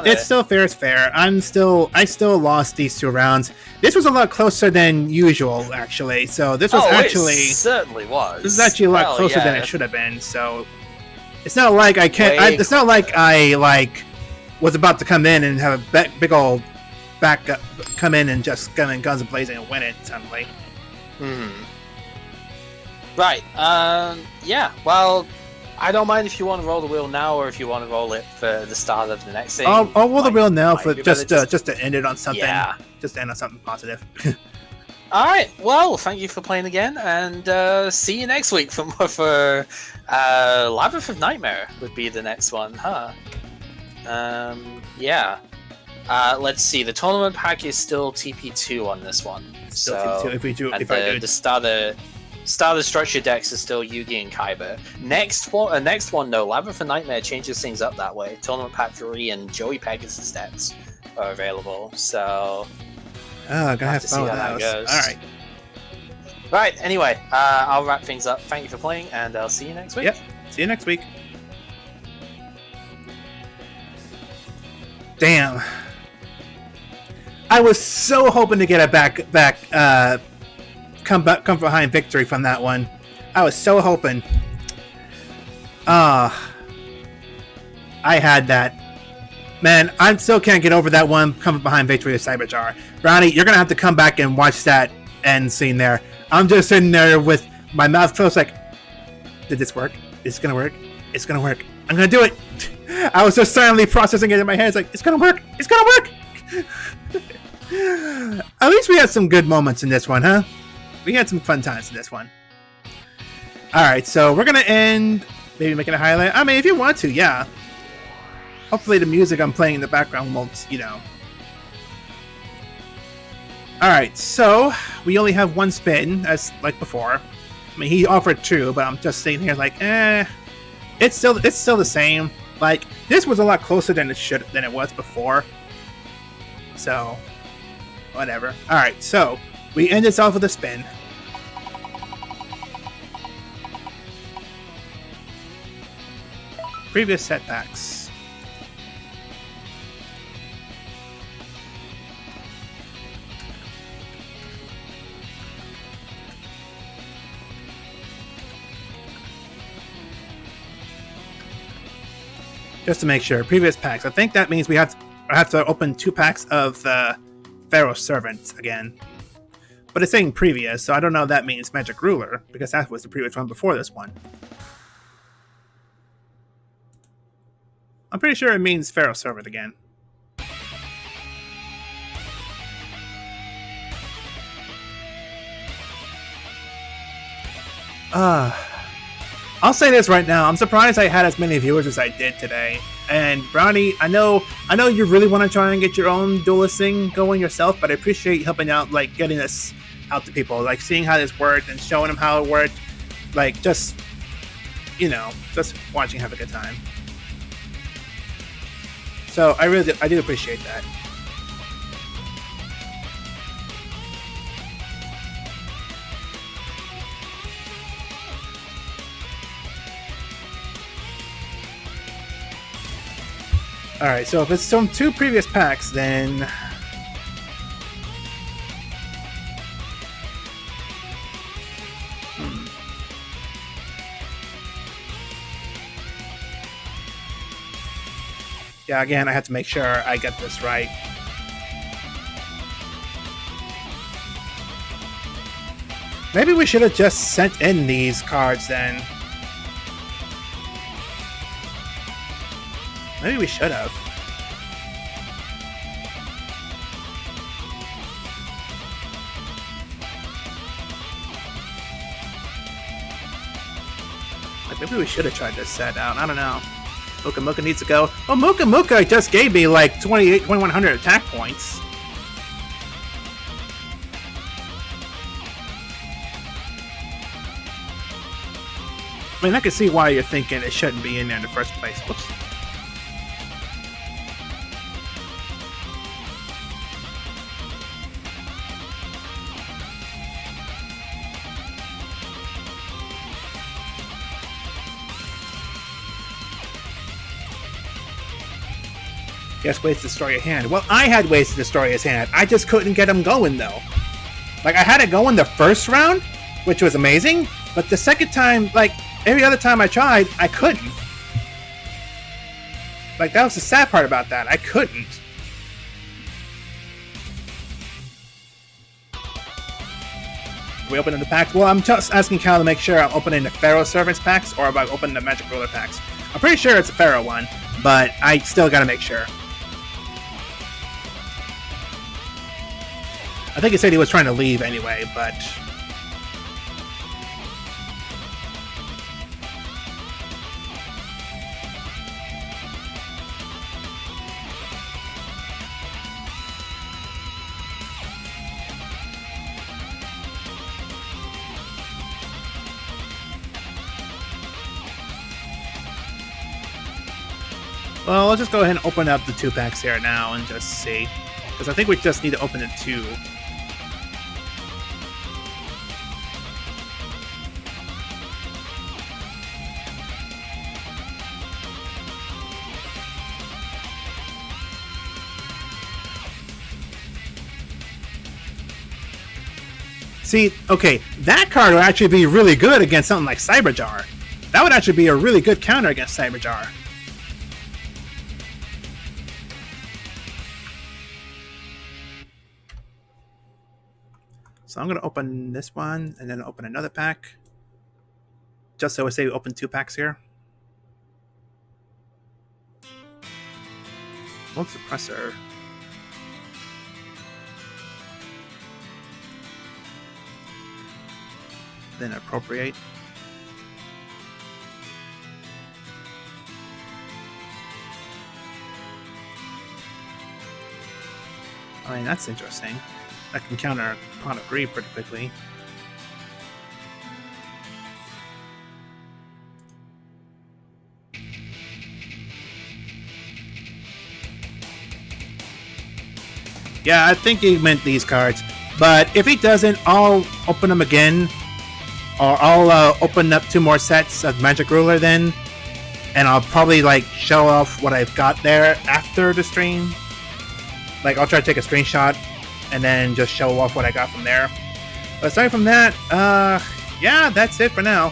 it's still fair as fair. I still lost these 2 rounds. This was a lot closer than usual, actually. So this was it certainly was. This is actually a lot closer than it should have been. So it's not like I can't. It's not like I was about to come in and have a big old backup come in and just come in guns blazing and win it suddenly. Right. Yeah. Well, I don't mind if you want to roll the wheel now, or if you want to roll it for the start of the next thing. I'll roll the wheel now for just to end it on something. Yeah. Just to end on something positive. All right. Well, thank you for playing again, and see you next week for Labyrinth of Nightmare would be the next one, huh? Yeah. Let's see. The tournament pack is still TP2 on this one. Still so TP2. The starter structure decks are still Yugi and Kaiba. Next one, no. Labyrinth of Nightmare changes things up that way. Tournament pack 3 and Joey Pegasus decks are available. So. Oh, gonna have to see how that goes. All right. Right. Anyway, I'll wrap things up. Thank you for playing, and I'll see you next week. Yep. See you next week. Damn. I was so hoping to get a come behind victory from that one. I was so hoping. I had that. Man, I still can't get over that one coming behind victory of Cyberjar. Brownie, you're gonna have to come back and watch that end scene there. I'm just sitting there with my mouth closed like, did this work? It's gonna work. It's gonna work. I'm gonna do it. I was just silently processing it in my head. It's like, it's gonna work. It's gonna work. At least we had some good moments in this one, huh? We had some fun times in this one. Alright, so we're gonna end, maybe making a highlight. I mean, if you want to, yeah. Hopefully the music I'm playing in the background won't, Alright, so we only have 1 spin, as like before. I mean, he offered 2, but I'm just sitting here like, it's still the same. Like, this was a lot closer than it was before. So, whatever. Alright, so we end this off with a spin. Previous setbacks. Just to make sure, previous packs. I think that means I have to open 2 packs of the Pharaoh Servant again. But it's saying previous, so I don't know if that means Magic Ruler, because that was the previous one before this one. I'm pretty sure it means Pharaoh Servant again. I'll say this right now. I'm surprised I had as many viewers as I did today. And Brownie, I know you really want to try and get your own duelist thing going yourself, but I appreciate you helping out, like getting us out to people, like seeing how this worked and showing them how it worked, like just just watching, have a good time. So I do appreciate that. Alright, so if it's from 2 previous packs, then... Yeah, again, I have to make sure I get this right. Maybe we should have just sent in these cards then. Maybe we should have. Like, maybe we should have tried this set out. I don't know. Mocha Mocha needs to go. Well, Mocha Mocha just gave me like 2100 attack points. I mean, I can see why you're thinking it shouldn't be in there in the first place. Whoops. Yes, ways to destroy your hand. Well, I had ways to destroy his hand. I just couldn't get him going, though. Like, I had it going the first round, which was amazing, but the second time, like, every other time I tried, I couldn't. Like, that was the sad part about that. I couldn't. Are we opening the packs? Well, I'm just asking Cal to make sure I'm opening the Pharaoh Servants packs, or am I opening the Magic Ruler packs? I'm pretty sure it's a Pharaoh one, but I still gotta make sure. I think he said he was trying to leave anyway, but... Well, let's just go ahead and open up the 2 packs here now and just see. Because I think we just need to open it 2. See, okay, that card would actually be really good against something like Cyberjar. That would actually be a really good counter against Cyberjar. So I'm going to open this one and then open another pack. Just so I say we open 2 packs here. Old Suppressor. Then Appropriate. I mean, that's interesting. I can counter Pot of Greed pretty quickly. Yeah, I think he meant these cards. But if he doesn't, I'll open them again. Or I'll open up 2 more sets of Magic Ruler then. And I'll probably like show off what I've got there after the stream. Like, I'll try to take a screenshot and then just show off what I got from there. But aside from that, yeah, that's it for now.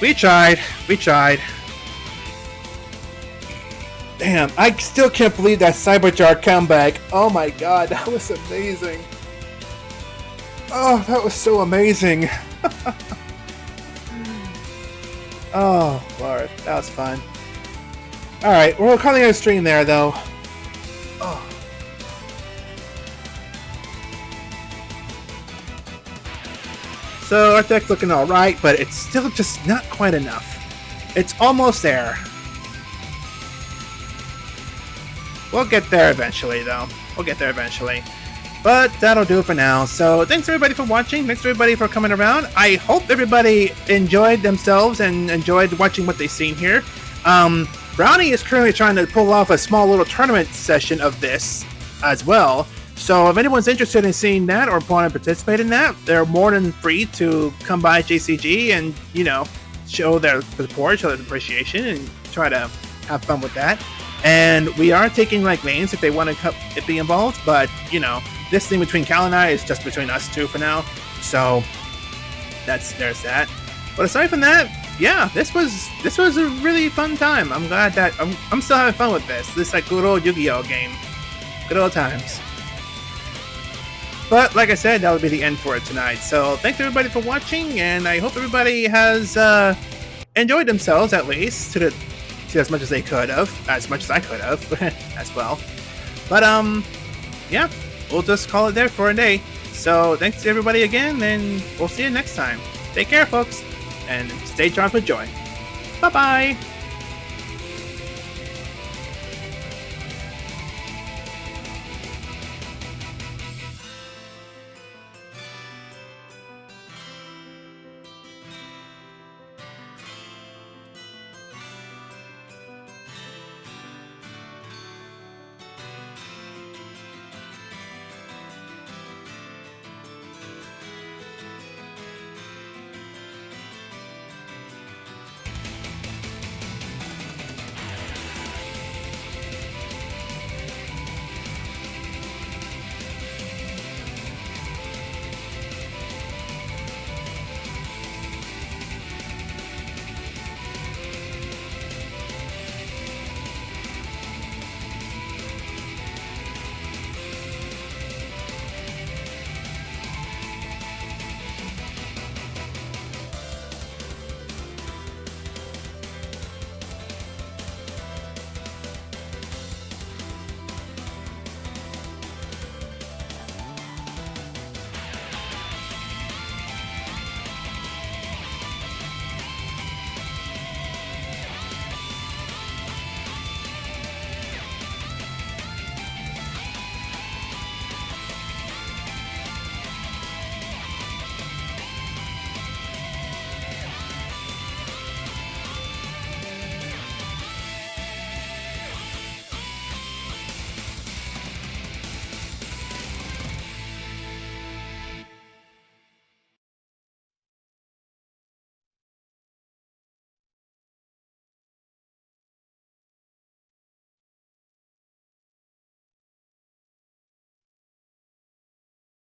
We tried. Damn, I still can't believe that Cyberjar comeback. Oh my god, that was amazing. Oh, that was so amazing. Oh, Lord, that was fun. Alright, we're calling it a stream there, though. Oh. So our deck's looking alright, but it's still just not quite enough. It's almost there. We'll get there eventually, though. We'll get there eventually. But that'll do it for now. So thanks everybody for watching. Thanks everybody for coming around. I hope everybody enjoyed themselves and enjoyed watching what they've seen here. Brownie is currently trying to pull off a small little tournament session of this as well. So if anyone's interested in seeing that or want to participate in that, they're more than free to come by JCG and, you know, show their support, show their appreciation, and try to have fun with that. And we are taking like lanes if they want to be involved, but you know, this thing between Cal and I is just between us two for now. So there's that. But aside from that, yeah, this was a really fun time. I'm glad that I'm still having fun with this. This like good old Yu-Gi-Oh game, good old times. But like I said, that will be the end for it tonight. So thanks everybody for watching, and I hope everybody has enjoyed themselves at least to as much as they could have, as much as I could have as well. But yeah, we'll just call it there for a day. So thanks to everybody again, and we'll see you next time. Take care, folks, and stay charged with joy. Bye bye.